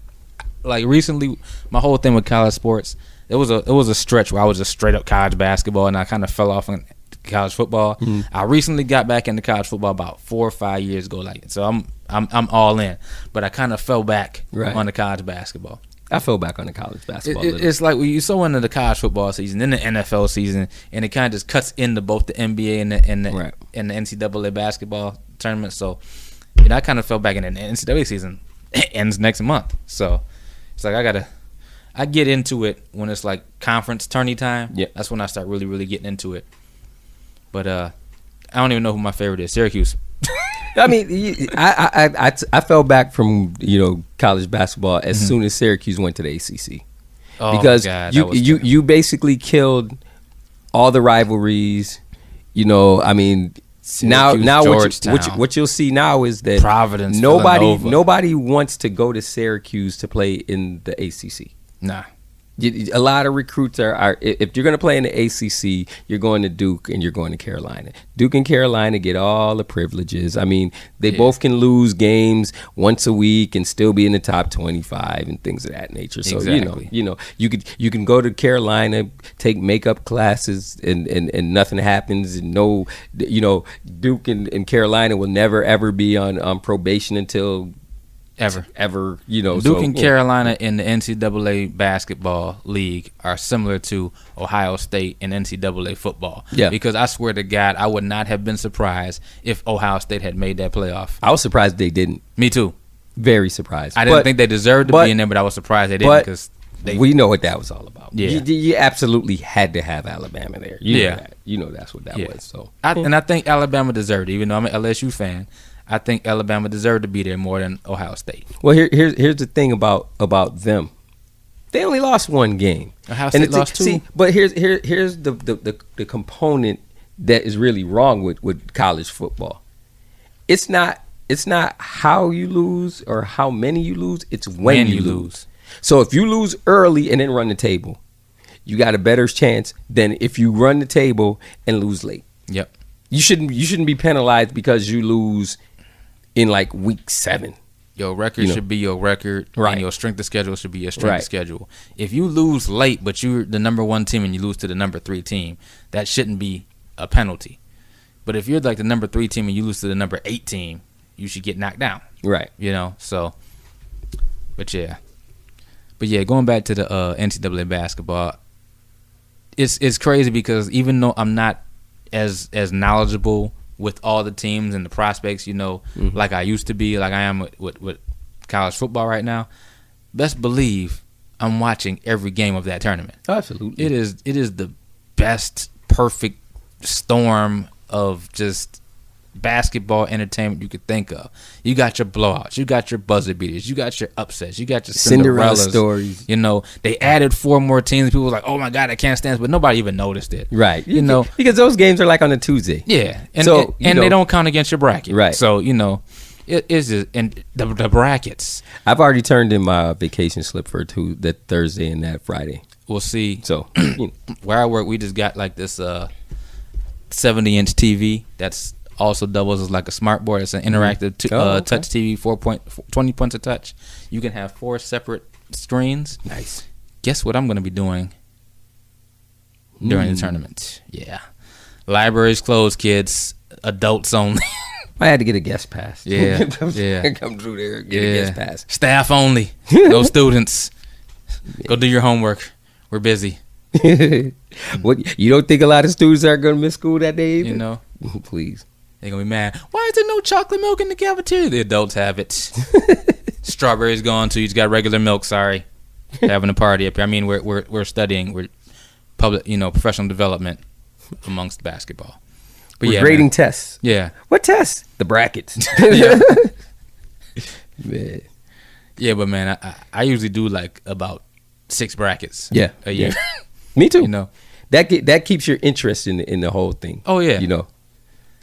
like recently, my whole thing with college sports, it was a stretch where I was just straight up college basketball, and I kind of fell off on college football. I recently got back into college football about 4 or 5 years ago, so I'm all in. But I kind of fell back on the college basketball. I fell back on the college basketball. It's like when you're so into the college football season, then the NFL season, and it kind of just cuts into both the NBA and the NCAA basketball tournament. So, I kind of fell back in the NCAA season. It ends next month, so it's like I get into it when it's like conference tourney time. Yeah, that's when I start really, really getting into it. But I don't even know who my favorite is. Syracuse. I fell back from college basketball as soon as Syracuse went to the ACC, because you basically killed all the rivalries. Now what you'll see now is that Providence, nobody wants to go to Syracuse to play in the ACC. Nah, A lot of recruits are if you're going to play in the ACC, you're going to Duke and you're going to Carolina. Duke and Carolina get all the privileges. I mean, they both can lose games once a week and still be in the top 25 and things of that nature. So exactly. you can go to Carolina, take makeup classes, and nothing happens. And Duke and Carolina will never ever be on probation until. Ever, Duke and Carolina in the NCAA basketball league are similar to Ohio State in NCAA football. Yeah. Because I swear to God, I would not have been surprised if Ohio State had made that playoff. I was surprised they didn't. Me too. Very surprised. I didn't think they deserved to be in there, but I was surprised they didn't because we know what that was all about. Yeah. You absolutely had to have Alabama there. You know that's what that was. So I think Alabama deserved it, even though I'm an LSU fan. I think Alabama deserved to be there more than Ohio State. Well, here's the thing about them. They only lost one game. Ohio State lost two. See, but here's the component that is really wrong with college football. It's not how you lose or how many you lose. It's when you lose. So if you lose early and then run the table, you got a better chance than if you run the table and lose late. Yep. You shouldn't be penalized because you lose in like week 7. Your record should be your record, right? And your strength of schedule should be your strength of schedule. If you lose late, but you're the number 1 team and you lose to the number 3 team, that shouldn't be a penalty. But if you're like the number 3 team and you lose to the number 8 team, you should get knocked down, right? So, but yeah, going back to the NCAA basketball, it's crazy because even though I'm not as knowledgeable with all the teams and the prospects, like I used to be, like I am with college football right now, best believe I'm watching every game of that tournament. Absolutely. It is the best, perfect storm of just basketball entertainment you could think of. You got your blowouts, you got your buzzer beaters, you got your upsets, you got your Cinderella stories. They added 4 more teams. People were like, "Oh my God, I can't stand it," but nobody even noticed it. Right. Because those games are like on a Tuesday. Yeah, and they don't count against your bracket. Right. So it is just, and the brackets. I've already turned in my vacation slip for that Thursday and that Friday. We'll see. So where I work, we just got like this 70-inch TV that's also doubles as like a smart board. It's an interactive touch TV, 20 points of touch. You can have 4 separate screens. Nice. Guess what I'm going to be doing during the tournament? Yeah. Libraries closed, kids. Adults only. I had to get a guest pass. Yeah. Come through there, get a guest pass. Staff only. No students. Go do your homework. We're busy. What, you don't think a lot of students are going to miss school that day either? Please. They're going to be mad. Why is there no chocolate milk in the cafeteria? The adults have it. Strawberries gone too. You just got regular milk, sorry. Having a party up here. I mean, we're studying. We're public, professional development amongst basketball. But we're grading tests. Yeah. What tests? The brackets. Man. Yeah, but man, I usually do like about 6 brackets a year. Yeah. Me too. That keeps your interest in the whole thing. Oh, yeah.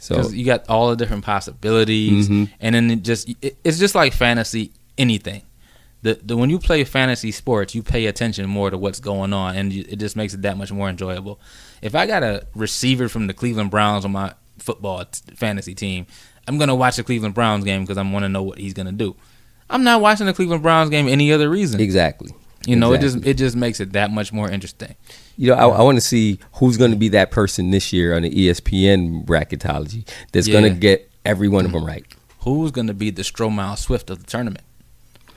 So because you got all the different possibilities, and then it's just like fantasy anything. The when you play fantasy sports, you pay attention more to what's going on, and it just makes it that much more enjoyable. If I got a receiver from the Cleveland Browns on my football fantasy team, I'm gonna watch the Cleveland Browns game because I want to know what he's gonna do. I'm not watching the Cleveland Browns game any other reason. Exactly. It just makes it that much more interesting. I want to see who's going to be that person this year on the ESPN bracketology that's going to get every one of them right. Who's going to be the Stromile Swift of the tournament?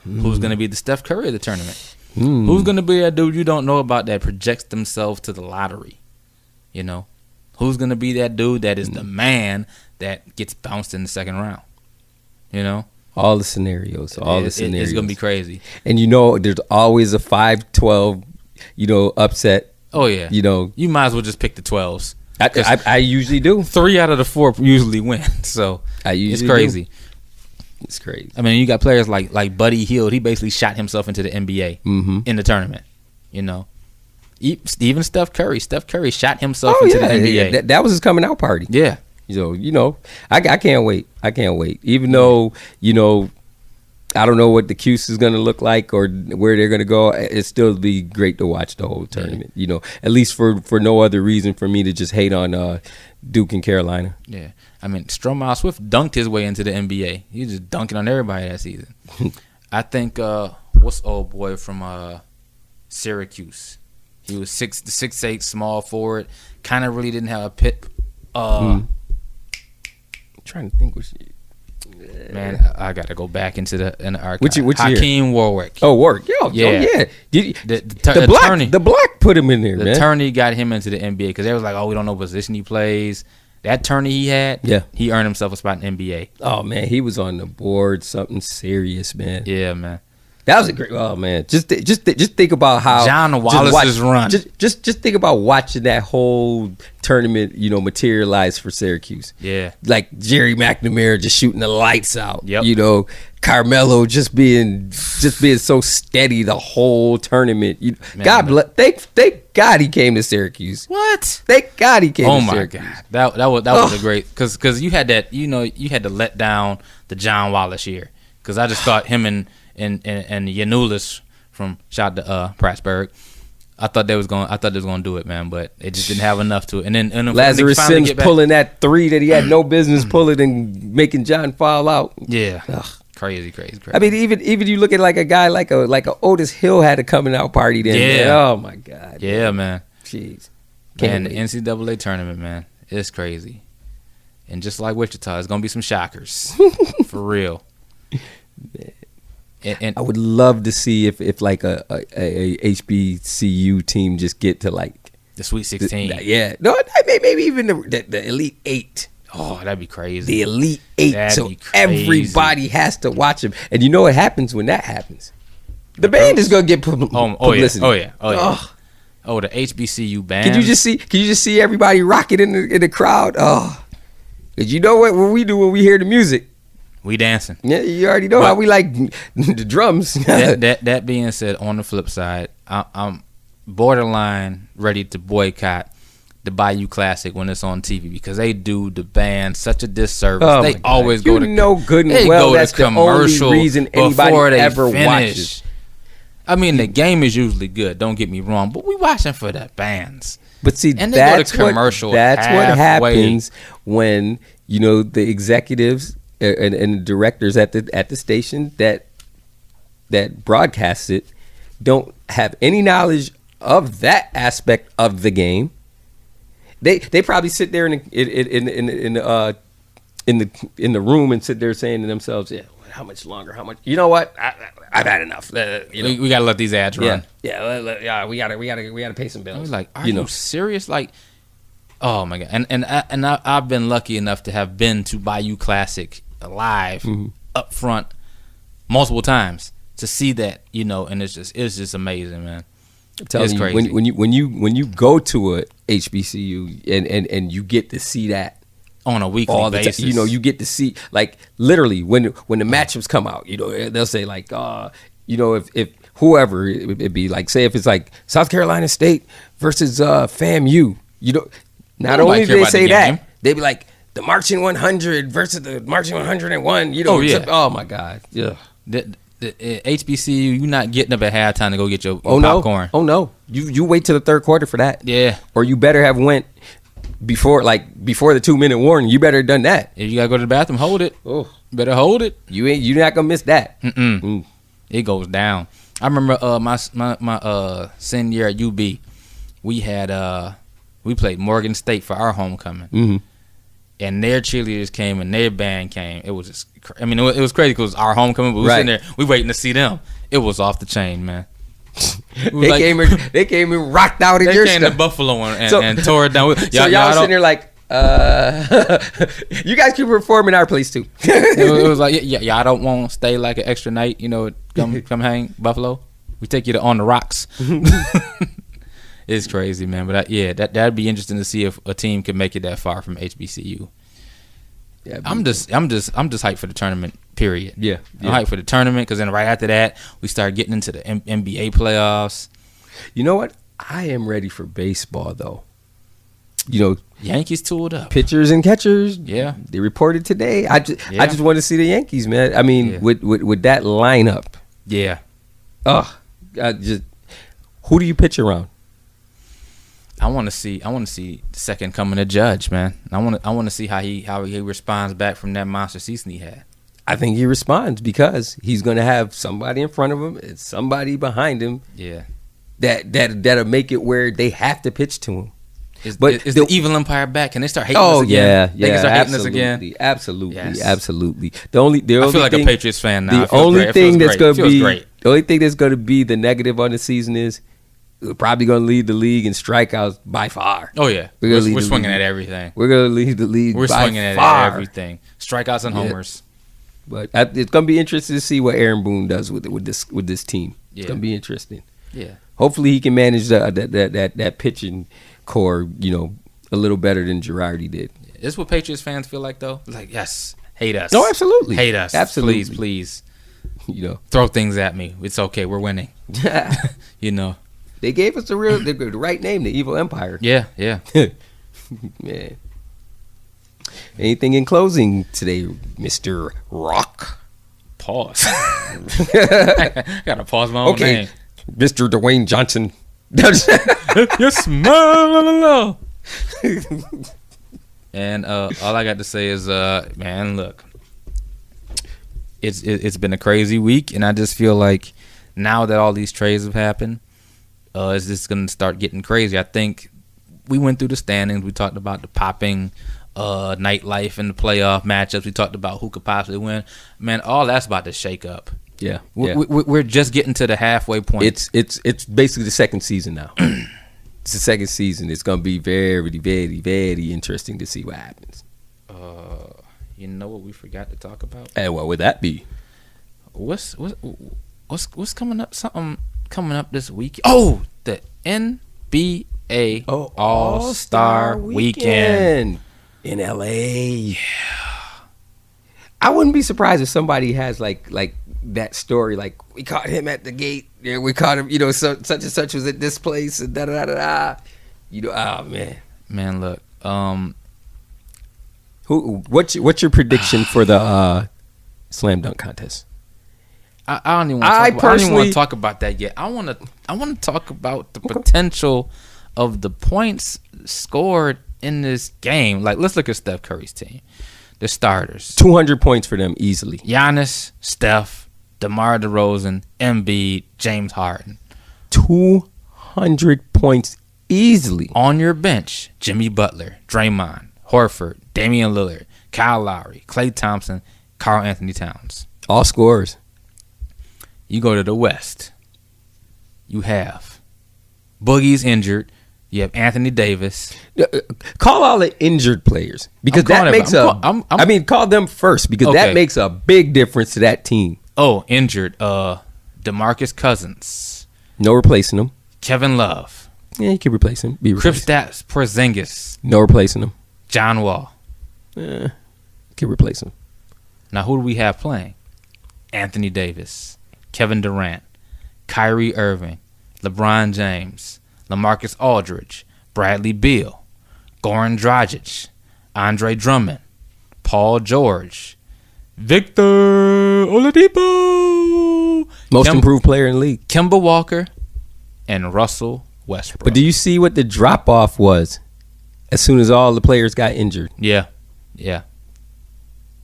Who's going to be the Steph Curry of the tournament? Who's going to be that dude you don't know about that projects themselves to the lottery? Who's going to be that dude that is the man that gets bounced in the second round? All the scenarios. It's going to be crazy. And there's always a 5-12, upset. Oh, yeah. You might as well just pick the 12s. I usually do. 3 out of the 4 usually win. So it's crazy. It's crazy. I mean, you got players like Buddy Hield. He basically shot himself into the NBA in the tournament. Even Steph Curry. Steph Curry shot himself into the NBA. Yeah. That was his coming out party. Yeah. I can't wait. Even though, I don't know what the Cuse is going to look like or where they're going to go. It still be great to watch the whole tournament. You know, at least for no other reason for me to just hate on Duke and Carolina. Yeah, I mean, Stromile Swift dunked his way into the NBA. He was just dunking on everybody that season. I think what's old boy from Syracuse? He was 6'8" small forward. Kind of really didn't have a pit. I'm trying to think. Man, I got to go back into the archive. Which Hakeem Warwick. Oh, Warwick. Yeah. The black put him in there, man. The tourney got him into the NBA because they was like, oh, we don't know what position he plays. That tourney he had, he earned himself a spot in NBA. Oh, man, he was on the board, something serious, man. Yeah, man. That was a great. Oh man, just think about how John Wallace's run. Just think about watching that whole tournament, materialize for Syracuse. Yeah, like Jerry McNamara just shooting the lights out. Yep. Carmelo just being so steady the whole tournament. Thank God he came to Syracuse. What? Thank God he came. Oh to my Syracuse. God, that was a great because you had that you had to let down the John Wallace year because I just thought him and Yanulis from shout to Prattsburg. I thought they was gonna do it, man, but they just didn't have enough to it. And then Lazarus Sims pulling that three that he had no business pulling and making John foul out. Yeah, crazy. I mean, even you look at like a guy like a Otis Hill had a coming out party then. Yeah. Man. Oh my God. Yeah, man. Jeez. Man, the NCAA tournament, man, it's crazy. And just like Wichita, it's gonna be some shockers for real. Man. And I would love to see if like a HBCU team just get to like the Sweet 16. Maybe even the Elite Eight. Oh, that'd be crazy. The Elite Eight. Everybody has to watch them. And you know what happens when that happens? The band is gonna get publicity. Oh yeah. Oh, the HBCU band. Can you just see everybody rocking in the crowd? Oh, cause you know what we do when we hear the music. We dancing. Yeah, you already know how we like the drums. that being said, on the flip side, I'm borderline ready to boycott the Bayou Classic when it's on TV because they do the band such a disservice. Oh they always go to good and well that's the only reason anybody ever watches. I mean, the game is usually good. Don't get me wrong, but we watching for the bands. But see, and that's what happens when the executives and the directors at the station that broadcasts it don't have any knowledge of that aspect of the game. They probably sit there in the room and sit there saying to themselves, "Yeah, how much longer? How much? You know what? I've had enough. We gotta let these ads run. Yeah. We gotta pay some bills. Like, are you serious? Like, oh my God! And I've been lucky enough to have been to Bayou Classic live up front multiple times to see that, and it's just amazing, man. I'm telling you, crazy. when you go to a HBCU and you get to see that on a weekly basis, you get to see like literally when the matchups come out, they'll say like, if whoever it be like, say if it's like South Carolina State versus FAMU, not only do they say that, they be like the Marching 100 versus the Marching 101. Oh my God, yeah. The HBCU, you're not getting up at halftime to go get your popcorn. No. You wait till the third quarter for that. Yeah. Or you better have went before the 2-minute warning. You better have done that. If you gotta go to the bathroom, hold it. Oh, better hold it. You're not gonna miss that. It goes down. I remember my senior year at UB, we played Morgan State for our homecoming. And their cheerleaders came and their band came. It was just, it was crazy because it was our homecoming, but we sitting there, we waiting to see them. It was off the chain, man. They came and rocked out in your stuff. They came to Buffalo and tore it down. Y'all sitting there like, you guys keep performing our place too. It was like, y'all don't want to stay like an extra night, come hang Buffalo. We take you to On the Rocks. It's crazy, man. But that'd be interesting to see if a team could make it that far from HBCU. Yeah, I'm just hyped for the tournament. Period. Yeah. I'm hyped for the tournament because then right after that we start getting into the NBA playoffs. You know what? I am ready for baseball though. Yankees tooled up. Pitchers and catchers. Yeah. They reported today. I just want to see the Yankees, man. I mean, with that lineup. Yeah. Who do you pitch around? I want to see the second coming of Judge, man. I want to see how he responds back from that monster season he had. I think he responds because he's going to have somebody in front of him and somebody behind him. Yeah. That'll make it where they have to pitch to him. Is the evil empire back? Can they start hating us again? Yeah, they can start hating us again. Absolutely. I feel like a Patriots fan now. The only thing that's going to be the negative on the season is we're probably going to lead the league in strikeouts by far. Oh yeah, we're swinging at everything. We're going to lead the league. We're swinging at everything. Strikeouts and homers. But it's going to be interesting to see what Aaron Boone does with this team. It's going to be interesting. Yeah. Hopefully he can manage that pitching core, a little better than Girardi did. This is what Patriots fans feel like, though. Like, yes, hate us. No, absolutely, hate us. Absolutely, please. Throw things at me. It's okay. We're winning. They gave us the right name, the Evil Empire. Yeah. Man. Anything in closing today, Mr. Rock? Pause. I gotta pause my own name. Mr. Dwayne Johnson. Yes, no. And all I got to say is, man, look, it's been a crazy week, and I just feel like now that all these trades have happened, it's just gonna start getting crazy. I think we went through the standings. We talked about the popping nightlife and the playoff matchups. We talked about who could possibly win. Man, all that's about to shake up. Yeah, we're just getting to the halfway point. It's basically the second season now. It's the second season. It's gonna be very, very, very interesting to see what happens. You know what we forgot to talk about? And what would that be? What's coming up? Something coming up this week? Oh, the NBA All-Star Weekend in LA. Yeah. I wouldn't be surprised if somebody has like that story, like we caught him at the gate. Yeah, we caught him. Such and such was at this place. And da da da da. Oh man. Look. What's your prediction for the slam dunk contest? I don't even want to talk about that yet. I want to talk about the potential of the points scored in this game. Like, let's look at Steph Curry's team. The starters. 200 points for them easily. Giannis, Steph, DeMar DeRozan, Embiid, James Harden. 200 points easily. On your bench, Jimmy Butler, Draymond, Horford, Damian Lillard, Kyle Lowry, Klay Thompson, Karl Anthony Towns. All scorers. You go to the West. You have Boogie's injured. You have Anthony Davis. Call all the injured players because that makes call them first because that makes a big difference to that team. Oh, injured. DeMarcus Cousins. No replacing them. Kevin Love. Yeah, you can replace him. Kristaps Porzingis. No replacing him. John Wall. Can replace him. Now, who do we have playing? Anthony Davis, Kevin Durant, Kyrie Irving, LeBron James, LaMarcus Aldridge, Bradley Beal, Goran Dragic, Andre Drummond, Paul George, Victor Oladipo, most improved player in the league, Kemba Walker, and Russell Westbrook. But do you see what the drop off was as soon as all the players got injured? Yeah.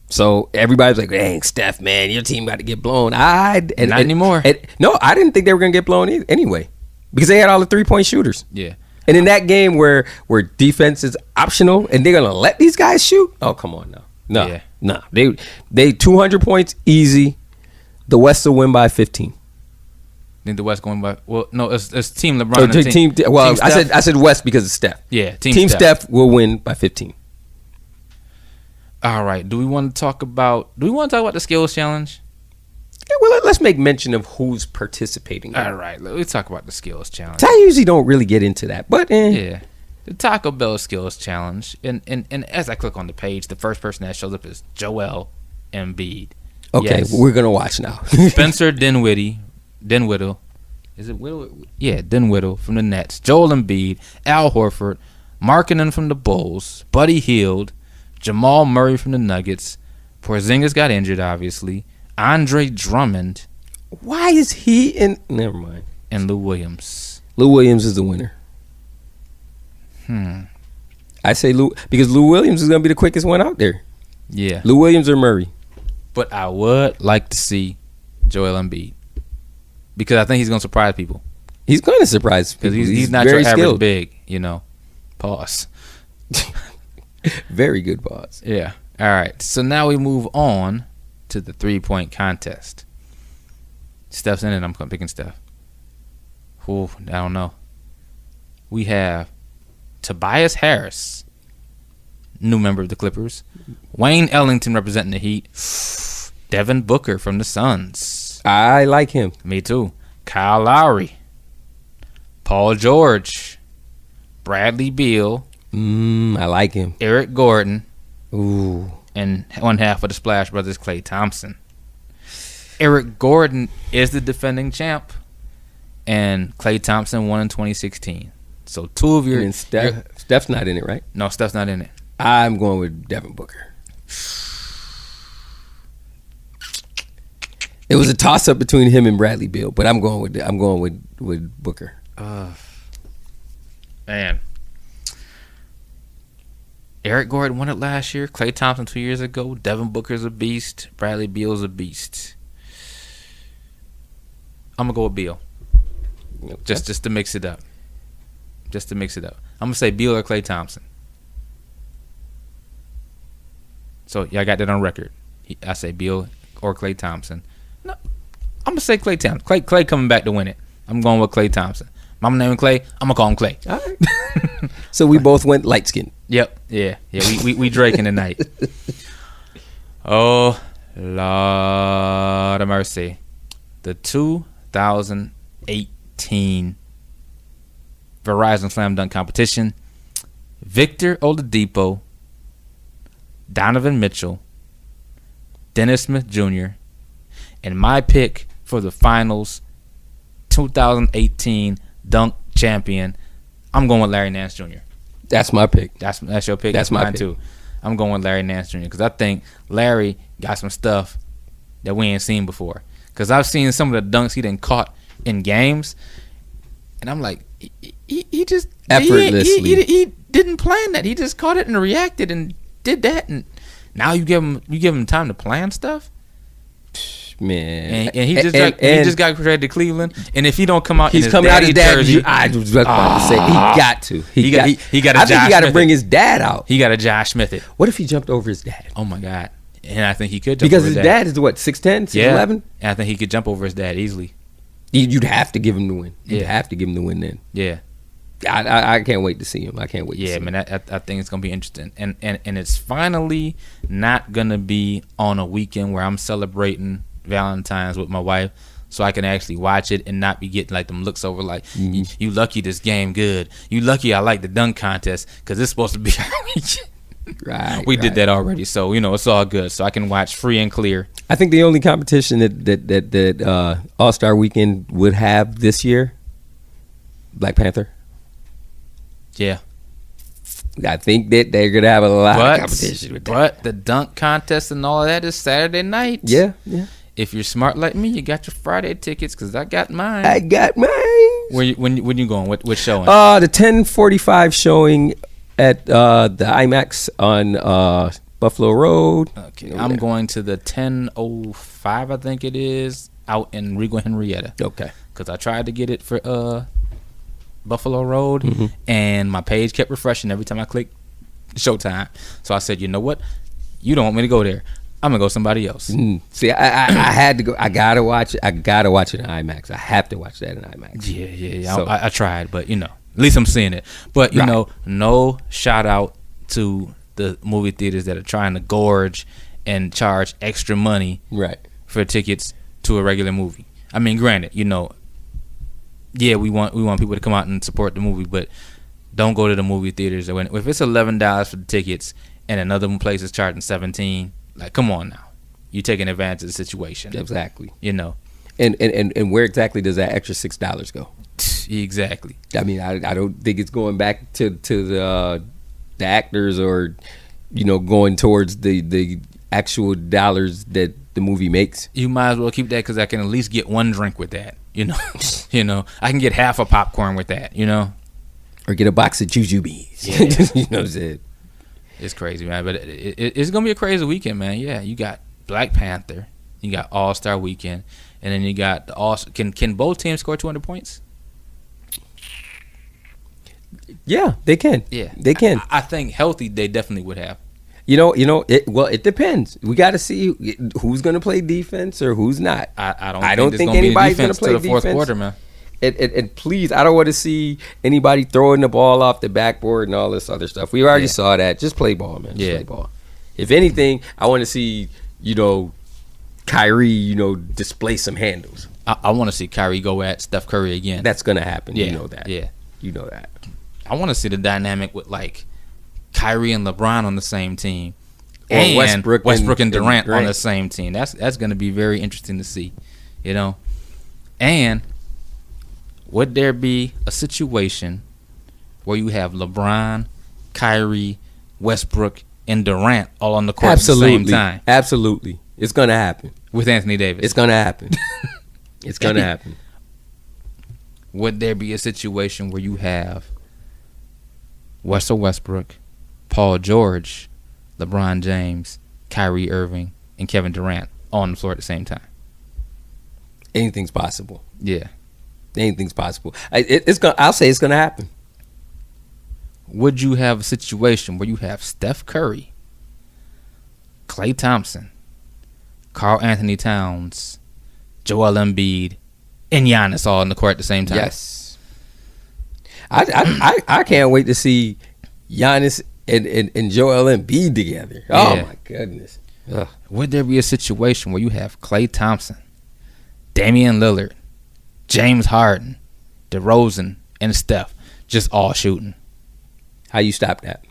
So everybody's like, "Dang, Steph, man, your team got to get blown." Not anymore. No, I didn't think they were gonna get blown anyway. Because they had all the 3-point shooters. Yeah. And in that game where defense is optional and they're going to let these guys shoot? Oh, come on now. No. They 200 points easy. The West will win by 15. Think the West going by? Well, no, it's Team LeBron. Team I said West because of Steph. Yeah, Team Steph will win by 15. All right. Do we want to talk about the skills challenge? Yeah, well, let's make mention of who's participating. All right, let's talk about the skills challenge. I usually don't really get into that, but yeah, the Taco Bell skills challenge. And as I click on the page, the first person that shows up is Joel Embiid. Okay, we're gonna watch now. Spencer Dinwiddie. Is it Whittle? Yeah, Dinwiddie from the Nets. Joel Embiid, Al Horford, Markkanen from the Bulls, Buddy Hield, Jamal Murray from the Nuggets. Porzingis got injured, obviously. Andre Drummond. Why is he in? Never mind. And Lou Williams. Lou Williams is the winner. I say Lou because Lou Williams is going to be the quickest one out there. Yeah. Lou Williams or Murray. But I would like to see Joel Embiid because I think he's going to surprise people. He's going to surprise because people. He's not your average big, Pause. Very good pause. Yeah. All right. So now we move on to the 3-point contest. Steph's in it. I'm picking Steph. Ooh, I don't know. We have Tobias Harris, new member of the Clippers. Wayne Ellington representing the Heat. Devin Booker from the Suns. I like him. Me too. Kyle Lowry. Paul George. Bradley Beal. I like him. Eric Gordon. Ooh. And one half of the Splash Brothers, Klay Thompson. Eric Gordon is the defending champ. And Klay Thompson won in 2016. So two of your... And Steph's not in it, right? No, Steph's not in it. I'm going with Devin Booker. It was a toss-up between him and Bradley Beal, but I'm going with Booker. Man. Eric Gordon won it last year. Klay Thompson 2 years ago. Devin Booker's a beast. Bradley Beal's a beast. I'm going to go with Beal. Okay. Just to mix it up. I'm going to say Beal or Klay Thompson. So, y'all got that on record. I say Beal or Klay Thompson. No, I'm going to say Klay Thompson. Klay coming back to win it. I'm going with Klay Thompson. Mama naming Klay, I'm going to call him Klay. All right. So, we both went light skin. Yep. Yeah. We Draking tonight. Oh, Lord of mercy. The 2018 Verizon Slam Dunk Competition. Victor Oladipo, Donovan Mitchell, Dennis Smith Jr., and my pick for the finals 2018 dunk champion, I'm going with Larry Nance Jr. That's my pick. That's your pick. That's mine pick. too. I'm going with Larry Nance Jr. because I think Larry got some stuff that we ain't seen before. Because I've seen some of the dunks he done caught in games, and I'm like, he just effortlessly. He didn't plan that. He just caught it and reacted and did that, and now you give him time to plan stuff. Man, and he just got traded to Cleveland, and if he don't come out, he's in his coming out his dad jersey, I was about to say he got to. He got. I think he got to bring his dad out. He got to Josh Smith it. What if he jumped over his dad? Oh my God! And I think he could jump because over his dad is what 6'10", 6'11"? Yeah, and I think he could jump over his dad easily. You'd have to give him the win. You'd have to give him the win then. Yeah. I can't wait to see him. I can't wait. Yeah, man, I think it's gonna be interesting, and it's finally not gonna be on a weekend where I'm celebrating Valentine's with my wife, so I can actually watch it and not be getting like them looks over like you lucky this game good. You lucky I like the dunk contest because it's supposed to be our weekend. Right. We did that already, so it's all good. So I can watch free and clear. I think the only competition that All-Star Weekend would have this year, Black Panther. Yeah. I think that they're gonna have a lot of competition with that. But the dunk contest and all of that is Saturday night. Yeah. If you're smart like me, you got your Friday tickets because I got mine. I got mine. When you going? What showing? The 10:45 showing at the IMAX on Buffalo Road. Okay, I'm going to the 10:05, I think it is, out in Regal Henrietta. Okay. Because I tried to get it for Buffalo Road, and my page kept refreshing every time I clicked Showtime. So I said, you know what? You don't want me to go there. I'm gonna go somebody else. See, I had to go. I gotta watch it. I gotta watch it in IMAX. I have to watch that in IMAX. Yeah. So, I tried, but at least I'm seeing it. But no shout out to the movie theaters that are trying to gorge and charge extra money for tickets to a regular movie. I mean, granted, yeah, we want people to come out and support the movie, but don't go to the movie theaters. If it's $11 for the tickets and another place is charging $17, like, come on now, you're taking advantage of the situation. Exactly. And where exactly does that extra $6 go? Exactly. I mean, I don't think it's going back to the actors or, going towards the actual dollars that the movie makes. You might as well keep that because I can at least get one drink with that. I can get half a popcorn with that. Or get a box of jujubes. Yeah. You know what I'm saying? It's crazy, man. But it's gonna be a crazy weekend, man. Yeah, you got Black Panther, you got All-Star Weekend, and then you got the All. Can both teams score 200 points? Yeah, they can. Yeah, they can. I think healthy, they definitely would have. It depends. We got to see who's going to play defense or who's not. I don't think anybody's going to play to the fourth defense. quarter, man. And please, I don't want to see anybody throwing the ball off the backboard and all this other stuff. We already saw that. Just play ball, man. Just play ball. If anything, I want to see, Kyrie, display some handles. I want to see Kyrie go at Steph Curry again. That's going to happen. Yeah. You know that. Yeah. You know that. I want to see the dynamic with, like, Kyrie and LeBron on the same team. Or and Westbrook and Durant on the same team. That's going to be very interesting to see, And would there be a situation where you have LeBron, Kyrie, Westbrook, and Durant all on the court at the same time? Absolutely. It's going to happen. With Anthony Davis. It's going to happen. It's going to happen. Would there be a situation where you have Russell Westbrook, Paul George, LeBron James, Kyrie Irving, and Kevin Durant on the floor at the same time? Anything's possible. Yeah. Anything's possible. I'll say it's going to happen. Would you have a situation where you have Steph Curry, Klay Thompson, Karl Anthony Towns, Joel Embiid, and Giannis all on the court at the same time? Yes. I can't wait to see Giannis and Joel Embiid together. Oh, my goodness. Ugh. Would there be a situation where you have Klay Thompson, Damian Lillard, James Harden, DeRozan, and Steph just all shooting? How you stop that?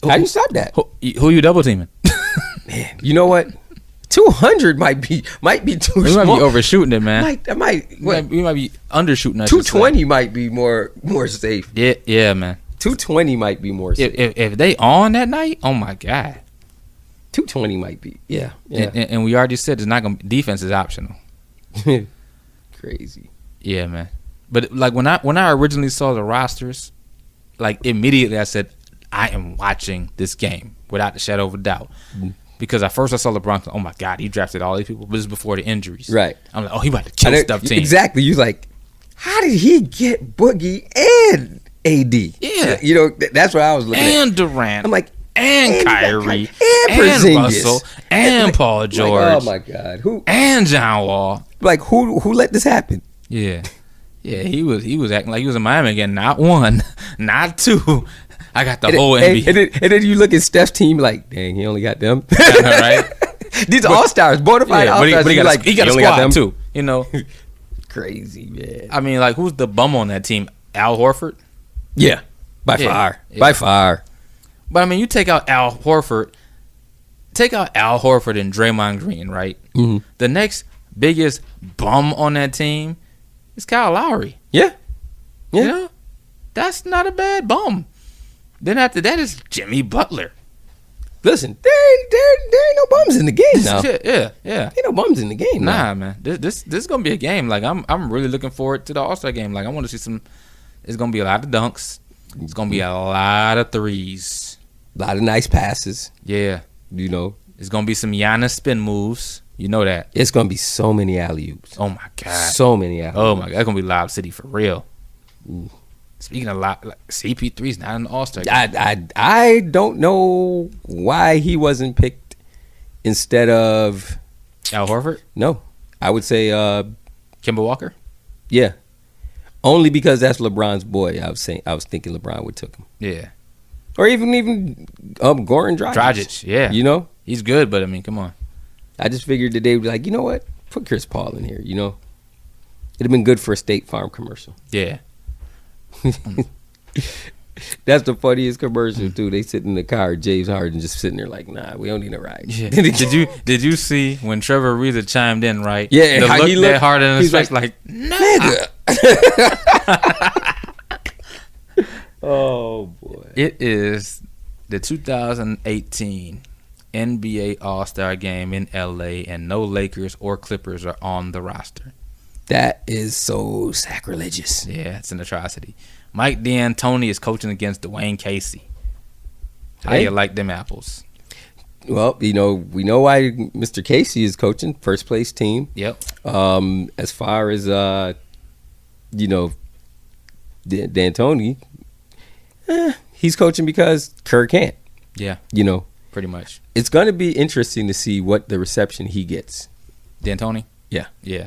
How you stop that? Who you double teaming? Man, you know what? 200 might be too we small. might be overshooting it, man. We might be undershooting. 220 might be more safe. Yeah, man. 220 might be more safe. If they on that night, oh my god. 220 might be. Yeah. And we already said it's not gonna. Defense is optional. Crazy. Yeah, man. But like when I originally saw the rosters, like immediately I said I am watching this game without the shadow of a doubt. Mm-hmm. Because at first I saw LeBron, oh my God, he drafted all these people, but this is before the injuries. Right. I'm like, oh, he about to kill Steph team. Exactly. You like, how did he get Boogie and AD? Yeah. That's what I was looking at. And Durant. I'm like, and Kyrie. And Russell. And Paul George. Like, oh my God. Who? And John Wall. Like, who let this happen? Yeah. Yeah, he was acting like he was in Miami again. Not one, not two. I got the whole NBA. And then you look at Steph's team like, dang, he only got them. Right? These are all-stars, bona fide all-stars. But he got a squad too, Crazy, man. I mean, like, who's the bum on that team? Al Horford? Yeah, by far. Yeah. By far. But, I mean, you take out Al Horford and Draymond Green, right? Mm-hmm. The next biggest bum on that team is Kyle Lowry. Yeah. That's not a bad bum. Then after that is Jimmy Butler. Listen, there ain't no bums in the game now. Yeah. Ain't no bums in the game now. Nah, man. This is gonna be a game. Like I'm really looking forward to the All-Star game. Like I want to see some. It's gonna be a lot of dunks. It's gonna be a lot of threes. A lot of nice passes. Yeah. It's gonna be some Giannis spin moves. You know that. It's gonna be so many alley-oops. Oh my God. So many alley-oops. Oh my God. That's gonna be Lob City for real. Ooh. Speaking of CP3's not an All-Star game. I don't know why he wasn't picked instead of Al Horford. No, I would say Kemba Walker. Yeah, only because that's LeBron's boy. I was thinking LeBron would took him. Yeah, or even Goran Dragic. Dragic, yeah, he's good, but I mean, come on. I just figured that they would be like, you know what, put Chris Paul in here. It'd have been good for a State Farm commercial. Yeah. That's the funniest commercial too. They sit in the car, James Harden just sitting there like, nah, we don't need a ride. Yeah. Did you see when Trevor Ariza chimed in, right? Yeah, the how look he that looked, Harden in his he's face, like nah. Nigga. Oh boy. It is the 2018 NBA All-Star Game in LA, and no Lakers or Clippers are on the roster. That is so sacrilegious. Yeah, it's an atrocity. Mike D'Antoni is coaching against Dwayne Casey. How you like them apples? Well, we know why Mr. Casey is coaching, first place team. Yep. As far as D'Antoni, he's coaching because Kerr can't. Yeah. Pretty much. It's going to be interesting to see what the reception he gets. D'Antoni? Yeah. Yeah.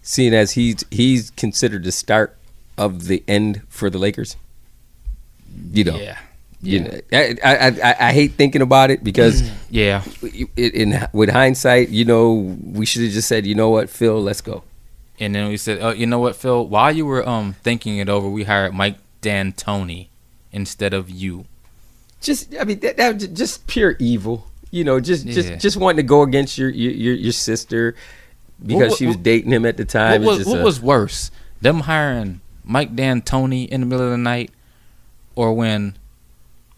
Seeing as he's considered the start of the end for the Lakers. Yeah. I hate thinking about it because yeah. With hindsight, we should have just said, you know what, Phil, let's go. And then we said, oh, you know what, Phil, while you were thinking it over, we hired Mike D'Antoni instead of you. That just pure evil. Just wanting to go against your sister because she was dating him at the time. What was worse, them hiring Mike D'Antoni in the middle of the night, or when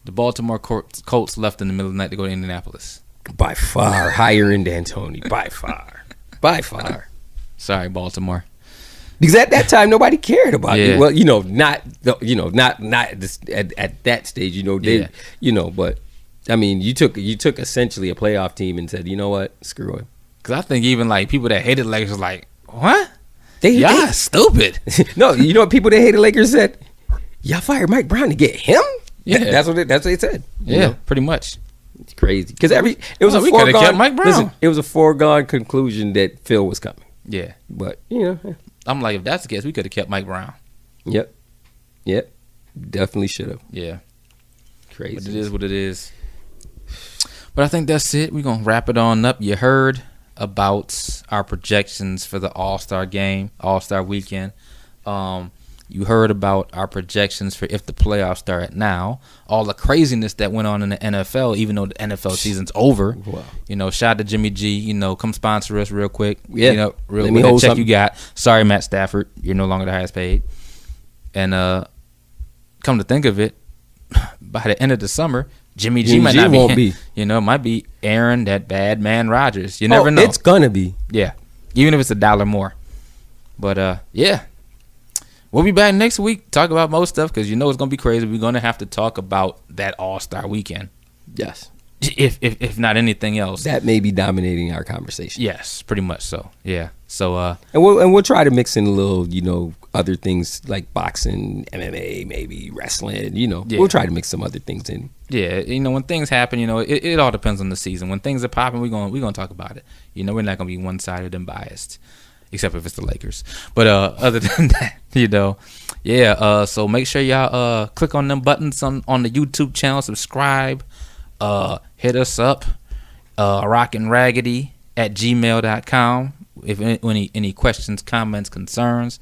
the Baltimore Colts left in the middle of the night to go to Indianapolis? By far, hiring D'Antoni. By far. Sorry, Baltimore. Because at that time nobody cared about Yeah. it. Well, not at that stage. But I mean, you took essentially a playoff team and said, you know what, screw it. Because I think even like people that hated Lakers was like, what? They stupid. No, you know what people that hated Lakers said? Y'all fired Mike Brown to get him? Yeah, that's what they said. Yeah, pretty much. It's crazy because it was we could have kept Mike Brown. Listen, it was a foregone conclusion that Phil was coming. Yeah, but I'm like, if that's the case, we could have kept Mike Brown. Yep, definitely should have. Yeah, crazy. But it is what it is. But I think that's it. We're gonna wrap it on up. You heard about our projections for the All-Star game, All-Star weekend. You heard about our projections for if the playoffs start now. All the craziness that went on in the NFL, even though the NFL season's over. Wow. Shout out to Jimmy G. Come sponsor us real quick. Yeah. Real quick. Check you got. Sorry, Matt Stafford. You're no longer the highest paid. And come to think of it, by the end of the summer, Jimmy G might not be. It might be Aaron, that bad man Rodgers. You never know. It's gonna be. Yeah. Even if it's $1 more. But yeah. We'll be back next week, talk about most stuff, because it's going to be crazy. We're going to have to talk about that All-Star weekend. Yes. If not anything else. That may be dominating our conversation. Yes, pretty much so. Yeah. So and we'll try to mix in a little, other things like boxing, MMA, maybe wrestling, Yeah. We'll try to mix some other things in. Yeah, when things happen, it all depends on the season. When things are popping, we're going to talk about it. We're not going to be one-sided and biased. Except if it's the Lakers. But other than that, yeah. So make sure y'all click on them buttons on the YouTube channel, subscribe, hit us up, rocnraggedy @gmail.com. If any questions, comments, concerns,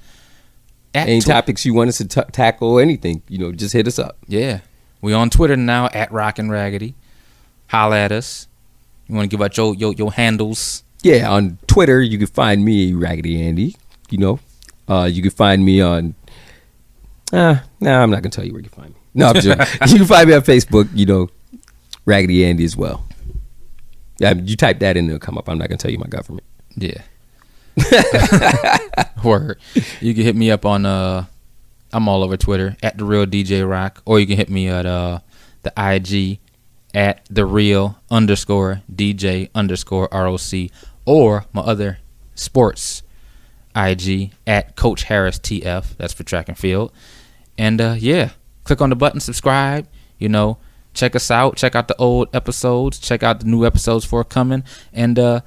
any topics you want us to tackle, anything, just hit us up. Yeah, we on Twitter now @rocnraggedy. Holla at us. You want to give out your handles? Yeah, on Twitter, you can find me, Raggedy Andy. You can find me on... I'm not going to tell you where you can find me. No, I'm just, you can find me on Facebook, Raggedy Andy as well. Yeah, you type that in, it'll come up. I'm not going to tell you my government. Yeah. Word. You can hit me up on... I'm all over Twitter, @TheReal DJ ROC. Or you can hit me at the IG... @TheReal_DJ_ROC, or my other sports IG @Coach Harris TF. That's for track and field. And click on the button, subscribe. Check us out. Check out the old episodes. Check out the new episodes forthcoming. And